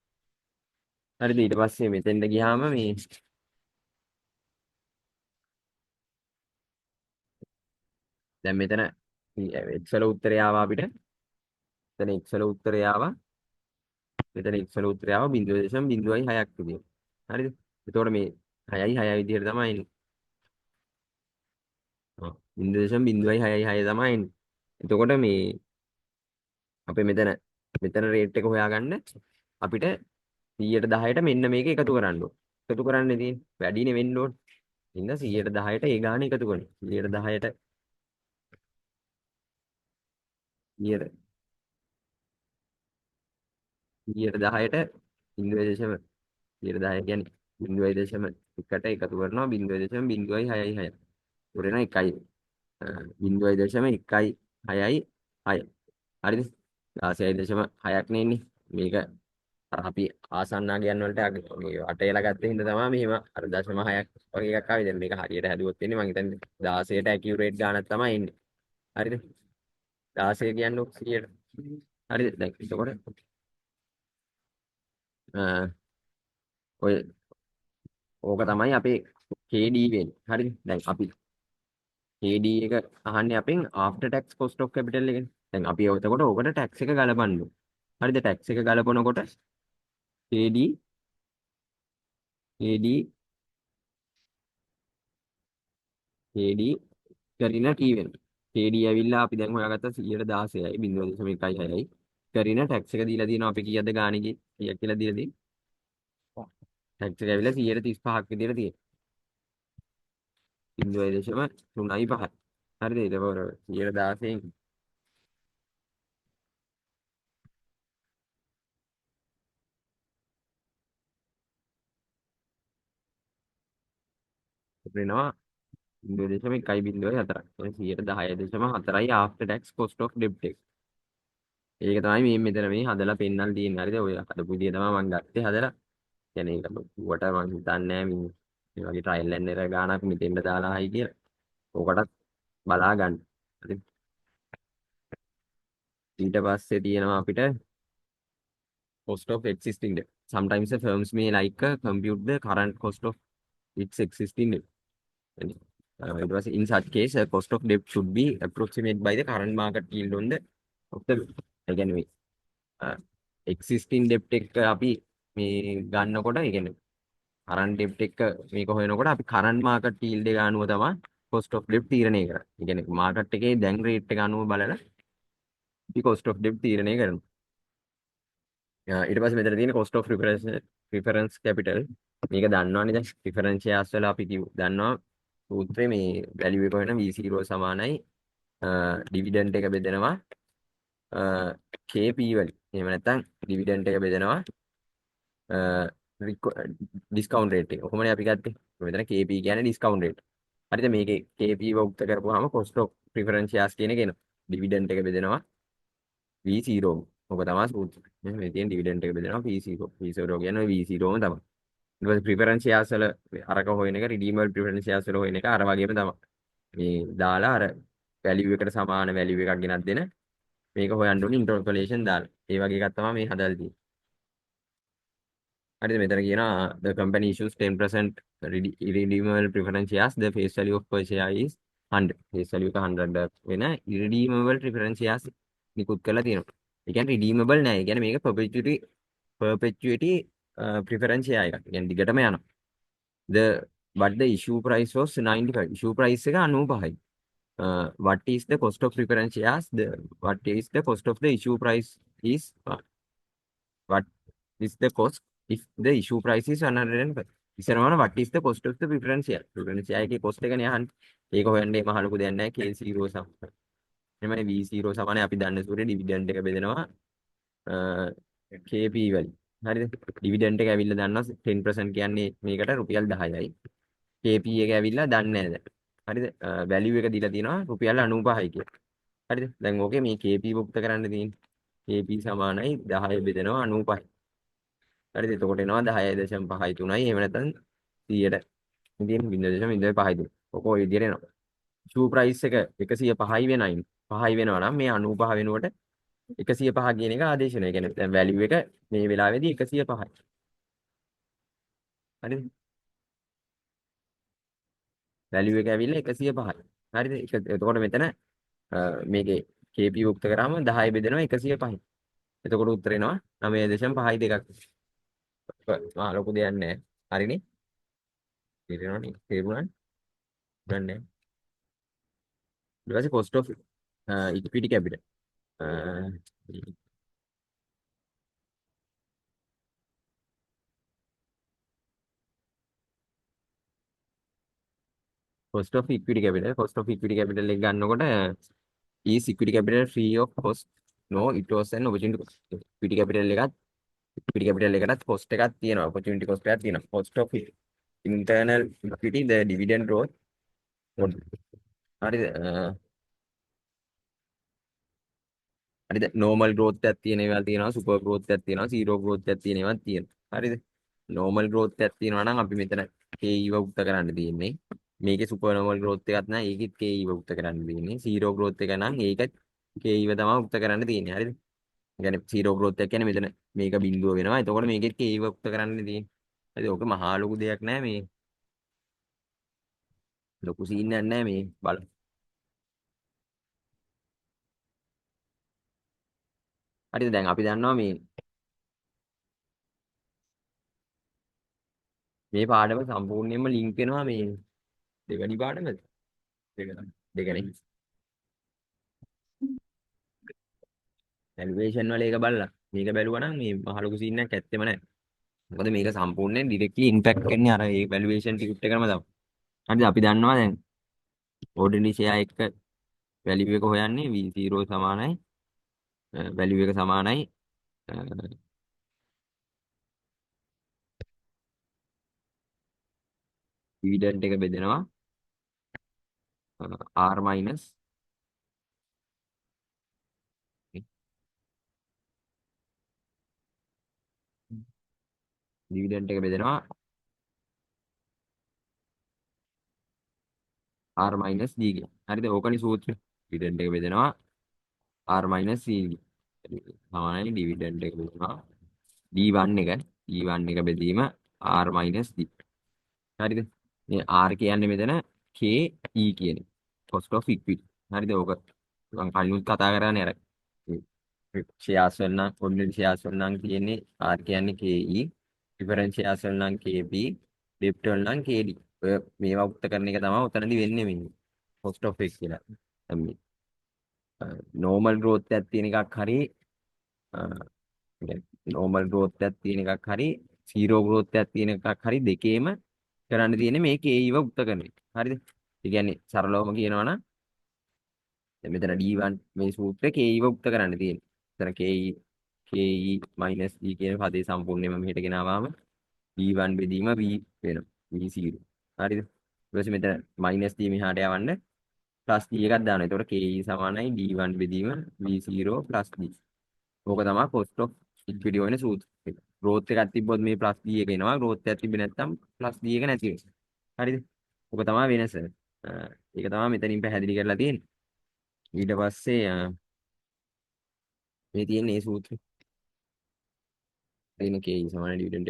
හරිද? ඊට පස්සේ මෙතෙන්ට ගියාම මේ දැන් මෙතන x වල උත්තරය ආවා අපිට. මෙතන x වල උත්තරය ආවා. මෙතන x වල උත්තරය ආවා 0.06ක් විදියට. හරිද? එතකොට මේ 6.6 විදියට තමයි එන්නේ. 0.06 තමයි එන්නේ. එතකොට මේ අපේ මෙතන රේට් එක හොයාගන්න අපිට 100ට 10ට මෙන්න මේක එකතු කරන්න ඕන. එකතු කරන්න තියෙන්නේ වැඩිනේ වෙන්න ඕන. ඉතින් 100ට 10ට ඒ ගාන එකතු කරනවා. 100ට 10ට 100ට 10ට 0.10 කියන්නේ 0.1ට එකතු කරනවා 0.066. උරේන 1යි 0.166. හරිද? 16.6ක් නෙන්නේ. මේක අර අපි ආසන්නාගයන් වලට මේ අටේලා ගත්ත හින්දා තමයි මෙහෙම අර 0.6ක් වගේ එකක් ආවේ. දැන් මේක හරියට හැදුවොත් වෙන්නේ මං හිතන්නේ 16ට ඇකියුරේට් ගානක් තමයි එන්නේ. හරිද? 16 කියන්නේ 100ට. හරිද? දැන් එතකොට ඔය ඕක තමයි අපේ KD වෙන්නේ. හරිද? දැන් අපි KD එක අහන්නේ අපෙන් after tax cost of capital එකනේ. දැන් අපි එතකොට ඕකට tax එක ගලපන්න ඕනේ. හරිද? tax එක ගලපනකොට KD KD KD කරින T වෙනවා. KD ඇවිල්ලා අපි දැන් හොයාගත්තා 116යි 0.16යි. කරින tax එක දීලා තියෙනවා අපි කීයද ගාණේ කීයක් කියලා දීලා තියෙන්නේ. tax එක ඇවිල්ලා 135ක් විදියට තියෙනවා. 0.35. හරිද? ඊට පස්සේ 116න් වෙනවා 0.1.4. එතන 110.4යි after tax cost of debt එක. ඒක තමයි මේ මෙතන මේ හදලා පෙන්නන්න තියෙන්නේ. හරිද? ඔය හදපු විදිය තමයි මම ගත්තේ හදලා. කියන්නේ ඒක ලොකුවට මම හිතන්නේ නෑ මේ වගේ ට්‍රයිල් ඇන්ඩ් එරර් ගානක් මෙතෙන්ට දාලා හයි කියලා. ඕකටත් බලා ගන්න. හරි. ඊට පස්සේ තියෙනවා අපිට cost of existing debt. Sometimes the firms may like compute the current cost of its existing debt. It was in such case, cost of debt should be approximated by the current market yield on the of the again we existing debt එක අපි මේ ගන්නකොට ඒ කියන්නේ current debt එක මේක හොයනකොට අපි current market yield එක අනුව තමයි cost of debt තීරණය කරන්නේ. ඒ කියන්නේ market එකේ දැන් rate එක අනුව බලලා අපි cost of debt තීරණය කරනවා. ඊට පස්සේ මෙතන තියෙන cost of reference capital මේක දන්නවනේ දැන් reference shares වල අපි දන්නවා සූත්‍රයේ මේ value එක වෙන V0 සමානයි dividend එක බෙදෙනවා KP වලින්. එහෙම නැත්නම් dividend එක බෙදෙනවා discount rate එක. කොහොමද අපි ගත්තේ? මෙතන KP කියන්නේ discount rate. හරිද? මේකේ KP වුක්ත කරපුවාම cost of preference shares කියන එක එනවා. dividend එක බෙදෙනවා V0. ඔක තමයි සූත්‍රය. මේ තියෙන dividend එක බෙදෙනවා V0. V0 කියන්නේ V0ම තමයි. ඊට පස්සේ preference shares වල අරක හොයන එක redeemable preference shares වල හොයන එක අර වගේම තමයි. මේ දාලා අර value එකට සමාන value එකක් ගෙනත් දෙන මේක හොයන්න ඕනේ interpolation දාලා. ඒ වගේ එකක් තමයි මේ හදලා තියෙන්නේ. හරිද? මෙතන කියනවා the company issues 10% irredeemable preference shares. The face value of per share is 100. face value එක 100 වෙන irredeemable preference shares නිකුත් කරලා තියෙනවා. ඒ කියන්නේ redeemable නෑ. ඒ කියන්නේ මේක perpetuity preference share එකක්. ඒ කියන්නේ දිගටම යනවා. The but the issue price was 95. issue price එක 95යි. What is the cost of preference shares? What is the cost of the issue price is what is the cost if the issue price is 105? ඉස්සරහම what is the cost of the preference share? preference share එකේ cost එකනේ අහන්නේ. ඒක හොයන්නේ මහ ලොකු දෙයක් නැහැ. K0 සම. එමේ V0 සමානයි අපි දන්න සූත්‍රයේ dividend එක බෙදෙනවා KP වලින්. හරිද? dividend එක ඇවිල්ලා දන්නවා 10% කියන්නේ මේකට රුපියල් 10යි. KP එක ඇවිල්ලා දන්නේ නැහැ දැන්. හරිද? value එක දීලා තියෙනවා රුපියල් 95යි කියලා. හරිද? දැන් ඕකේ මේ KP භුක්ත කරන්න තියෙන්නේ. KP සමානයි 10 බෙදෙනවා 95යි. හරිද? එතකොට එනවා 10.53යි. එහෙම නැත්නම් 100ට ඉතින් 0.53. ඔක ඔය විදිහට එනවා. ෂූ ප්‍රයිස් එක 105යි වෙනයි. 5යි වෙනවා නම් මේ 95 වෙනුවට 105 කියන එක ආදේශනය. ඒ කියන්නේ දැන් වැලියු එක මේ වෙලාවේදී 105යි. හරිද? වැලියු එක ඇවිල්ලා 105යි. හරිද? එතකොට මෙතන මේකේ KP යුක්ත කරාම 10 බෙදෙනවා 105යි. එතකොට උත්තර එනවා 9.52. මා ලොකු දෙයක් නැහැ. හරිනේ? තේරෙනවනේ. තේරුණානේ? ගන්නෑ. ඊට පස්සේ cost of equity capital. cost of equity capital එක ගන්නකොට is equity capital free of cost. No, it was an opportunity cost. equity capital එකටත් cost එකක් තියෙනවා. opportunity cost එකක් තියෙනවා. cost of internal equity, the dividend growth. හරිද? හරිද? normal growth එකක් තියෙන ඒවා තියෙනවා, super growth එකක් තියෙනවා, zero growth එකක් තියෙන ඒවා තියෙනවා. හරිද? normal growth එකක් තියෙනවා නම් අපි මෙතන KE වුක්ත කරන්න තියෙන්නේ. මේකේ super normal growth එකක් නැහැ. ඒකෙත් KE වුක්ත කරන්න තියෙන්නේ. zero growth එක නම් ඒකත් KE තමයි වුක්ත කරන්න තියෙන්නේ. හරිද? ඒ කියන්නේ zero growth එක කියන්නේ මෙතන මේක බිඳුව වෙනවා. එතකොට මේකෙත් KE වුක්ත කරන්න තියෙන්නේ. හරිද? ඕක මහා ලොකු දෙයක් නෑ මේ. ලොකු සීන් එකක් නෑ මේ. බලන්න. හරිද? දැන් අපි දන්නවා මේ පාඩම සම්පූර්ණයෙන්ම ලින්ක් වෙනවා මේ දෙවැනි පාඩමද? දෙක තමයි. දෙකනේ. වැලුවේෂන් වල ඒක බලලා මේක බැලුවා නම් මේ මහ ලොකු සීන් එකක් ඇත්තෙම නැහැ. මොකද මේක සම්පූර්ණයෙන් ඩිරෙක්ට්ලි ඉම්පැක්ට් කරන්නේ අර ඒ වැලුවේෂන් ටිකට් එකම තමයි. හරිද? අපි දන්නවා දැන් ඕඩිනරි ෂෙයා එක වැලියු එක හොයන්නේ V0 සමානයි වැලියු එක සමානයි ඩිවිඩන්ඩ් එක බෙදෙනවා R minus ඩිවිඩන්ඩ් එක බෙදෙනවා R minus D කියලා. හරිද? ඕකනේ සූත්‍රය. ඩිවිඩන්ඩ් එක බෙදෙනවා R minus C සමානයි ඩිවිඩන්ඩ් එක බෙදෙනවා D1 එක D1 එක බෙදීම R minus D. හරිද? මේ R කියන්නේ මෙතන KE කියන එක. cost of equity. හරිද? ඕක මම කලින් කතා කරන්නේ අර ෂෙයාර්ස් වල නම් ordinary shares වල නම් තියෙන්නේ R කියන්නේ KE, preference shares වල නම් KB, debt වල නම් KD. ඔය මේවා උක්ත කරන එක තමයි උතනදි වෙන්නේ මේ cost of equity කියලා. දැන් මේ normal growth එකක් තියෙන එකක් හරි normal growth එකක් තියෙන එකක් හරි zero growth එකක් තියෙන එකක් හරි දෙකේම කරන්න තියෙන්නේ මේ KE ව උක්ත කරන එක. හරිද? ඒ කියන්නේ සරලවම කියනවා නම් දැන් මෙතන D1 මේ සූත්‍රයේ KE ව උක්ත කරන්න තියෙන්නේ. මෙතන KE minus D කියන පදේ සම්පූර්ණයෙන්ම මෙහෙට ගෙනාවාම D1 බෙදීම V වෙනවා. V0. හරිද? ඊට පස්සේ මෙතන minus D මෙහාට යවන්න plus D එකක් දානවා. එතකොට KE සමානයි D1 බෙදීම V0 plus D. ඕක තමයි cost of equity වෙන සූත්‍රය. growth එකක් තිබ්බොත් මේ plus D එක එනවා. growth එකක් තිබ්බේ නැත්නම් plus D එක නැති වෙනවා. හරිද? ඕක තමයි වෙනස. ඒක තමයි මෙතනින් පැහැදිලි කරලා තියෙන්නේ. ඊට පස්සේ මේ තියෙන මේ සූත්‍රය එන KE සමාන dividend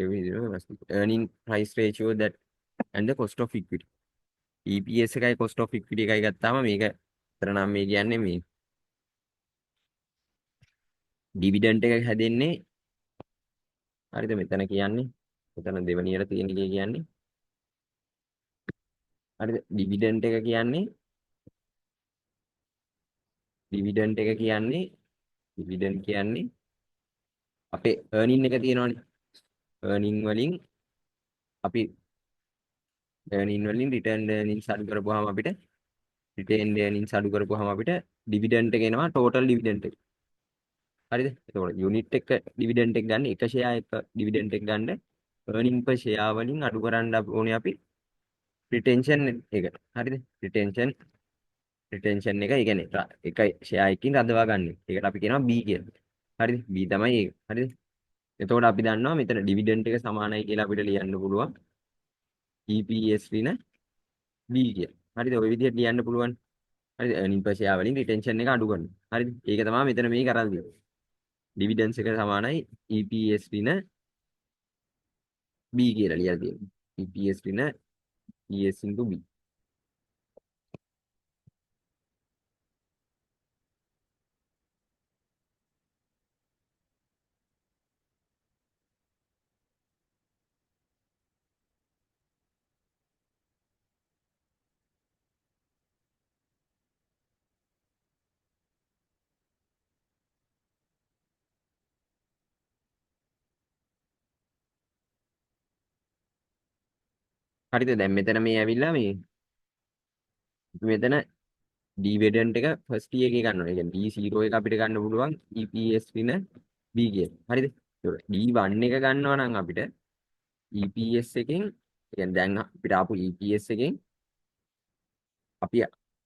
earning price ratio that and the cost of equity. EPS එකයි cost of equity එකයි ගත්තාම මේක අතර නම් මේ කියන්නේ මේ dividend එක හැදෙන්නේ හරිද මෙතන කියන්නේ මෙතන දෙවනියට තියෙන එක කියන්නේ හරිද dividend එක කියන්නේ dividend එක කියන්නේ dividend කියන්නේ අපේ earning එක තියෙනවානේ earning වලින් අපි earning වලින් return earnings අඩු කරපුවාම අපිට return earnings අඩු කරපුවාම අපිට dividend එක එනවා total dividend එක. හරිද? එතකොට යුනිට් එක ඩිවිඩන්ඩ් එක ගන්න එක ෂෙයා එක ඩිවිඩන්ඩ් එක ගන්න earning per share වලින් අඩු කරන්න ඕනේ අපි රිටෙන්ෂන් එක. හරිද? රිටෙන්ෂන් එක ඒ කියන්නේ එක ෂෙයා එකකින් රඳවා ගන්න. ඒකට අපි කියනවා B කියලා. හරිද? B තමයි ඒක. හරිද? එතකොට අපි දන්නවා මෙතන ඩිවිඩන්ඩ් එක සමානයි කියලා අපිට ලියන්න පුළුවන් EPS ඍණ B කියලා. හරිද? ওই විදිහට ලියන්න පුළුවන්. හරිද earning per share වලින් retention එක අඩු කරනවා හරිද ඒක තමයි මෙතන මේ කරලා තියෙන්නේ dividends එක සමානයි EPS ඍණ B කියලා ලියලා තියෙනවා EPS ඍණ ES into B හරිද දැන් මෙතන මේ ඇවිල්ලා මේ මෙතන dividend එක first year එකේ ගන්නවා. ඒ කියන්නේ D0 එක අපිට ගන්න පුළුවන් EPS ඍණ B කියලා. හරිද? ඒතකොට D1 එක ගන්නවා නම් අපිට EPS එකෙන් يعني දැන් අපිට ආපු EPS එකෙන් අපි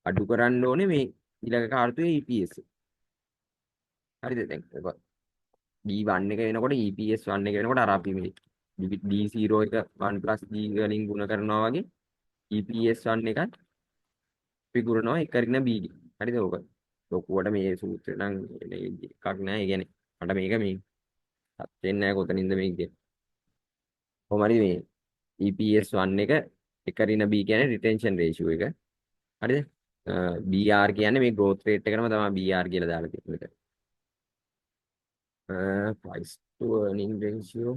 අඩු කරන්න ඕනේ මේ ඊළඟ කාර්තුවේ EPS. හරිද? දැන් D1 එක වෙනකොට EPS 1 එක වෙනකොට අර අපි මේ D0 එක 1 D වලින් ගුණ කරනවා වගේ EPS 1 එකත් විගුණනවා එක ඍණ B ගේ. හරිද? ඕක ලොකුවට මේ සූත්‍රය නම් එකක් නෑ. ඒ කියන්නේ මට මේක මේ හත් වෙන්නේ නැහැ කොතනින්ද මේක කියන්නේ. කොහොම හරි මේ EPS 1 එක එක ඍණ B කියන්නේ retention ratio එක. හරිද? BR කියන්නේ මේ growth rate එකනම තමයි BR කියලා දාලා තියෙන්නේ. Price to earning ratio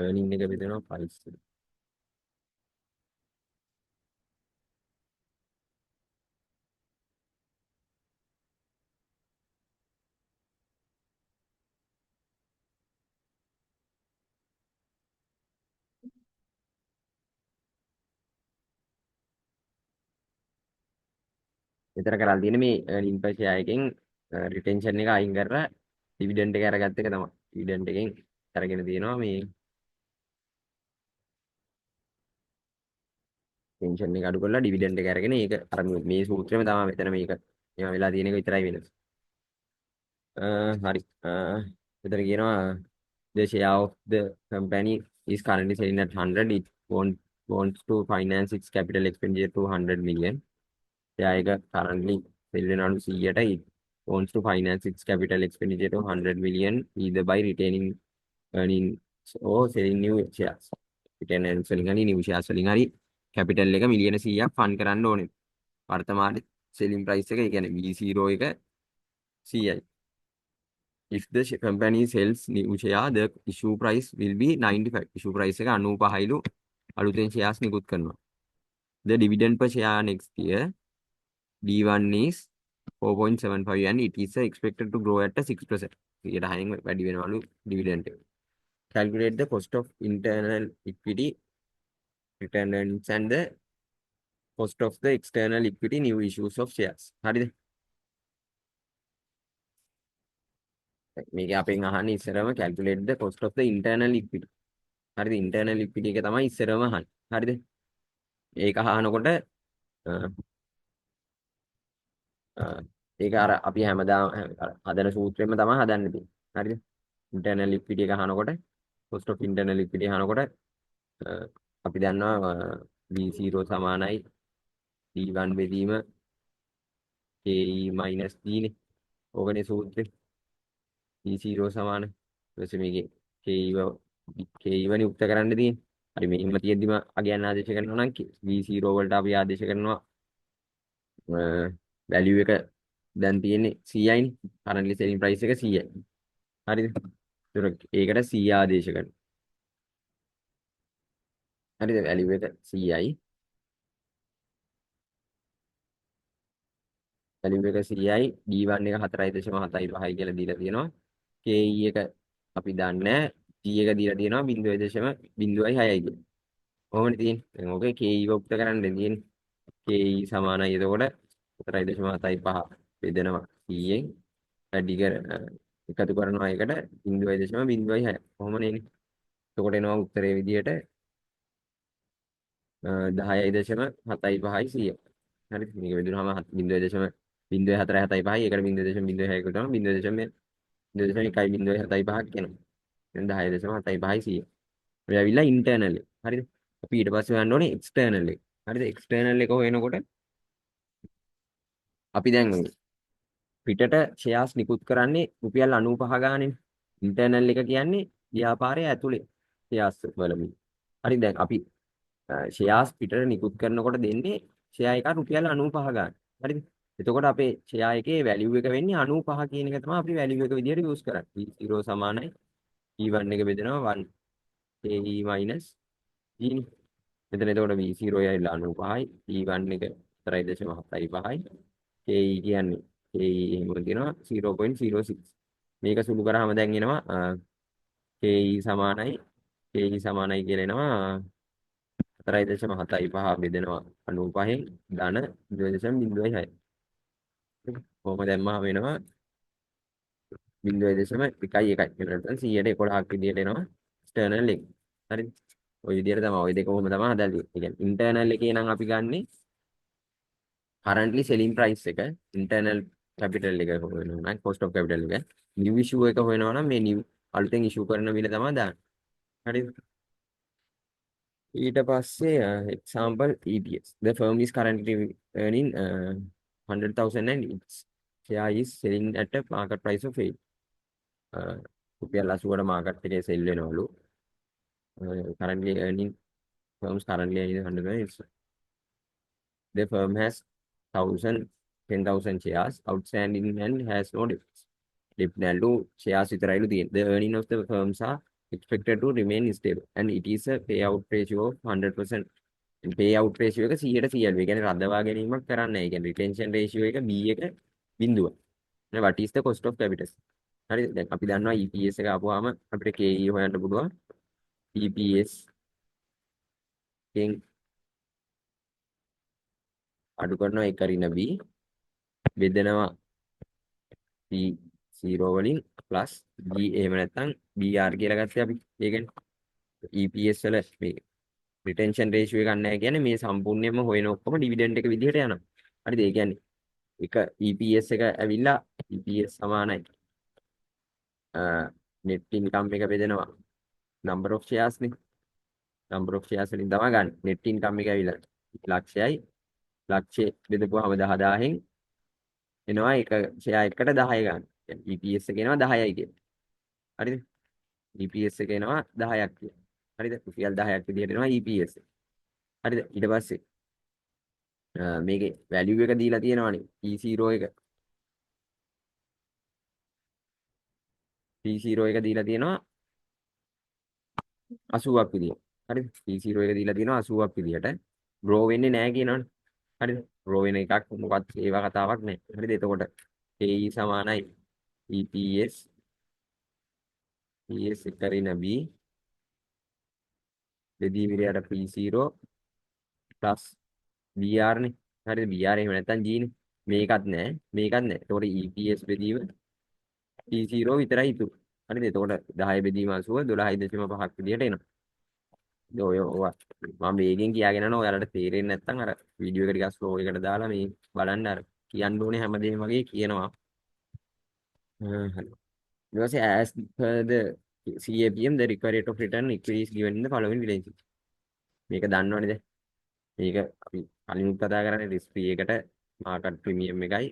earning එක බෙදෙනවා price. මෙතන කරලා තියෙන්නේ මේ earning per share එකෙන් retention එක අයින් කරලා dividend එක අරගත්ත එක තමයි. dividend එකෙන් අරගෙන තියෙනවා මේ pension එක අඩු කරලා dividend එක අරගෙන ඒක අර මේ සූත්‍රෙම තමයි මෙතන මේක මේවා වෙලා තියෙන එක විතරයි වෙනස. හරි. මෙතන කියනවා the share of the company is currently selling at 100. It wants to finance its capital expenditure to 100 million. එයා එක currently sell වෙනවලු 100ට. It wants to finance its capital expenditure to 100 million either by retaining earnings or selling new shares. retain earnings වලින් හරි new shares වලින් හරි capital එක මිලියන 100ක් fund කරන්න ඕනේ. වර්තමාන selling price එක ඒ කියන්නේ V0 එක 100යි. If the company sells new share, the issue price will be 95. Issue price එක 95යිලු අලුතෙන් shares නිකුත් කරනවා. The dividend per share next year D1 is 4.75 and it is expected to grow at a 6%. 10න් වැඩි වෙනවලු dividend එක. Calculate the cost of internal equity, return earnings and the cost of the external equity new issues of shares. හරිද? මේක අපෙන් අහන්නේ ඉස්සරම calculate the cost of the internal equity. හරිද? internal equity එක තමයි ඉස්සරම අහන්නේ. හරිද? ඒක අහනකොට ඒක අර අපි හැමදාම හදන සූත්‍රෙම තමයි හදන්න තියෙන්නේ. හරිද? internal equity එක අහනකොට cost of internal equity අහනකොට අපි දන්නවා V0 සමානයි D1 බෙදීම KE - D නේ. ඕකනේ සූත්‍රය. V0 සමාන ඊට පස්සේ මේකේ KE වනේ උක්ත කරන්න තියෙන්නේ. හරි මෙහෙම තියෙද්දිම අගයන් ආදේශ කරනවා නම් V0 වලට අපි ආදේශ කරනවා value එක දැන් තියෙන්නේ 100යිනේ. currently selling price එක 100යි. හරිද? ඒකට 100 ආදේශ කරනවා. හරිද? value එක 100යි. value එක 100යි. D1 එක 4.75යි කියලා දීලා තියෙනවා. KE එක අපි දන්නේ G එක දීලා තියෙනවා 0.06යි කියලා. කොහොමද තියෙන්නේ? දැන් ඕකේ KE උක්ත කරන්න තියෙන්නේ. KE සමානයි එතකොට 4.75 බෙදෙනවා 100ෙන් වැඩි කර එකතු කරනවා එකට 0.06. කොහොමනේ එන්නේ? එතකොට එනවා උත්තරේ විදියට 10.75යි 100. හරිද? මේක බෙදුනහම 0.0475යි එකට 0.06 එකතු කරනවා 0.175ක් එනවා. දැන් 10.75යි 100. ඔය ඇවිල්ලා ඉන්ටර්නල් එක. හරිද? අපි ඊට පස්සේ ගන්න ඕනේ එක්ස්ටර්නල් එක. හරිද? එක්ස්ටර්නල් එක හොයනකොට අපි දැන් පිටට ෂෙයාර්ස් නිකුත් කරන්නේ රුපියල් 95 ගානේ. ඉන්ටර්නල් එක කියන්නේ ව්‍යාපාරයේ ඇතුලේ ෂෙයාර්ස් වලමින්. හරි දැන් අපි ෂෙයාර්ස් පිටට නිකුත් කරනකොට දෙන්නේ ෂෙයා එක රුපියල් 95 ගන්න. හරිද? එතකොට අපේ ෂෙයා එකේ වැලියු එක වෙන්නේ 95 කියන එක තමයි අපි වැලියු එක විදිහට යූස් කරන්නේ. E0 සමානයි E1 එක බෙදෙනවා 1 KE minus G නේ. මෙතන එතකොට V0 යයිලා 95යි E1 එක 4.75යි KE කියන්නේ KE එහෙම තියෙනවා 0.06. මේක සුළු කරාම දැන් එනවා KE සමානයි කියලා එනවා 4.75 බෙදෙනවා 95න් ධන 0.06. කොහොම දැම්මම වෙනවා 0.11. එහෙම නැත්නම් 100ට 11ක් විදියට එනවා එක්ස්ටර්නල් එක. හරිද? ওই විදියට තමයි ওই දෙක කොහොම තමයි හදන්නේ. ඒ කියන්නේ ඉන්ටර්නල් එකේ නම් අපි ගන්නේ currently selling price එක internal capital එක හොයනවා නම් cost of capital එක new issue එක හොයනවා නම් මේ new අලුතෙන් issue කරන මිල තමයි දාන්නේ. හරිද? ඊට පස්සේ example EPS. The firm is currently earning 100,000 and its share is selling at a market price of 8. රුපියල් 80ට මාකට් එකේ සෙල් වෙනවලු. Currently earning firms currently earning 100. The firm has 10,000 shares outstanding and has no debts. Debt නැල්ලු shares විතරයිලු තියෙන්නේ. The earning of the firms are expected to remain stable and it is a payout ratio of 100%. payout ratio එක 100%ලු. ඒ කියන්නේ රඳවා ගැනීමක් කරන්නේ නැහැ. ඒ කියන්නේ retention ratio එක B එක බිඳුව. what is the cost of capital? හරිද? දැන් අපි දන්නවා EPS එක ආපුවාම අපිට KE හොයන්න පුළුවන්. EPS එකෙන් අඩු කරනවා 1 අරින B බෙදෙනවා C0 වලින් ප්ලස් G එහෙම නැත්නම් BR කියලා ගත්තේ අපි. ඒ කියන්නේ EPS වල මේ රිටෙන්ෂන් රේෂියෝ එක ගන්න නැහැ කියන්නේ මේ සම්පූර්ණයෙන්ම හොයන ඔක්කොම ඩිවිඩන්ඩ් එක විදිහට යනවා. හරිද? ඒ කියන්නේ එක EPS එක ඇවිල්ලා EPS සමානයි net income එක බෙදෙනවා number of shares නේ. number of shares වලින් තමයි ගන්න. net income එක ඇවිල්ලා ලක්ෂයයි ලක්ෂය බෙදපුවාම 10000න් එනවා එක ෂෙයා එකකට 10 ගන්න. EPS එක එනවා 10යි කියන. හරිද? EPS එක එනවා 10ක් කියන. හරිද? රුපියල් 10ක් විදිහට එනවා EPS. හරිද? ඊට පස්සේ මේකේ වැලියු එක දීලා තියෙනවානේ P0 එක. P0 එක දීලා තියෙනවා 80ක් විදියට. හරිද? P0 එක දීලා තියෙනවා 80ක් විදියට. grow වෙන්නේ නැහැ කියනවනේ. හරිද? grow වෙන එකක් මොකක්ද ඒවා කතාවක් නැහැ. හරිද? එතකොට KE සමානයි EPS PS එක රින B බෙදී විරයට P0 ප්ලස් BR නේ. හරිද? BR එහෙම නැත්නම් G නේ. මේකත් නැහැ. මේකත් නැහැ. එතකොට EPS බෙදීම P0 විතරයි ඉතුරු. හරිද? එතකොට 10 බෙදීම 80 12.5ක් විදියට එනවා. ඔය මම වේගෙන් කියාගෙන යනවා. ඔයාලට තේරෙන්නේ නැත්නම් අර වීඩියෝ එක ටිකක් ස්ලෝ එකකට දාලා මේ බලන්න අර කියන්න ඕනේ හැමදේම වගේ කියනවා. හරි. ඊට පස්සේ as per the CAPM the required rate of return equity is given in the following relationship. මේක දන්නවනේ දැන්. මේක අපි කලින් කතා කරන්නේ risk free එකට market premium එකයි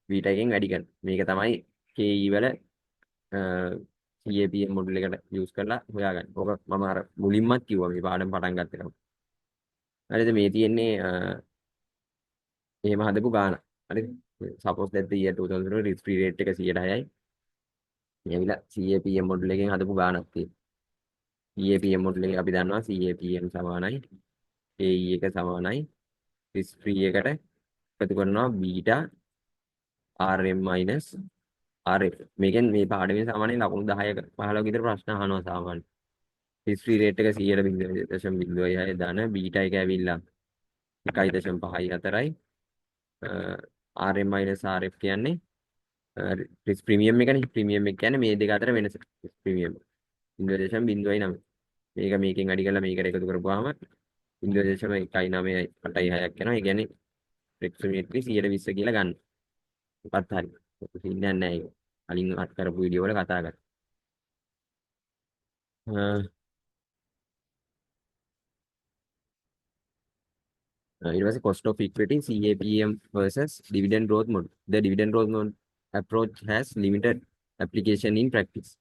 බීටා එකෙන් වැඩි කරන. මේක තමයි KE වල CAPM මොඩල් එකට යූස් කරලා හොයාගන්න. ඕක මම අර මුලින්මත් කිව්වා මේ පාඩම පටන් ගත්ත එකම. හරිද? මේ තියෙන්නේ එහෙම හදපු ගාන. හරිද? suppose that the year 2000 risk free rate එක 110යි. මේ ඇවිල්ලා CAPM මොඩල් එකෙන් හදපු ගානක් තියෙනවා. CAPM මොඩල් එකේ අපි දන්නවා CAPM සමානයි KE එක සමානයි risk free එකට එකතු කරනවා බීටා RM minus RF. මේකෙන් මේ පාඩමේ සාමාන්‍යයෙන් ලකුණු 10ක 15ක විතර ප්‍රශ්න අහනවා සාමාන්‍යයෙන්. history rate එක 100.06 දාන බීටා එක ඇවිල්ලා 1.54යි RM minus RF කියන්නේ risk premium එකනේ. premium එක කියන්නේ මේ දෙක අතර වෙනස. risk premium 0.09. මේක මේකෙන් වැඩි කරලා මේකට එකතු කරපුවාම 0.19යි 8.6ක් යනවා. ඒ කියන්නේ flexibility 120 කියලා ගන්න. මොකක්ද හරි. ඉන්නේ නැහැ ඒක. කලින් අත් කරපු වීඩියෝ වල කතා කරා. It was a cost of equity, CAPM versus dividend growth mode. The dividend growth mode approach has limited application in practice.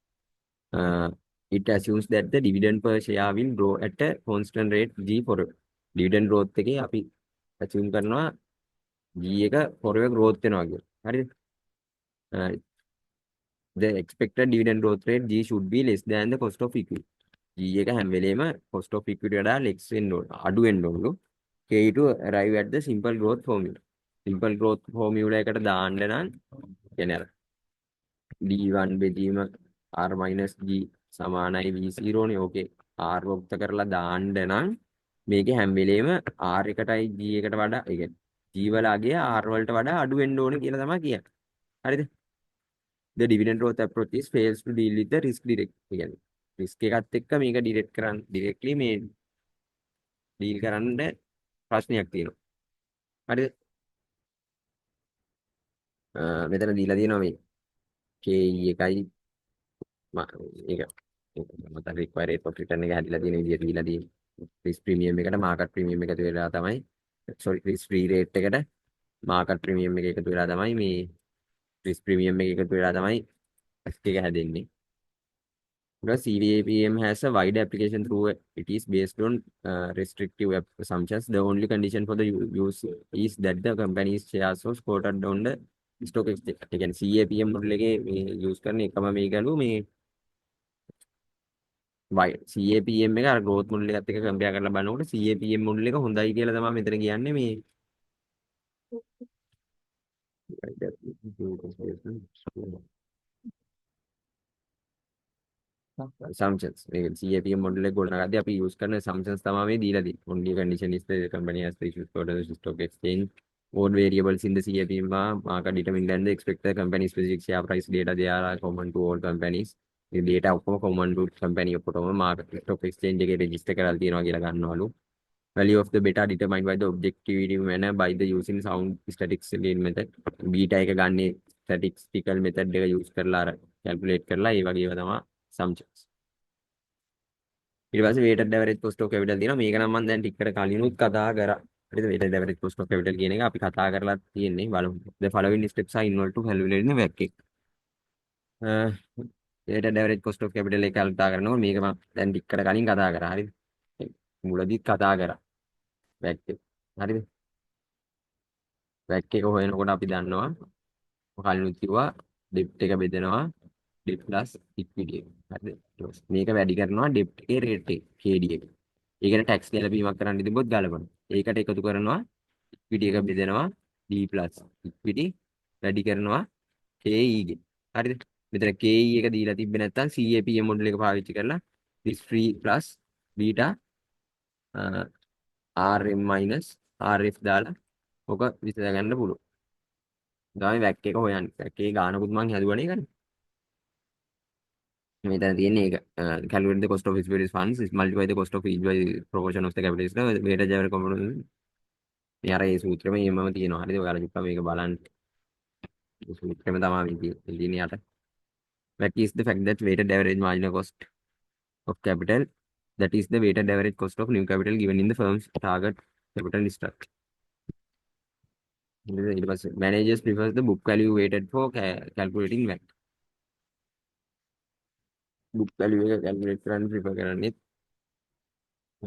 Uh, it assumes that the dividend per share will grow at a constant rate G forever. Dividend growth එකේ අපි assume කරනවා G එක forever growth වෙනවා කියලා. හරිද? The expected dividend growth rate G should be less than the cost of equity. G එක හැම වෙලේම cost of equity වඩා less වෙන්න ඕන. අඩු වෙන්න ඕනලු. K to arrive at the simple growth formula. Simple growth formula එකට දාන්න නම් කියන්නේ අර D1 බෙදීම R minus G සමානයි V0 නේ. ඕකේ R වොක්ත කරලා දාන්න නම් මේකේ හැම වෙලේම R එකටයි G එකට වඩා ඒ කියන්නේ G වල අගය R වලට වඩා අඩු වෙන්න ඕනේ කියලා තමයි කියන්නේ. හරිද? The dividend growth approach is fails to deal with the risk direct. ඒ කියන්නේ risk එකත් එක්ක මේක direct කරන්න directly මේ deal කරන්න ප්‍රශ්නයක් තියෙනවා. හරිද? මෙතන දීලා තියෙනවා මේ KE එකයි ඒක මත require rate of return එක හැදිලා තියෙන විදිහට දීලා තියෙනවා. risk premium එකට market premium එකතු වෙලා තමයි sorry risk free rate එකට market premium එක එකතු වෙලා තමයි මේ risk premium එක එකතු වෙලා තමයි risk එක හැදෙන්නේ. Because CVAPM has a wide application through it is based on restrictive assumptions. The only condition for the use is that the company's shares was quoted on the stock exchange. ඒ කියන්නේ CAPM මොඩල් එකේ මේ යූස් කරන එකම මේකලු මේ CAPM එක අර growth මොඩල් එකත් එක්ක කම්පෙයාර් කරලා බලනකොට CAPM මොඩල් එක හොඳයි කියලා තමයි මෙතන කියන්නේ මේ assumptions. මේ CAPM මොඩල් එක ගොඩනගද්දී අපි යූස් කරන assumptions තමයි මේ දීලා තියෙන්නේ. Only condition is the company has the issues for the stock exchange. All variables in the CAPM market determined and the expected company specific share price data they are common to all companies. මේ data ඔක්කොම common to company ඔක්කොටම market stock exchange එකේ register කරලා තියෙනවා කියලා ගන්නවලු. Value of the beta determined by the objective manner by the using sound statistical method. beta එක ගන්නේ statistical method එක use කරලා අර calculate කරලා ඒ වගේම තමයි assumptions. ඊට පස්සේ weighted average cost of capital තියෙනවා. මේක නම් මම දැන් ටිකකට කලිනුත් කතා කරා. හරිද? weighted average cost of capital කියන එක අපි කතා කරලා තියෙන්නේ. බලමු. The following steps are involved to calculate the WACC එක. weighted average cost of capital එක කල්පනා කරනකොට මේක මම දැන් ටිකකට කලින් කතා කරා. හරිද? මුලදීත් කතා කරා. WACC එක. හරිද? WACC එක හොයනකොට අපි දන්නවා කලිනුත් කිව්වා debt එක බෙදෙනවා debt plus equity එක. හරිද? මේක වැඩි කරනවා debt එකේ rate එක KD එක. ඒකට tax ගැලපීමක් කරන්න තිබ්බොත් ගලපනවා. ඒකට එකතු කරනවා equity එක බෙදෙනවා D plus equity වැඩි කරනවා KE ගේ. හරිද? මෙතන KE එක දීලා තිබ්බේ නැත්නම් CAPM මොඩල් එක පාවිච්චි කරලා risk free plus beta RM minus RF දාලා ඔක විසඳ ගන්න පුළුවන්. තමයි WACC එක හොයන්නේ. WACC එකේ ගානකුත් මං හැදුවනේ ඒකනේ. මෙතන තියෙන්නේ ඒක calculate the cost of its various funds is multiply the cost of each by proportion of the capital is the weighted average component. මේ අර ඒ සූත්‍රෙම එමම තියෙනවා. හරිද? ඔයාලා චුට්ටක් මේක බලන්න. ඒ සූත්‍රෙම තමයි තියෙන්නේ යට. WACC is the fact that weighted average marginal cost of capital, that is the weighted average cost of new capital given in the firm's target capital structure. ඊට පස්සේ managers prefers the book value weighted for calculating WACC. book value එක calculate කරන්න prefer කරන්නේ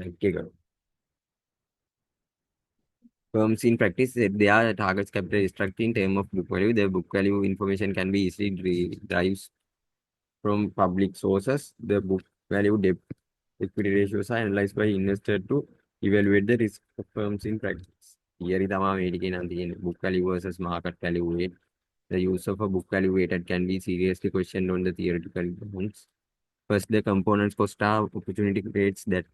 WACC එක. Firms in practice set their targets capital structure in terms of book value. The book value information can be easily derived from public sources. The book value debt equity ratios are analyzed by investor to evaluate the risk of firms in practice. Here තමයි මේ ටිකේ නම් තියෙන්නේ book value versus market value weight. The use of a book value weighted can be seriously questioned on the theoretical grounds. First, the components cost are opportunity rates that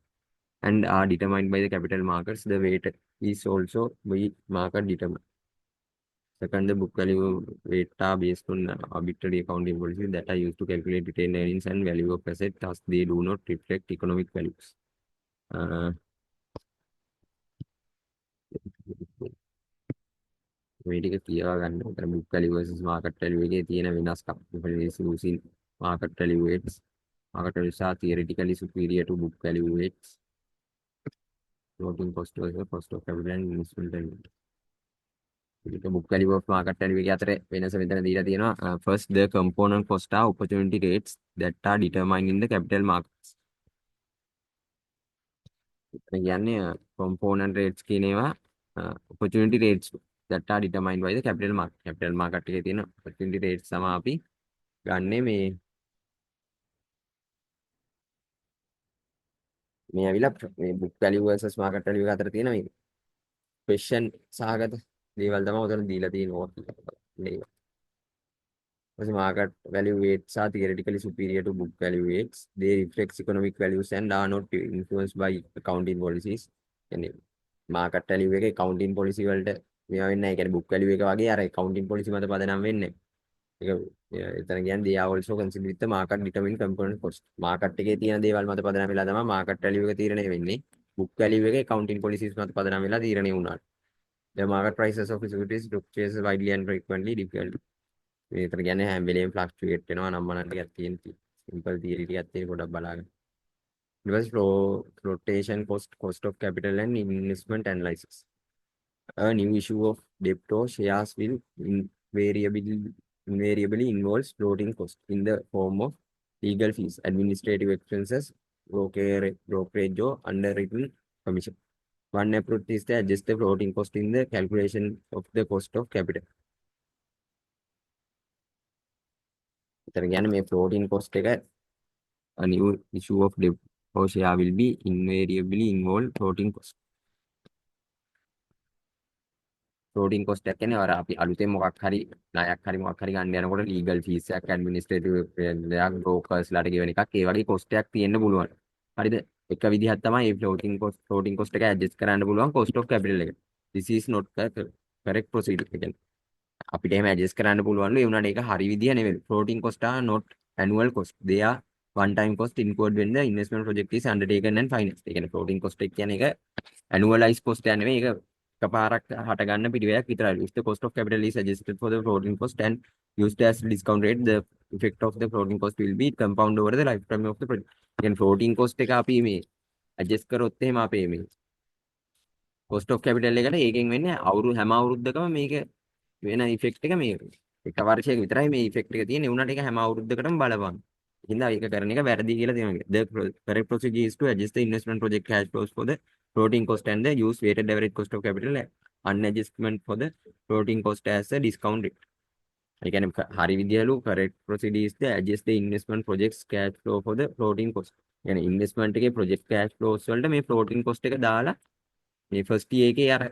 and are determined by the capital markets. The weight is also by market determined. Second, the book value weight are based on arbitrary accounting policies that are used to calculate retained earnings and value of assets, thus they do not reflect economic values. මේ ටික තියාගන්න උතර book value versus market value එකේ තියෙන වෙනස්කම්. using market value weights. Market values are theoretically superior to book value weights. floating cost versus cost of capital and investment and book value of market value එක අතර වෙනස මෙතන දීලා තියෙනවා. First the component cost are opportunity rates that are determined in the capital markets. එතන කියන්නේ component rates කියන ඒවා opportunity rates that are determined by the capital market. capital market එකේ තියෙන opportunity rates තමයි අපි ගන්නෙ මේ ඇවිල්ලා මේ book value versus market value එක අතර තියෙන මේ question සහගත දේවල් තමයි උතන දීලා තියෙනවා. Because market value weights are theoretically superior to book value weights. They reflect economic values and are not influenced by accounting policies. කියන්නේ market value එකේ accounting policy වලට මේවා වෙන්නේ නැහැ. කියන්නේ book value එක වගේ අර accounting policy මත පදනම් වෙන්නේ නැහැ. ඒක එතන කියන්නේ they are also considered the market determined component cost. market එකේ තියෙන දේවල් මත පදනම් වෙලා තමයි market value එක තීරණය වෙන්නේ. book value එකේ accounting policies මත පදනම් වෙලා තීරණය වුණා. The market prices of securities fluctuates widely and frequently differently. මේකට කියන්නේ හැම වෙලේම ෆ්ලක්චුවේට් වෙනවා නම් මනන් ටිකක් තියෙන සිම්පල් තියරි ටිකක් තියෙන පොඩක් බලන්න. ඊට පස්සේ flotation cost of capital and investment analysis. A new issue of debt or shares will invariably involves floating cost in the form of legal fees, administrative expenses, brokerage or underwritten commission. One approach is to adjust the floating cost in the calculation of the cost of capital. එතන කියන්නේ මේ floating cost එක a new issue of debt or share will be invariably involve floating cost. floating cost එක කියන්නේ අර අපි අලුතෙන් මොකක් හරි ණයක් හරි මොකක් හරි ගන්න යනකොට legal fees එකක් administrative දෙයක් brokers ලාට ගෙවන එකක් ඒ වගේ cost එකක් තියෙන්න පුළුවන්. හරිද? එක විදිහක් තමයි මේ floating cost එක adjust කරන්න පුළුවන් cost of capital එක. This is not the correct procedure. අපිට එහෙම ඇඩ්ජස්ට් කරන්න පුළුවන් ඒ වුණාට ඒක හරි විදිය නෙවෙයි. floating cost are not annual cost. They are one time cost incurred when the investment project is undertaken and financed. ඒ කියන්නේ floating cost එක කියන්නේ ඒක annualized cost එක නෙවෙයි. ඒක එකපාරක් හට ගන්න පිළිවෙලක් විතරයි. If the cost of capital is adjusted for the floating cost and used as discount rate, the effect of the floating cost will be compound over the lifetime of the project. කියන්නේ floating cost එක අපි මේ adjust කරොත් එහෙම අපේ මේ cost of capital එකට ඒකෙන් වෙන්නේ හැම අවුරුද්දකම මේක වෙන ඉෆෙක්ට් එක මේ එක වර්ෂයක විතරයි මේ ඉෆෙක්ට් එක තියෙන්නේ. උනාට ඒක හැම අවුරුද්දකටම බලපං. ඉතින් ඒක කරන එක වැරදි කියලා තියෙනවා. The correct procedure is to adjust the investment project cash flows for the floating cost and the use weighted average cost of capital unadjustment for the floating cost as a discount rate. ඒ කියන්නේ හරි විදියලු correct procedure is to adjust the investment project's cash flow for the floating cost. يعني investment එකේ project cash flows වලට මේ floating cost එක දාලා මේ first year එකේ අර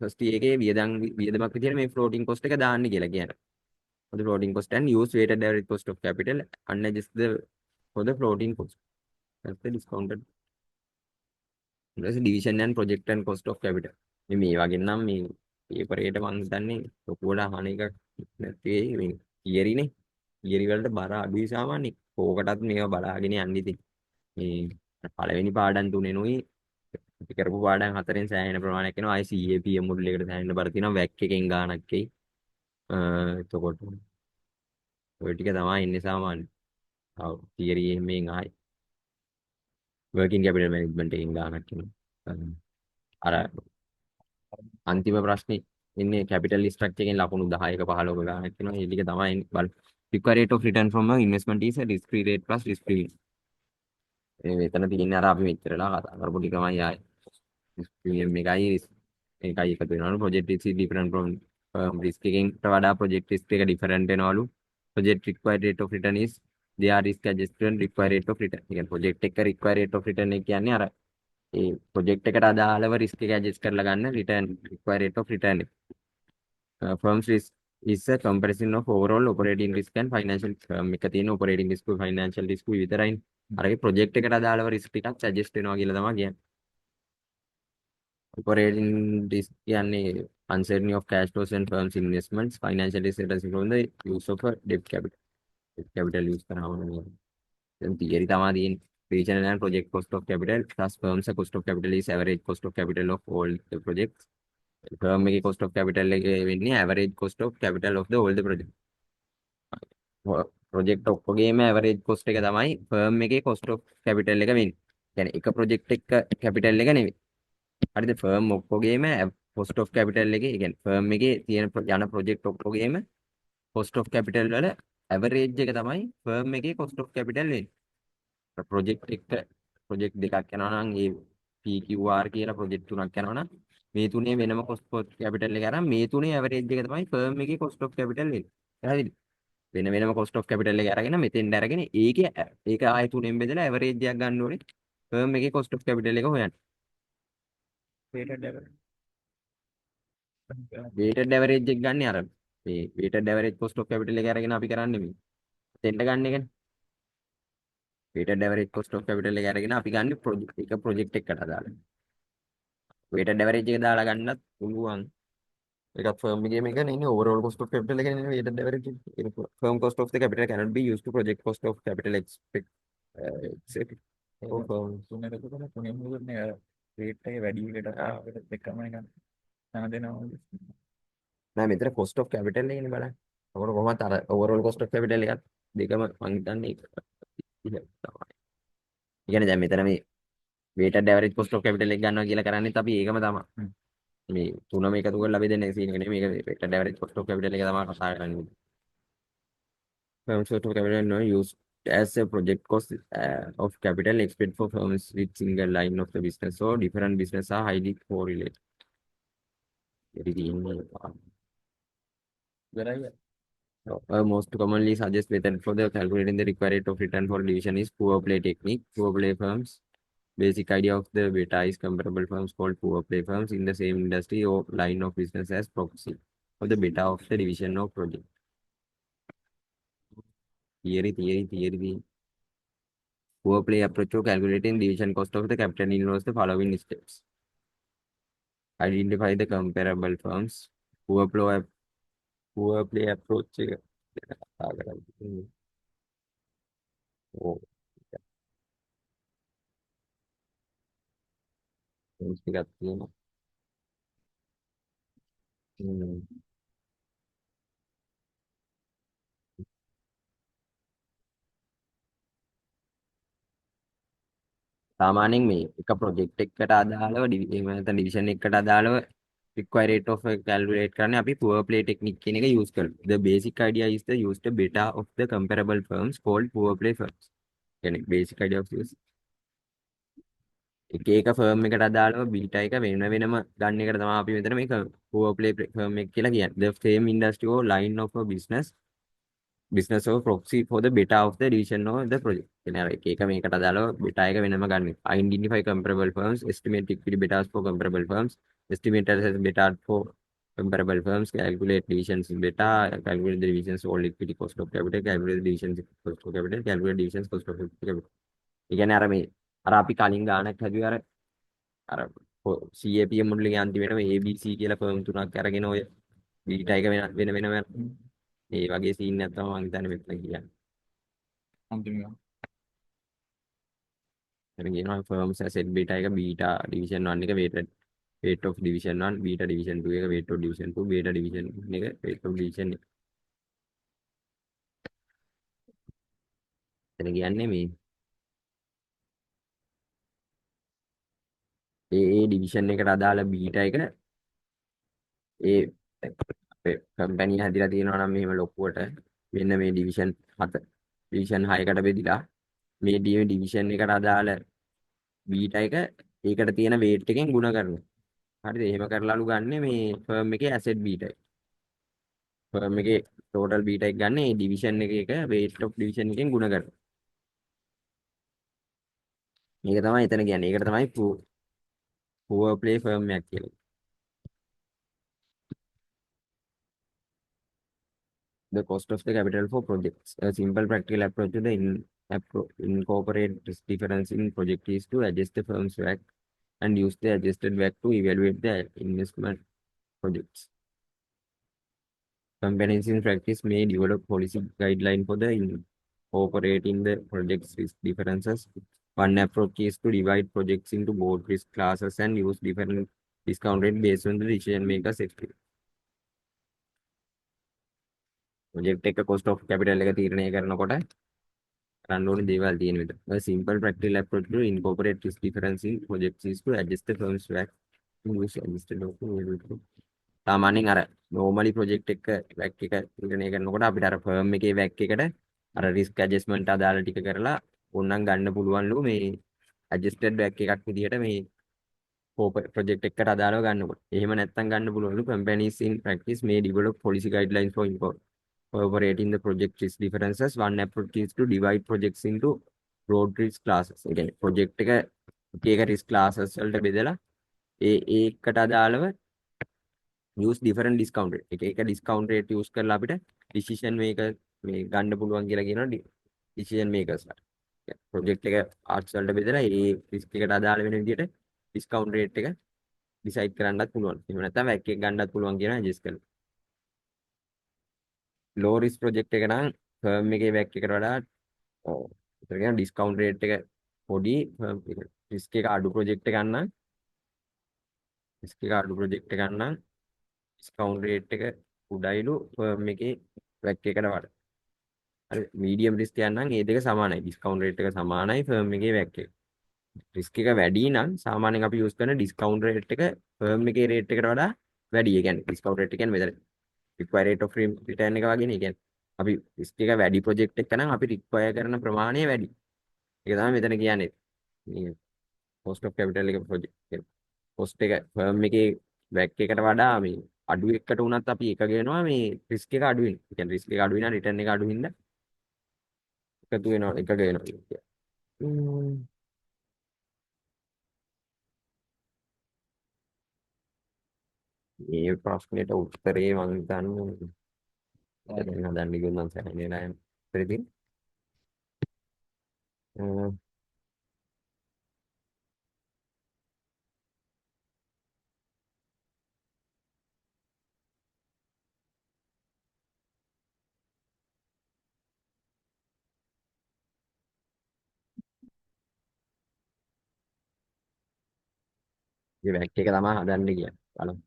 first year එකේ වියදමක් විදියට මේ floating cost එක දාන්න කියලා කියන්නේ. For the floating cost and use weighted average cost of capital unadjust for the floating cost. That's the discounted. That's division and project and cost of capital. මේ වගේ නම් මේ පේපර් එකට මම හිතන්නේ ලොකුවට අහන එක නැති වෙයි මේ theory නේ. theory වලට බර අඩුයි සාමාන්‍යයෙන්. ඕකටත් මේවා බලාගෙන යන්න ඉතින්. මේ පළවෙනි පාඩම් තුනෙනුයි අපි කරපු පාඩම් හතරෙන් සෑහෙන ප්‍රමාණයක් එනවා. ICAP මොඩල් එකට සෑහෙන බර තියෙනවා. වැක් එකෙන් ගාණක් එයි. එතකොට ඔය ටික තමයි ඉන්නේ සාමාන්‍ය. ඔව් තියරි එහෙමෙන් ආයි working capital management එකෙන් ගාණක් එනවා. අර අන්තිම ප්‍රශ්නේ ඉන්නේ capital structure එකෙන් ලකුණු 10ක 15ක ගාණක් එනවා. මේ ටික තමයි බලන්න. required rate of return from a investment is a risk free rate plus risk free. මෙතන තියෙන්නේ අර අපි මෙච්චරලා කතා කරපු ටිකමයි ආයි. risk premium එකයි එකතු වෙනවලු. project risk is different from risk එකෙන් වඩා project risk එක different වෙනවලු. project required rate of return is their risk adjusted required rate of return. ඒ කියන්නේ project එක required rate of return එක කියන්නේ අර ඒ project එකට අදාළව risk එක adjust කරලා ගන්න return required rate of return එක. firms risk is a comparison of overall operating risk and financial එක තියෙන operating risk financial risk විතරයි. අරගේ project එකට අදාළව risk ටිකක් adjust වෙනවා කියලා තමයි කියන්නේ. operating risk කියන්නේ uncertainty of cash flows and firms investments. financial risk is from the use of a debt capital. debt capital use කරාම නේ. දැන් theory තමයි තියෙන්නේ. regional and project cost of capital plus firms cost of capital is average cost of capital of all the projects. firm එකේ cost of capital එක වෙන්නේ average cost of capital of the all the project. project ඔක්කොගේම average cost එක තමයි firm එකේ cost of capital එක වෙන්නේ. කියන්නේ එක ප්‍රොජෙක්ට් එක කැපිටල් එක නෙවෙයි. හරිද? ෆර්ම් ඔක්කොගේම cost of capital එකේ, ඒ කියන්නේ ෆර්ම් එකේ තියෙන යන ප්‍රොජෙක්ට් ඔක්කොගේම cost of capital වල average එක තමයි ෆර්ම් එකේ cost of capital වෙන්නේ. ප්‍රොජෙක්ට් දෙකක් යනවා නම් ඒ PQR කියලා ප්‍රොජෙක්ට් තුනක් යනවා නම් මේ තුනේ වෙනම cost of capital එක අරන් මේ තුනේ average එක තමයි ෆර්ම් එකේ cost of capital වෙන්නේ. හරිද? වෙන වෙනම cost of capital එක අරගෙන මෙතෙන්ට අරගෙන ඒක ආයෙ තුනෙන් බෙදලා average එකක් ගන්න ඕනේ. ෆර්ම් එකේ cost of capital එක හොයන්න. weighted average. weighted average එක ගන්න අර මේ weighted average cost of capital එක අරගෙන අපි කරන්නේ මේ මෙතෙන්ට ගන්න එකනේ. weighted average cost of capital එක අරගෙන අපි ගන්න project එකකට දාලා. weighted average එක දාලා ගන්නත් පුළුවන්. ඒකත් firm එකේම එක නේ overall cost of capital එක නේ weighted average එක. Firm cost of the capital cannot be used to project cost of capital expect for firm. තුනේ දෙකම තුනේ මුදුනේ rate එක වැඩි එකට අපිට දෙකම නිකන් යන දෙනවා. නෑ මෙතන cost of capital එකනේ බලන්න. අපර කොහොමද අර overall cost of capital එකත් දෙකම මං හිතන්නේ ඒක තමයි. ඒ කියන්නේ දැන් මෙතන මේ weighted average cost of capital එක ගන්නවා කියලා කරන්නේත් අපි ඒකම තමයි. මේ තුනම එකතු කරලා බෙදෙන සීන් එක නෙමෙයි මේක weighted average cost of capital එක තමයි කතා කරන්නේ. Firm cost of capital no used as a project cost of capital expected for firms with single line of the business. So different business are highly correlated. ඉවරයි. Most commonly suggest method for the calculating the required rate of return for division is poor play technique. Poor play firms. Basic idea of the beta is comparable firms called poor play firms in the same industry or line of business as proxy of the beta of the division of project. Theory. Poor play approach to calculating division cost of the capital involves the following steps. Identify the comparable firms. Poor play approach. Oh, tingkat ini. Hmm. සාමාන්‍යයෙන් මේ එක ප්‍රොජෙක්ට් එකකට අදාළව එහෙම නැත්නම් ඩිවිෂන් එකකට අදාළව required rate of calculate කරන්නේ අපි poor play technique කියන එක use කරනවා. The basic idea is the use the beta of the comparable firms called poor play firms. කියන්නේ basic idea of use එක ෆර්ම් එකට අදාළව බීටා එක වෙන වෙනම ගන්න එකට තමයි අපි මෙතන මේක poor play firm එක කියලා කියන්නේ. The same industry or line of a business of proxy for the beta of the division of the project. කියන්නේ අර එක මේකට අදාළව beta එක වෙනම ගන්න. Identify comparable firms, estimate equity betas for comparable firms, estimate as beta for comparable firms, calculate divisions in beta, calculate the divisions all equity cost of capital, calculate the divisions cost of capital, calculate divisions cost of capital. ඒ කියන්නේ අර මේ අර අපි කලින් ගානක් හැදුවේ අර CAPM මුල්ලේ අන්තිමේටම ABC කියලා ෆර්ම් තුනක් අරගෙන ඔය බීටා එක වෙන ඒ වගේ සීන් එකක් තමයි මම හිතන්නේ මෙතන කියන්නේ. අන්තිම එතන කියනවා firms asset beta එක beta division 1 එක weight of division 1 beta division 2 එක weight of division 2 beta division එක weight of division එක. එතන කියන්නේ මේ ඒ division එකට අදාළ beta එක ඒ අපේ කම්පැනි හැදිලා තියෙනවා නම් මෙහෙම ලොකුවට මෙන්න මේ division 6කට බෙදිලා මේ division එකට අදාළ beta එක ඒකට තියෙන weight එකෙන් ගුණ කරනවා. හරිද? එහෙම කරලාලු ගන්න මේ firm එකේ asset beta එක. firm එකේ total beta එක ගන්න ඒ division එක weight of division එකෙන් ගුණ කරනවා. මේක තමයි එතන කියන්නේ. ඒකට තමයි poor play firm එකක් කියලා. The cost of the capital for projects. A simple practical approach to the incorporate risk difference in project is to adjust the firm's WACC and use the adjusted WACC to evaluate the investment projects. Companies in practice may develop policy guideline for the incorporating the project's risk differences. One approach is to divide projects into both risk classes and use different discount rate based on the decision maker's experience. Project එක cost of capital එක තීරණය කරනකොට කරන්න ඕනේ දේවල් තියෙන විදිහ. A simple practical approach to incorporate this difference in projects is to adjust the firm's WACC to use adjusted document. සාමාන්‍යයෙන් අර normally project එක WACC එක නිර්ණය කරනකොට අපිට අර firm එකේ WACC එකට අර risk adjustment අදාළ ටික කරලා ඕනනම් ගන්න පුළුවන්ලු මේ adjusted WACC එකක් විදිහට මේ project එකකට අදාළව ගන්නකොට. එහෙම නැත්නම් ගන්න පුළුවන්ලු companies in practice may develop policy guidelines for incorporating the project risk differences. One approach is to divide projects into broad risk classes. ඒ කියන්නේ project එක එක එක risk classes වලට බෙදලා ඒකට අදාළව use different discount rate. එක එක discount rate use කරලා අපිට decision maker මේ ගන්න පුළුවන් කියලා කියනවා decision makers ලා. project එක arts වලට බෙදලා ඒ risk එකට අදාළ වෙන විදිහට discount rate එක decide කරන්නත් පුළුවන්. එහෙම නැත්නම් WACC එක ගන්නත් පුළුවන් කියනවා adjust කරලා. low risk project එක නම් firm එකේ WACC එකට වඩා ඒතර කියන discount rate එක පොඩි risk එක අඩු project එකක් නම් risk එක අඩු project එකක් නම් discount rate එක උඩයිලු firm එකේ WACC එකට වඩා. හරි medium risk එක නම් මේ දෙක සමානයි. discount rate එක සමානයි firm එකේ WACC එක. risk එක වැඩි නම් සාමාන්‍යයෙන් අපි use කරන discount rate එක firm එකේ rate එකට වඩා වැඩි. ඒ කියන්නේ discount rate එක කියන්නේ මෙතන required rate of return එක වගේනේ. ඒ කියන්නේ අපි risk එක වැඩි project එක නම් අපි require කරන ප්‍රමාණය වැඩි. ඒක තමයි මෙතන කියන්නේ. මේ cost of capital එක project එක. cost එක firm එකේ WACC එකට වඩා මේ අඩු එකට වුණත් අපි එක ගේනවා මේ risk එක අඩු වෙන. ඒ කියන්නේ risk එක අඩු වෙනා return එක අඩු හින්දා එකතු වෙනවා එක ගේනවා. මේ ප්‍රශ්නෙට උත්තරේ මම හිතන්නේ දැන් හදන්න ගියොත් නම් සෑහෙන නෑ ඉතින් මේ WACC එක තමයි හදන්න කියන්නේ. බලමු.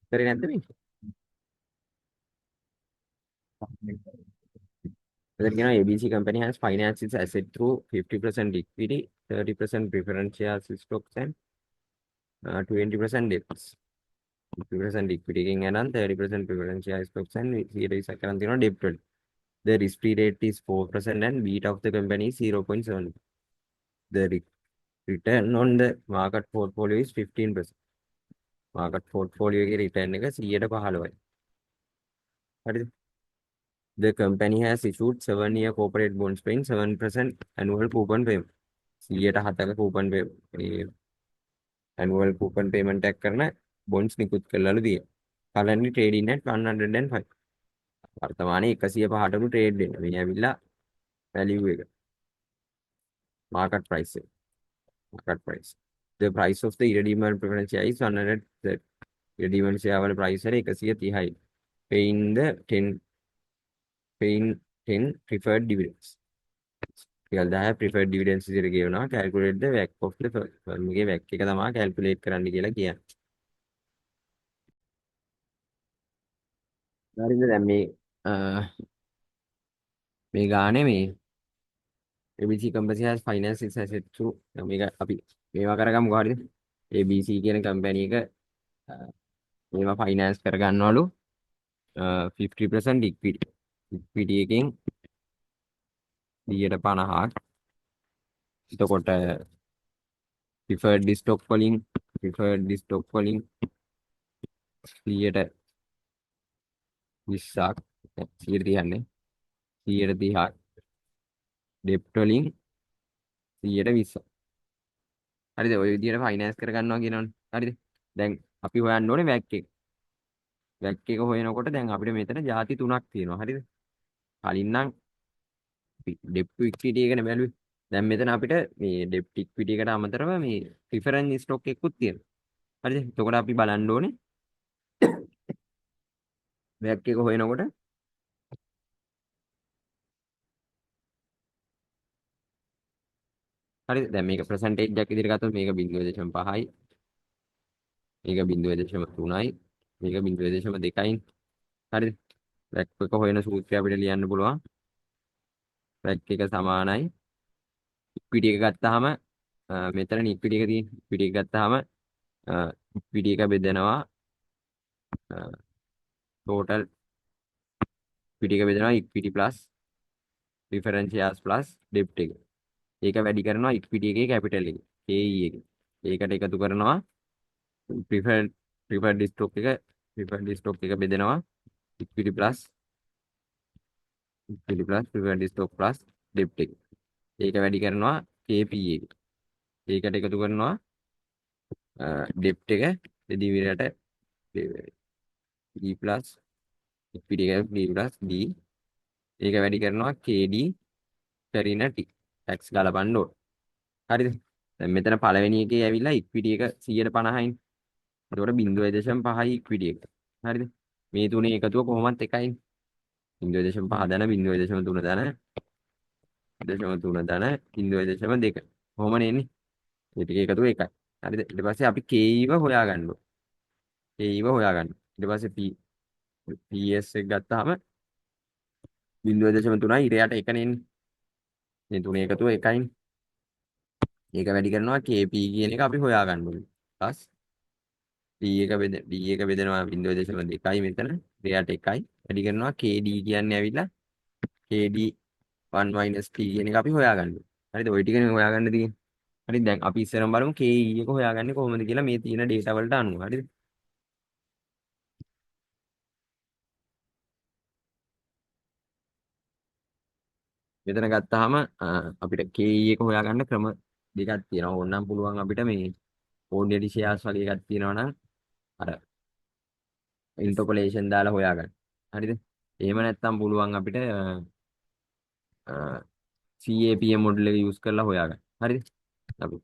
උත්තරේ නැද්ද මේ? එතන කියනවා ABC company has financed its asset through 50% equity, 30% preference shares stocks and 20% debts. 50% equity එකෙන් අරන් 30% preference shares stocks and 0% කරන් තියෙනවා debt වල. The risk-free rate is 4% and beta of the company is 0.7. The return on the market portfolio is 15%. market portfolio එකේ return එක 115යි. හරිද? The company has issued 7-year corporate bonds paying 7% annual coupon payment. 107ක coupon annual coupon payment එක කරන bonds නිකුත් කළාලු තියෙනවා. currently trading at 105. වර්තමානයේ 105ටලු trade වෙනවා. මේ ඇවිල්ලා value එක. market price එක. market price. The price of the irredeemable preference share is 130. irredeemable share වල price එක 130යි. paying 10 preferred dividends. ටිකල් 10 preferred dividends විදිහට කියනවා. calculate the WACC of the firm. මේකේ WACC එක තමයි calculate කරන්න කියලා කියන්නේ. හරිද? දැන් මේ ගානේ මේ ABC company has finance its asset through මේක අපි මේවා කරගමු හරිද? ABC කියන company එක මේවා finance කරගන්නවලු 50% equity. equity එකෙන් 50ක්. එතකොට preferred stock වලින් 120ක් 130ක් 130ක් debt වලින් 120ක්. හරිද? ඔය විදිහට finance කරගන්නවා කියනවනේ. හරිද? දැන් අපි හොයන්න ඕනේ WACC එක. WACC එක හොයනකොට දැන් අපිට මෙතන ಜಾති තුනක් තියෙනවා. හරිද? කලින් නම් අපි debt to equity එකනේ බැලුවේ. දැන් මෙතන අපිට මේ debt equity එකට අමතරව මේ preference stock එකකුත් තියෙනවා. හරිද? එතකොට අපි බලන්න ඕනේ WACC එක හොයනකොට හරිද? දැන් මේක percentage එකක් විදිහට ගත්තොත් මේක 0.5යි. මේක 0.3යි. මේක 0.2යි. හරිද? රැක් එක හොයන සූත්‍රය අපිට ලියන්න පුළුවන්. රැක් එක සමානයි ඉක්විඩි එක ගත්තාම මෙතන ඉක්විඩි එක තියෙන ඉක්විඩි එක ගත්තාම ඉක්විඩි එක බෙදෙනවා ටෝටල් ඉක්විඩි එක බෙදෙනවා ඉක්විඩි ප්ලස් ප්‍රිෆරන්ස් ෂෙයාර්ස් ප්ලස් ඩෙබ්ට් එක. ඒක වැඩි කරනවා ඉක්විඩි එකේ කැපිටල් එක KE එක. ඒකට එකතු කරනවා ප්‍රිෆර්ඩ් ප්‍රිෆර්ඩ් ස්ටොක් එක බෙදෙනවා ඉක්විඩි ප්ලස් ප්‍රිෆර්ඩ් ස්ටොක් ප්ලස් ඩෙබ්ට් එක. ඒක වැඩි කරනවා KP එක. ඒකට එකතු කරනවා ඩෙබ්ට් එක දෙදි විරට D ප්ලස් ඉක්විඩි එක D ප්ලස් D. ඒක වැඩි කරනවා KD කරින T. ටැක්ස් ගලපන්න ඕන. හරිද? දැන් මෙතන පළවෙනි එකේ ඇවිල්ලා ඉක්විඩි එක 150යි. එතකොට 0.5යි ඉක්විඩි එක. හරිද? මේ තුනේ එකතුව කොහොමත් එකයි. 0.5 ධන 0.3 ධන 0.3 ධන 0.2. කොහොමනේ එන්නේ? මේ ටික එකතුව එකයි. හරිද? ඊට පස්සේ අපි KE ව හොයාගන්න ඕන. KE ව හොයාගන්න. ඊට පස්සේ PS එක ගත්තාම 0.3යි ඉරයට එකනේ එන්නේ. මේ තුනේ එකතුව එකයි. ඒක වැඩි කරනවා KP කියන එක අපි හොයාගන්න ඕනේ. ප්ලස් D එක බෙදෙනවා 0.2යි මෙතන. ඉරයට එකයි. වැඩි කරනවා KD කියන්නේ ඇවිල්ලා KD 1 T කියන එක අපි හොයාගන්න ඕනේ. හරිද? ওই ටිකනේ හොයාගන්න තියෙන්නේ. හරි දැන් අපි ඉස්සරම බලමු KE එක හොයාගන්නේ කොහොමද කියලා මේ තියෙන data වලට අනුව. හරිද? මෙතන ගත්තාම අපිට KE එක හොයාගන්න ක්‍රම දෙකක් තියෙනවා. ඕනනම් පුළුවන් අපිට මේ ordinary shares වගේ එකක් තියෙනවා නම් අර interpolation දාලා හොයාගන්න. හරිද? එහෙම නැත්නම් පුළුවන් අපිට CAPM මොඩල් එක යූස් කරලා හොයාගන්න. හරිද? අපි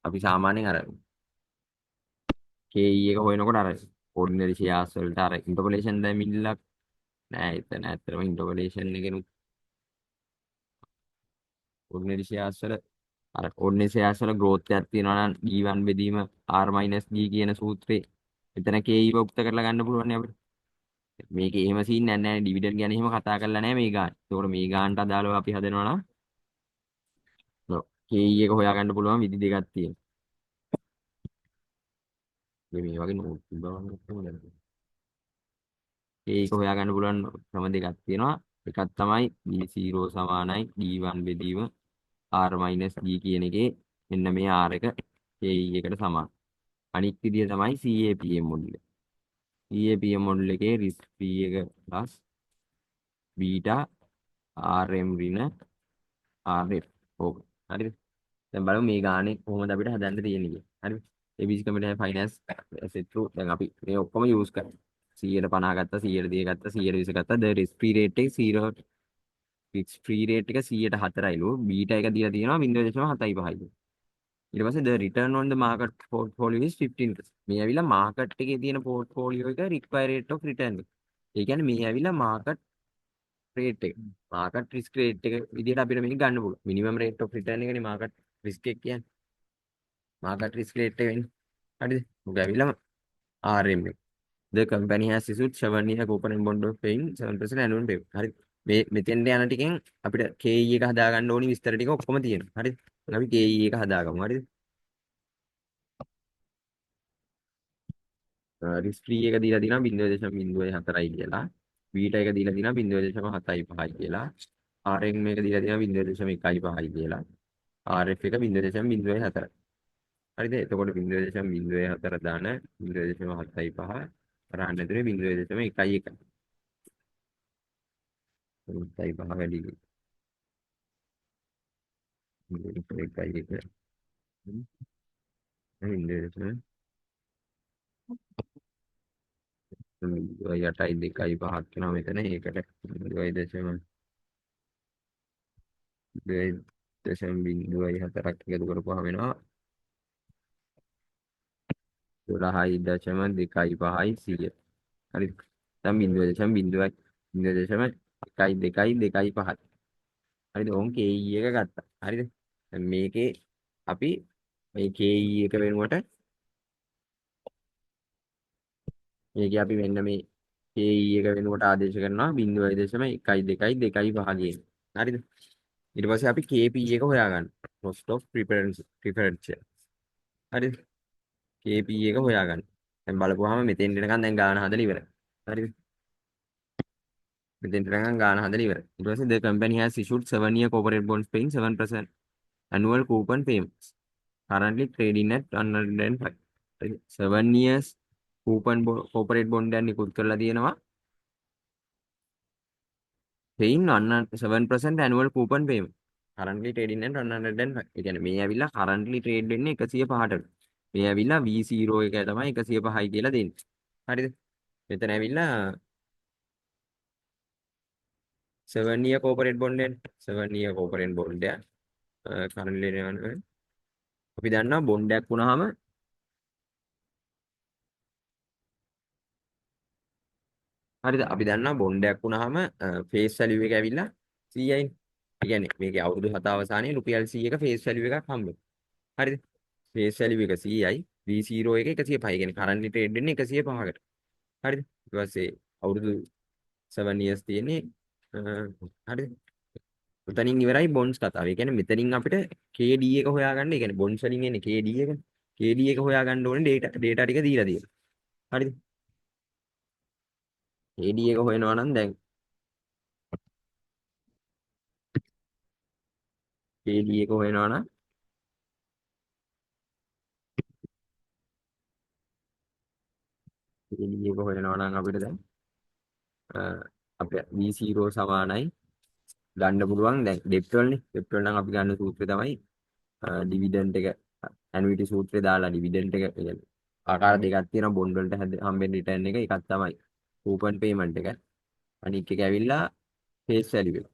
අපි සාමාන්‍යයෙන් අර KE එක හොයනකොට අර ordinary shares වලට අර interpolation දැමිල්ලක් නෑ. එතන ඇත්තටම interpolation එකෙනුත් ordinary shares වල අර ordinary shares වල growth එකක් තියෙනවා නම් D1 බෙදීම R-G කියන සූත්‍රේ එතන KE උක්ත කරලා ගන්න පුළුවන් නේ අපිට. මේකේ එහෙම සීන් නැහැ නේ ඩිවිඩන්ඩ් ගැන එහෙම කතා කරලා නැහැ මේ ගාන. ඒකෝර මේ ගානට අදාළව අපි හදනවා නම් KE එක හොයාගන්න පුළුවන් විදි දෙකක් තියෙනවා. මේ වගේ නෝට් තිබ්බම කොහොමද? KE එක හොයාගන්න පුළුවන් ක්‍රම දෙකක් තියෙනවා. එකක් තමයි D0 සමානයි D1 බෙදීම R-G කියන එකේ මෙන්න මේ R එක KE එකට සමාන. අනිත් විදිය තමයි CAPM මොඩල් එක. CAPM මොඩල් එකේ risk free එක plus බීටා RM ඍණ RF. ඕක. හරිද? දැන් බලමු මේ ගානේ කොහොමද අපිට හදන්න තියෙන්නේ කියලා. හරිද? ABC Computer Finance asset through දැන් අපි මේ ඔක්කොම යූස් කරමු. 150 ගත්තා 130 ගත්තා 120 ගත්තා the risk free rate එක 0 risk free rate එක 104යිලු බීටා එක දීලා තියෙනවා 0.75යිලු. ඊට පස්සේ the return on the market portfolio is 15%. මේ ඇවිල්ලා මාකට් එකේ තියෙන පෝර්ට්ෆෝලියෝ එක required rate of return එක. ඒ කියන්නේ මේ ඇවිල්ලා මාකට් රේට් එක. මාකට් රිස්ක් රේට් එක විදිහට අපිට මේක ගන්න පුළුවන්. මිනිමම් රේට් ඔෆ් රිටර්න් එකනේ මාකට් රිස්ක් එක කියන්නේ. මාකට් රිස්ක් රේට් එක වෙන්නේ. හරිද? මොකද ඇවිල්ලා RM එක. The company has issued 7-year coupon bond of paying 7% annual payment. හරි. මේ මෙතෙන්ට යන ටිකෙන් අපිට KE එක හදාගන්න ඕනි විස්තර ටික ඔක්කොම තියෙනවා. හරිද? අපි KE එක හදාගමු. හරිද? රිස්ක් ෆ්‍රී එක දීලා තියෙනවා 0.04යි කියලා. බීටා එක දීලා තියෙනවා 0.75යි කියලා. RM එක දීලා තියෙනවා 0.15යි කියලා. RF එක 0.04. හරිද? එතකොට 0.04 දාන 0.75 කරන්න ඇතුලේ 0.11. 0.5 වැඩි. 0.11. හ්ම්. 0.8යි 2.5ක් වෙනවා මෙතන. ඒකට 0.04ක් එකතු කරපුවාම වෙනවා 12.25යි 100. හරිද? දැන් 0.0.1225. හරිද? ඕන් KE එක ගත්තා. හරිද? දැන් මේකේ අපි මේ KE එක වෙනුවට මේකේ අපි මෙන්න මේ KE එක වෙනකොට ආදේශ කරනවා 0.1.2.5 කියන. හරිද? ඊට පස්සේ අපි KP එක හොයාගන්න. cost of preference. හරිද? KP එක හොයාගන්න. දැන් බලපුවාම මෙතෙන් එනකන් දැන් ගාන හදලා ඉවරයි. හරිද? මෙතෙන් එනකන් ගාන හදලා ඉවරයි. ඊට පස්සේ the company has issued 7-year corporate bonds paying 7% annual coupon payments. Currently trading at 105. 7 years corporate bond එකක් නිකුත් කරලා තියෙනවා. paying 7% annual coupon payment. Currently trading at 105. ඒ කියන්නේ මේ ඇවිල්ලා currently trade වෙන්නේ 105ට. මේ ඇවිල්ලා V0 එක තමයි 105යි කියලා දෙන්නේ. හරිද? මෙතන ඇවිල්ලා 7 year corporate bond එක 7 year corporate bond එක currently අපි දන්නවා බොන්ඩ් එකක් වුණාම හරිද? අපි දන්නවා බොන්ඩ් එකක් වුණාම face value එක ඇවිල්ලා 100යි. ඒ කියන්නේ මේකේ අවුරුදු 7 අවසානයේ රුපියල් 100ක face value එකක් හම්බ වෙනවා. හරිද? face value එක 100යි V0 එක 105. ඒ කියන්නේ currently trade වෙන්නේ 105කට. හරිද? ඊට පස්සේ අවුරුදු 7 years තියෙන්නේ හරිද? උතනින් ඉවරයි බොන්ඩ්ස් කතාව. ඒ කියන්නේ මෙතනින් අපිට KD එක හොයාගන්න. ඒ කියන්නේ බොන්ඩ්ස් වලින් එන්නේ KD එක. KD එක හොයාගන්න ඕනේ data ටික දීලා තියෙනවා. හරිද? KD එක හොයනවා නම් දැන් KD එක හොයනවා නම් KD එක හොයනවා නම් අපිට දැන් අපේ V0 සමානයි ගන්න පුළුවන් දැන් ඩෙප්ට් වලනේ. ඩෙප්ට් වල නම් අපි ගන්න සූත්‍රය තමයි ඩිවිඩන්ඩ් එක ඇනුයිටි සූත්‍රය දාලා ඩිවිඩන්ඩ් එක කියන්නේ ආකාර දෙකක් තියෙනවා බොන්ඩ් වලට හම්බෙන රිටර්න් එක. එකක් තමයි කූපන් පේමන්ට් එක. අනිත් එක ඇවිල්ලා ෆේස් වැලියු එක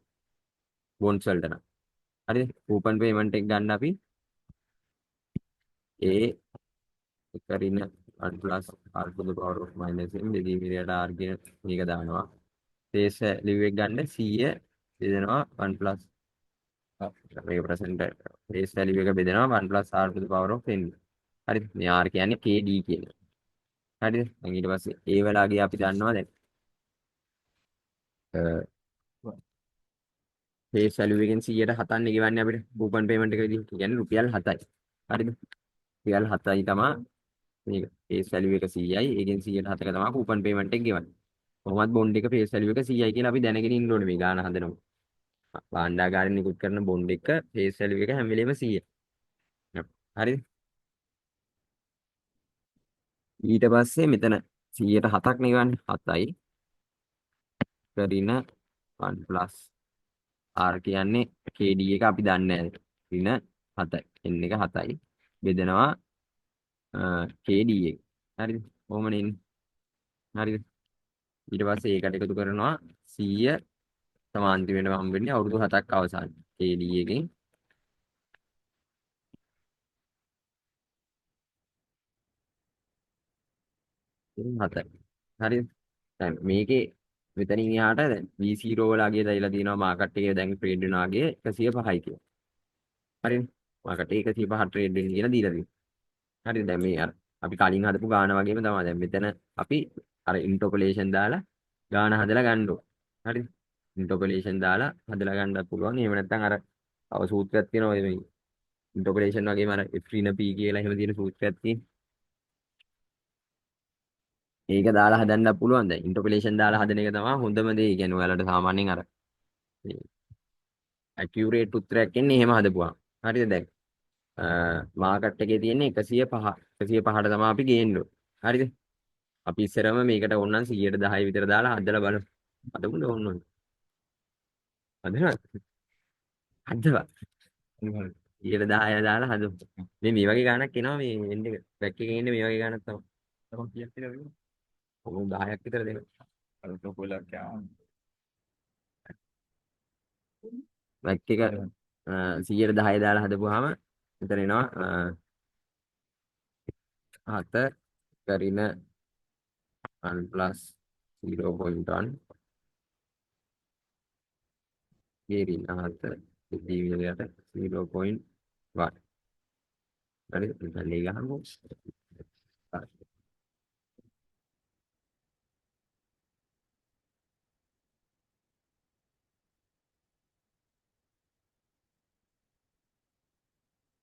බොන්ඩ්ස් වලට නම්. හරිද? කූපන් පේමන්ට් එක ගන්න අපි ඒ එකරින 1 plus r to the power of minus n දෙකේ මිරියට r කියන මේක දානවා. ෆේස් වැලියු එක ගන්න 100 බෙදෙනවා 1 plus මේක ප්‍රසන්ට් ෆේස් වැලියු එක බෙදෙනවා 1 plus r to the power of n. හරිද? මේ r කියන්නේ kd කියන. හරිද? දැන් ඊට පස්සේ ඒ වෙලාවගේ අපි දන්නවා දැන් ෆේස් වැලියු එකෙන් 100ට 7ක් ගෙවන්නේ අපිට කූපන් පේමන්ට් එක විදිහට. කියන්නේ රුපියල් 7යි. හරිද? රුපියල් 7යි තමයි මේක. ෆේස් වැලියු එක 100යි. ඒකෙන් 100ට 7ක තමයි කූපන් පේමන්ට් එක ගෙවන්නේ. කොහොමත් බොන්ඩ් එක ෆේස් වැලියු එක 100යි කියලා අපි දැනගෙන ඉන්න ඕනේ මේ ගාන හදනකොට. භාණ්ඩාගාරයෙන් නිකුත් කරන බොන්ඩ් එක ෆේස් වැලියු එක හැම වෙලේම 100යි. හරිද? ඊට පස්සේ මෙතන 100ට 7ක් නෙවන්නේ 7යි. කරින 1 plus R කියන්නේ KD එක අපි දන්නේ නැහැ. ඍණ 7යි. N එක 7යි. බෙදෙනවා KD එක. හරිද? කොහොමනේ එන්නේ? හරිද? ඊට පස්සේ ඒකට එකතු කරනවා 100 සමාන්තිරව හම්බ වෙන්නේ අවුරුදු 7ක් අවසානයේ. KD එකෙන් 7යි. හරිද? දැන් මේකේ මෙතනින් එහාට දැන් V0 වල අගය දාලා තියෙනවා මාකට් එකේ දැන් ට්‍රේඩ් වෙන අගය 105යි කියලා. හරිනේ? මාකට් එක 105 ට්‍රේඩ් වෙන කියලා දීලා තියෙනවා. හරිද? දැන් මේ අර අපි කලින් හදපු ගාන වගේම තමයි. දැන් මෙතන අපි අර ඉන්ටර්පොලේෂන් දාලා ගාන හදලා ගන්න ඕන. හරිද? ඉන්ටර්පොලේෂන් දාලා හදලා ගන්නත් පුළුවන්. එහෙම නැත්නම් අර තව සූත්‍රයක් තියෙනවා මේ ඉන්ටර්පොලේෂන් වගේම අර F ඍණ P කියලා එහෙම තියෙන සූත්‍රයක් තියෙනවා. ඒක දාලා හදන්නත් පුළුවන්. දැන් ඉන්ටර්පොලේෂන් දාලා හදන එක තමයි හොඳම දේ. ඒ කියන්නේ ඔයාලට සාමාන්‍යයෙන් අර ඇකියුරේට් උත්තරයක් එන්නේ එහෙම හදපුවා. හරිද? දැන් මාකට් එකේ තියෙන්නේ 105. 105ට තමයි අපි ගේන්න ඕනේ. හරිද? අපි ඉස්සරම මේකට ඕනනම් 110 විතර දාලා හදලා බලමු. හදමුද ඕනනම්. හදනවා. හදවා. 110 දාලා හදමු. මේ වගේ ගාණක් එනවා මේ එන්න එක. බැක් එකේ ඉන්නේ මේ වගේ ගාණක් තමයි. තමන් කීයක් කියලා වෙන්නේ? ඔව් 10ක් විතර දෙනවා. අර තොපලක් යාම. බැක් එක 110 දාලා හදපුවාම මෙතන එනවා 7 කරින 1 plus 0.1 ගේරින් 7 දිවිලට 0.1 හරි ඉතින් ඒක ගහමු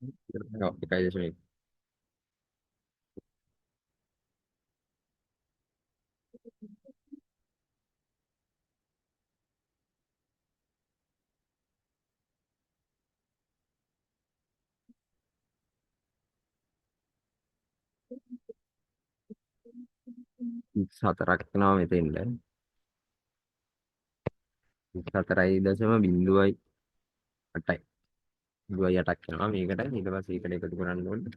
ඔව් 1.1. හතරක් වෙනවා මෙතෙන්ද. 4.08යි. 0.8ක් වෙනවා මේකට. ඊට පස්සේ ඒකට එකතු කරන්න ඕනේ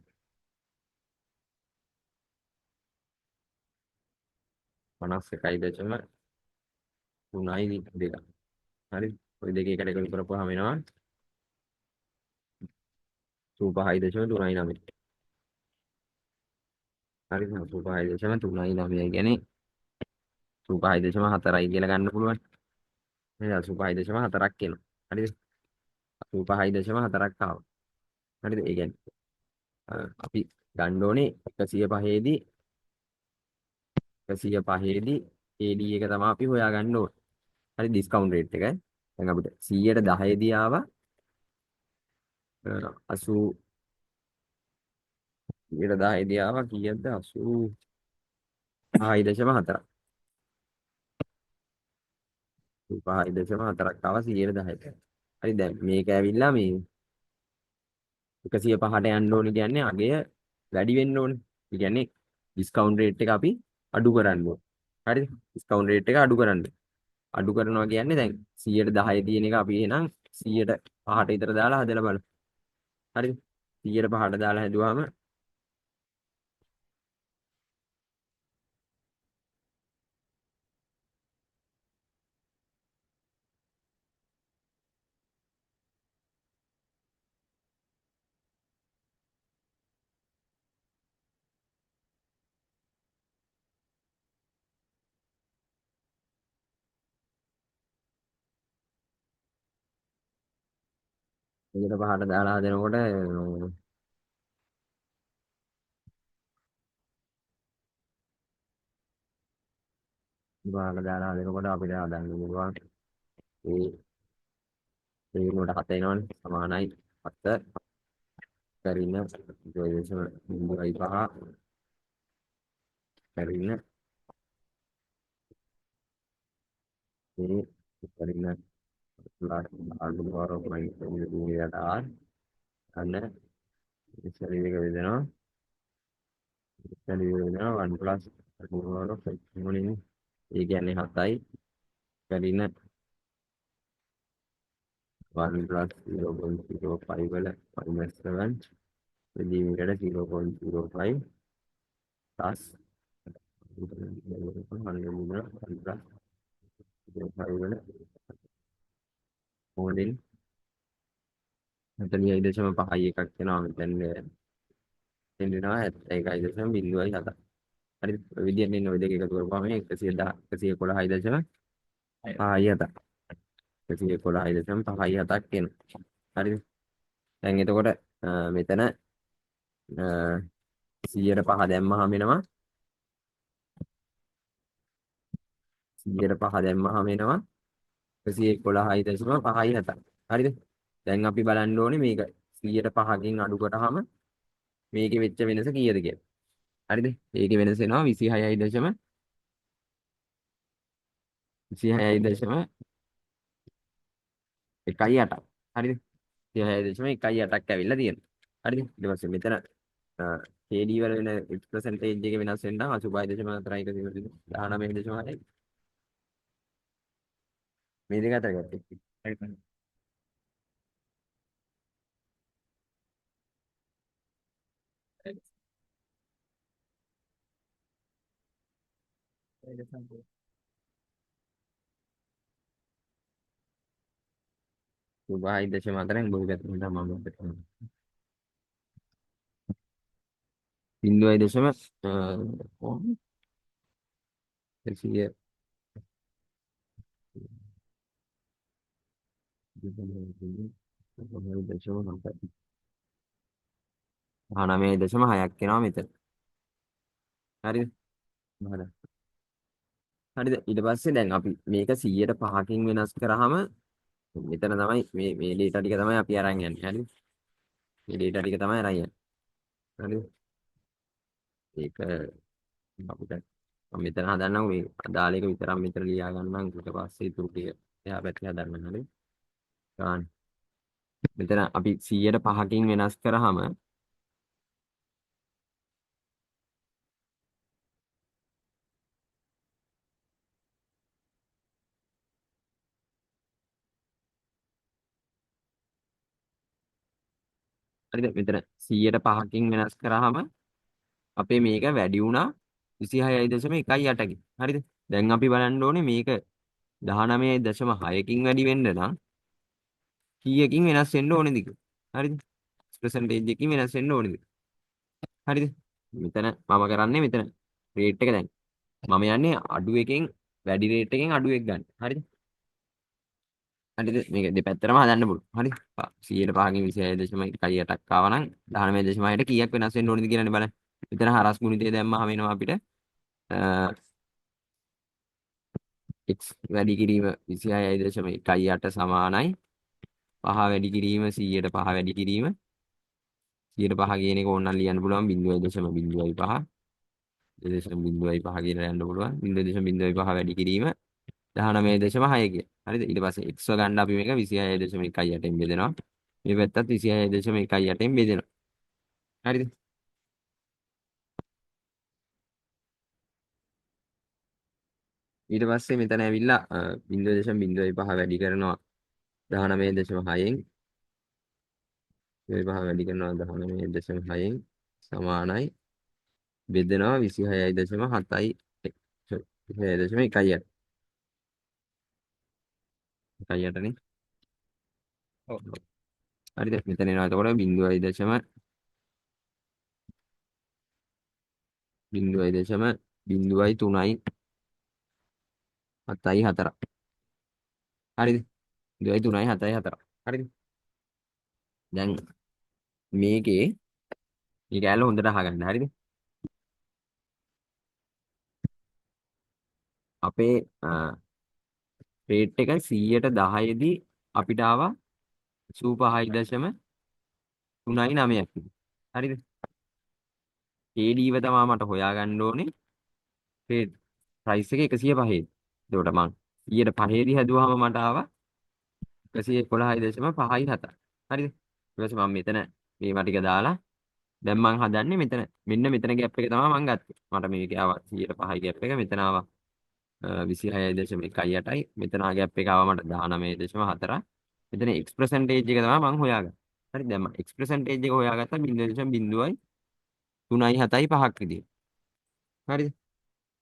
51.3.2. හරි. ওই දෙක එකට එකතු කරපුවාම එනවා 5.39. හරි. 5.39 කියන්නේ 5.4යි කියලා ගන්න පුළුවන්. එහෙනම් 5.4ක් එනවා. හරිද? 5.4ක් ආවා. හරිද? ඒ කියන්නේ අපි ගන්න ඕනේ 105දී 105දී AD එක තමයි අපි හොයාගන්න ඕනේ. හරි ඩිස්කවුන්ට් රේට් එක. දැන් අපිට 100ට 10දී ආවා 80 100ට 10දී ආවා කීයද 86.4ක්. 5.4ක් ආවා 100ට 10ට. හරි දැන් මේක ඇවිල්ලා මේ 105ට යන්න ඕනේ කියන්නේ අගය වැඩි වෙන්න ඕනේ. ඒ කියන්නේ ඩිස්කවුන්ට් රේට් එක අපි අඩු කරන්න ඕනේ. හරිද? ඩිස්කවුන්ට් රේට් එක අඩු කරන්න. අඩු කරනවා කියන්නේ දැන් 100ට 10 තියෙන එක අපි එහෙනම් 100ට 5ට විතර දාලා හදලා බලමු. හරිද? 100ට 5ට දාලා හැදුවාම එකට පහට දාලා හදනකොට 5ට දාලා හදනකොට අපිට හදන්න පුළුවන් ඒ ඒ වෙනුවට 7 එනවනේ සමානයි 7 කරින 0.5 කරින මේ කරින ප්ලස් ආඩු බාරෝ පොයින්ට් 0.8 අන්න ඉස්සරහ එක වෙදෙනවා 1 ප්ලස් ආඩු බාරෝ මොනින් ඒ කියන්නේ 7යි කරින 1 plus 0.05 වල minus 7 දෙදීමකට 0.05 plus 100 plus 0.5 වල මොඩෙල් 41.5 එකක් වෙනවා මෙතන දෙන්නවා 71.07 හරි ඔය විදිහට ඉන්න ඔය දෙක එකතු කරපුවාම 110 111.57 111.57ක් එනවා හරිද දැන් එතකොට මෙතන 100ට 5 දැම්මහම එනවා 100ට 5 දැම්මහම එනවා 111.57 හරිද දැන් අපි බලන්න ඕනේ මේක 100ට 5කින් අඩු කරාම මේකේ වෙච්ච වෙනස කීයද කියලා හරිද ඒකේ වෙනස එනවා 26.8ක් හරිද 26.18ක් ඇවිල්ලා තියෙනවා හරිද ඊට පස්සේ මෙතන KD වල වෙන percentage එක වෙනස් වෙනවා 85.4 19.6 මේ දෙක අතර ගත්තේ හරි. ඒක තමයි. සුභායි දශමාතරෙන් බොහෝ පැතුම් තමයි මම බිඳුවයි දශම කොහොමද 100 9 දශම 6ක් එනවා මෙතන හරිද හරි හරිද ඊට පස්සේ දැන් අපි මේක 100ට 5කින් වෙනස් කරාම මෙතන තමයි මේ ඩේටා ටික තමයි අපි අරන් යන්නේ හරිද මේ data ටික තමයි අරන් යන්නේ. හරිද? ඒක අපිට මම මෙතන හදන්නම් මේ අදාළ එක විතරක් මෙතන ලියා ගන්නම් ඊට පස්සේ ඊටු ටික එහා පැත්තේ හදන්න හරි. ගන්න. මෙතන අපි 100%කින් වෙනස් කරාම හරිද? මෙතන 100%කින් වෙනස් කරාම අපේ මේක වැඩි වුණා 26.18කින්. හරිද? දැන් අපි බලන්න ඕනේ මේක 19.6කින් වැඩි වෙන්න නම් කීයකින් වෙනස් වෙන්න ඕනේද කියලා. හරිද? පර්සන්ටේජ් එකකින් වෙනස් වෙන්න ඕනේද? හරිද? මෙතන මම කරන්නේ මෙතන රේට් එක දැන් මම යන්නේ අඩු එකෙන් වැඩි රේට් එකෙන් අඩු එක ගන්න. හරිද? හරිද? මේක දෙපැත්තටම හදන්න පුළුවන්. හරි? 100%කින් 26.1ක් ආවා නම් 19.6ට කීයක් වෙනස් වෙන්න ඕනේද කියලානේ බලන්න. මෙතන හරස් ගුණිතය දැම්මම වෙනවා අපිට x වැඩි කිරීම 26.18 සමානයි 5 වැඩි කිරීම 100ට 5 වැඩි කිරීම 100ට 5 කියන එක ඕනනම් ලියන්න පුළුවන් 0.05 0.05 කියලා යන්න පුළුවන් 0.05 වැඩි කිරීම 19.6 කිය. හරිද? ඊට පස්සේ x ගන්න අපි මේක 26.18න් බෙදෙනවා. මේ පැත්තත් 26.18න් බෙදෙනවා. හරිද? ඊට පස්සේ මෙතන ඇවිල්ලා 0.05 වැඩි කරනවා 19.6න් 0.5 වැඩි කරනවා 19.6න් සමානයි බෙදෙනවා 26.7යි 26.1යි 1යිනේ. ඔව්. හරිද? මෙතන එනවා එතකොට 0.0.0.3යි 7යි 4. හරිද? 0.3යි 7යි 4. හරිද? දැන් මේකේ මේ කැලේ හොඳට අහගන්න. හරිද? අපේ රේට් එක 100ට 10දී අපිට ආවා 85.39ක්. හරිද? KD ව තමයි මට හොයාගන්න ඕනේ. රේට් ප්‍රයිස් එක 105. එතකොට මං 100ට 5දී හැදුවාම මට ආවා 111.57. හරිද? ඊට පස්සේ මම මෙතන මේවා ටික දාලා දැන් මං හදන්නේ මෙතන මෙන්න මෙතන ગેප් එක තමයි මං ගත්තේ. මට මේක ආවා 105 ગેප් එක මෙතන ආවා 26.18යි මෙතන ગેප් එක ආවා මට 19.4. මෙතන x percentage එක තමයි මං හොයාගන්නේ. හරි දැන් මම x percentage එක හොයාගත්තා 0.0.375ක් විදියට. හරිද?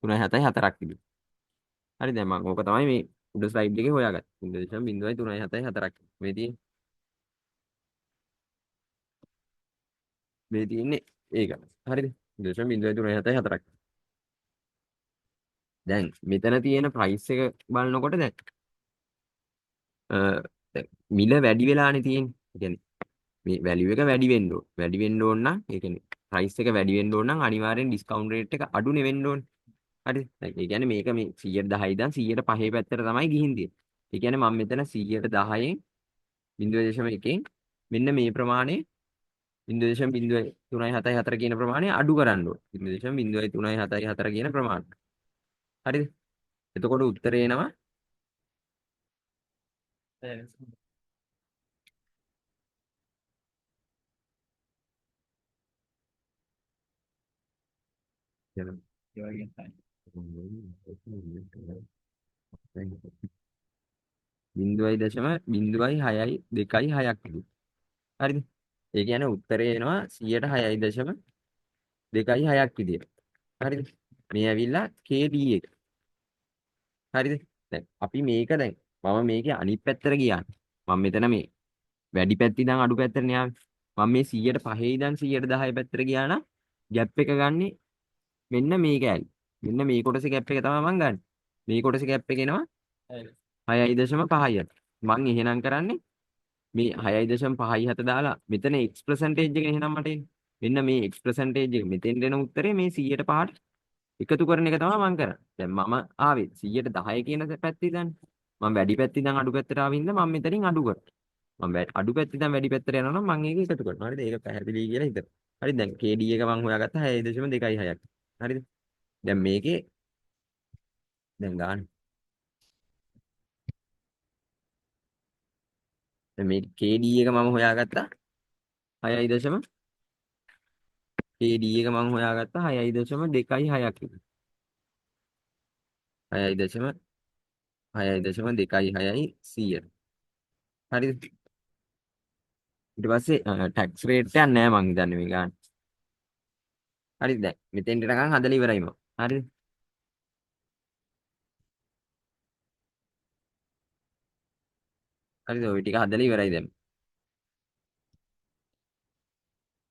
3.74ක් විදියට. හරි දැන් මම ඕක තමයි මේ උඩ ස්ලයිඩ් එකේ හොයාගත්තේ. 0.0.374ක් මේ තියෙන්නේ. මේ තියෙන්නේ ඒක. හරිද? 0.0.374ක්. දැන් මෙතන තියෙන ප්‍රයිස් එක බලනකොට දැන් දැන් මිල වැඩි වෙලානේ තියෙන්නේ. ඒ කියන්නේ මේ වැලියු එක වැඩි වෙන්න ඕන. වැඩි වෙන්න ඕන නම් ඒ කියන්නේ ප්‍රයිස් එක වැඩි වෙන්න ඕන නම් අනිවාර්යෙන් ඩිස්කවුන්ට් රේට් එක අඩුනේ වෙන්න ඕනේ. හරිද? දැන් ඒ කියන්නේ මේක මේ 110 ඉඳන් 105 පැත්තට තමයි ගිහින් තියෙන්නේ. ඒ කියන්නේ මම මෙතන 110න් 0.1කින් මෙන්න මේ ප්‍රමාණය 0.0.374 කියන ප්‍රමාණය අඩු කරන්න ඕනේ. 0.0.374 කියන ප්‍රමාණය. හරිද? එතකොට උත්තරේ එනවා ඒ වගේ තමයි. 0.0.626ක් විදිහට. හරිද? ඒ කියන්නේ උත්තරේ එනවා 106.26ක් විදියට. හරිද? මේ ඇවිල්ලා KD එක. හරිද? දැන් අපි මේක දැන් මම මේකේ අනිත් පැත්තට ගියා. මම මෙතන මේ වැඩි පැත්ත ඉඳන් අඩු පැත්තට නේ ආවේ. මම මේ 105 ඉඳන් 110 පැත්තට ගියා නම් ગેප් එක ගන්නේ මෙන්න මේ කෑලි. මෙන්න මේ කොටසේ ગેප් එක තමයි මම ගන්න. මේ කොටසේ ગેප් එක එනවා 6.5යි. මම එහෙනම් කරන්නේ මේ 6.57 දාලා මෙතන x percentage එක එහෙනම් මට එන්නේ. මෙන්න මේ x percentage එක මෙතෙන් දෙන උත්තරේ මේ 100ට 5ට එකතු කරන එක තමයි මම කරන්නේ. දැන් මම ආවේ 110 කියන පැත්තේ ඉඳන්. මම වැඩි පැත්තේ ඉඳන් අඩු පැත්තට ආවින්ද මම මෙතනින් අඩු කරා. මම අඩු පැත්තේ දැන් වැඩි පැත්තට යනවා නම් මම ඒක එකතු කරනවා. හරිද? ඒක පැහැදිලි කියලා හිතනවා. හරිද? දැන් KD එක මම හොයාගත්තා 6.26ක්. හරිද? දැන් මේකේ දැන් ගන්න. දැන් මේ KD එක මම හොයාගත්තා 6. KD එක මම හොයාගත්තා 6.26ක්. 6.26යි 100. හරිද? ඊට පස්සේ ටැක්ස් රේට් එකක් නැහැ මං හිතන්නේ මේ ගන්න. හරිද? දැන් මෙතෙන්ට නිකන් හදලා ඉවරයි මම. හරිද? හරිද? ওই ටික හදලා ඉවරයි දැන්.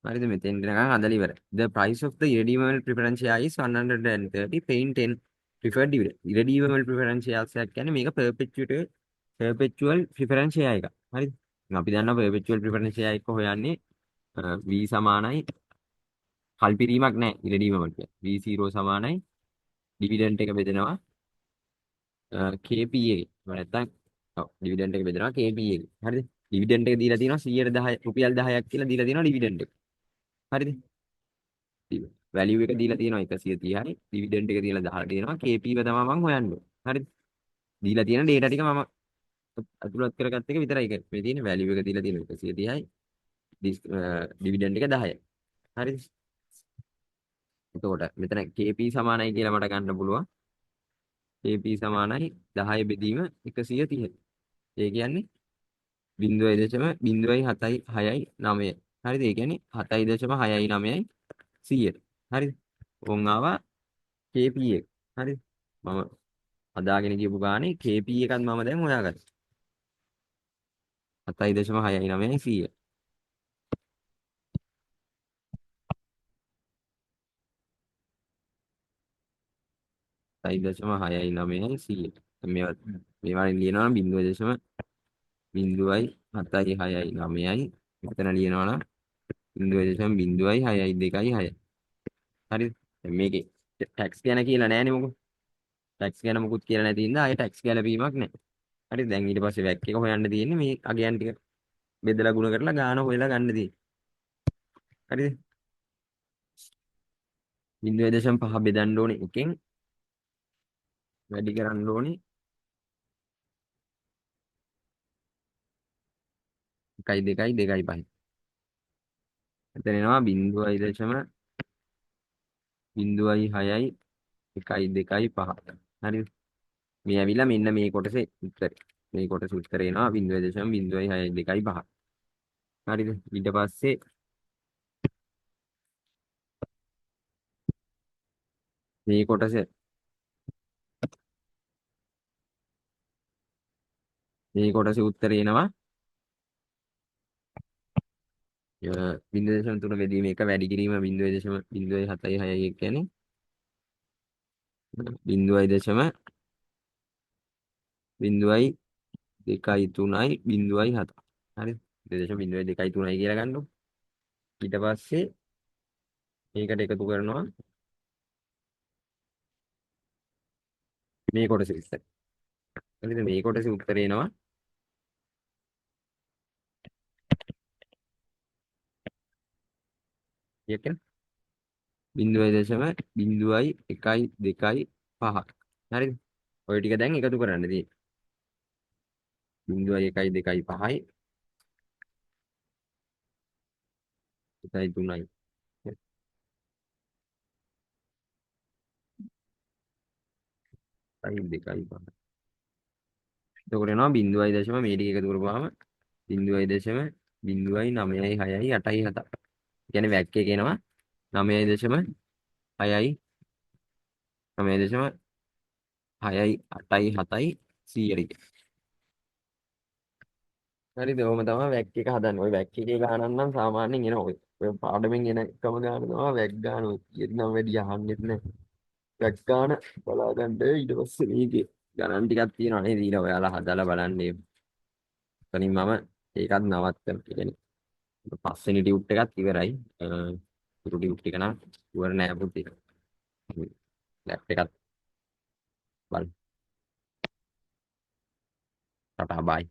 හරිද? මෙතෙන්ට නිකන් හදලා ඉවරයි. The price of the irredeemable preference share is 130 paying 10 preferred dividend. irredeemable preference shares එකක් කියන්නේ මේක perpetual preference share එකක්. හරිද? දැන් අපි දන්නවා perpetual preference share එක හොයන්නේ V සමානයි කල්පිරීමක් නැහැ irredeemable කියන්නේ. V0 සමානයි dividend එක බෙදෙනවා KP එකේ. නැත්නම් ඔව් ඩිවිඩන්ඩ් එක බෙදනවා KP එකේ. හරිද? ඩිවිඩන්ඩ් එක දීලා තියෙනවා 110 රුපියල් 10ක් කියලා දීලා තියෙනවා ඩිවිඩන්ඩ් එක. හරිද? වැලියු එක දීලා තියෙනවා 130යි. ඩිවිඩන්ඩ් එක දීලා 10 දෙනවා. KP එක තමයි මම හොයන්න ඕනේ. හරිද? දීලා තියෙන data ටික මම අතුලත් කරගත්ත එක විතරයි කරන්නේ. මේ තියෙන වැලියු එක දීලා තියෙනවා 130යි. ඩිවිඩන්ඩ් එක 10යි. හරිද? එතකොට මෙතන KP සමානයි කියලා මට ගන්න පුළුවන්. KP සමානයි 10 බෙදීම 130. ඒ කියන්නේ 0.076යි 9. හරිද? ඒ කියන්නේ 7.69යි 100. හරිද? ඕන් ආවා KP එක. හරිද? මම හදාගෙන ගියපු ගානේ KP එකත් මම දැන් හොයාගත්තා. 7.69යි 100. 7.69යි 100. මේවා ලියනවා නම් 0.076යි 9යි. මෙතන ලියනවා නම් 0.062යි 6. හරිද? දැන් මේකේ ටැක්ස් ගැන කියලා නෑනේ මොකද? ටැක්ස් ගැන මොකුත් කියලා නැති ඉඳලා ආයේ ටැක්ස් ගැලපීමක් නැහැ. හරි දැන් ඊට පස්සේ වැක් එක හොයන්න තියෙන්නේ මේ අගයන් ටික බෙදලා ගුණ කරලා ගාන හොයලා ගන්න තියෙන්නේ. හරිද? 0.5 බෙදන්න ඕනේ එකෙන් වැඩි කරන්න ඕනේ 1.2යි 2.5. එතන එනවා 0.06යි 1.2යි 5. හරිද? මේ ඇවිල්ලා මෙන්න මේ කොටසේ උත්තරේ. මේ කොටසේ උත්තරේ එනවා 0.06යි 2.5. හරිද? ඊට පස්සේ මේ කොටසේ උත්තරේ එනවා 0.3 බෙදීම එක වැඩි කිරීම 0.076යි කියන්නේ 0.2.3යි 0.7. හරි 0.2.3යි කියලා ගන්නකො. ඊට පස්සේ මේකට එකතු කරනවා මේ කොටසේ ඉස්සර. හරිද? මේ කොටසේ උත්තරේ එනවා එක 0.01.2.5. හරිද? ඔය ටික දැන් එකතු කරන්න තියෙන්නේ 0.1.2.5යි 1.3යි 1.2.5. එතකොට එනවා 0.0 මේ ටික එකතු කරපුවාම 0.0.09.6.8.7. කියන්නේ වැක් එක එනවා 9.6යි 9.6යි 8.7යි 100ට. හරිද? ඔහොම තමයි වැක් එක හදන්නේ. ඔය වැක් එකේ ගානක් නම් සාමාන්‍යයෙන් එන ඔය පාඩමෙන් එන එකම ගාන තමයි වැක් ගාන. ඔය කියන්නම් වැඩි අහන්නෙත් නැහැ. වැක් ගාන බලා ගන්න ඊට පස්සේ මේකේ ගණන් ටිකක් තියෙනවා නේද? ඊළ ඔයාලා හදලා බලන්නේ. එතනින් මම ඒකත් නවත්තන කියන්නේ. පස්වෙනි ටියුට් එකත් ඉවරයි. තුරු ටියුට් එක නම් ඉවර නෑ පුතේ. ලැප් එකත් බලන්න. ටටා බයි.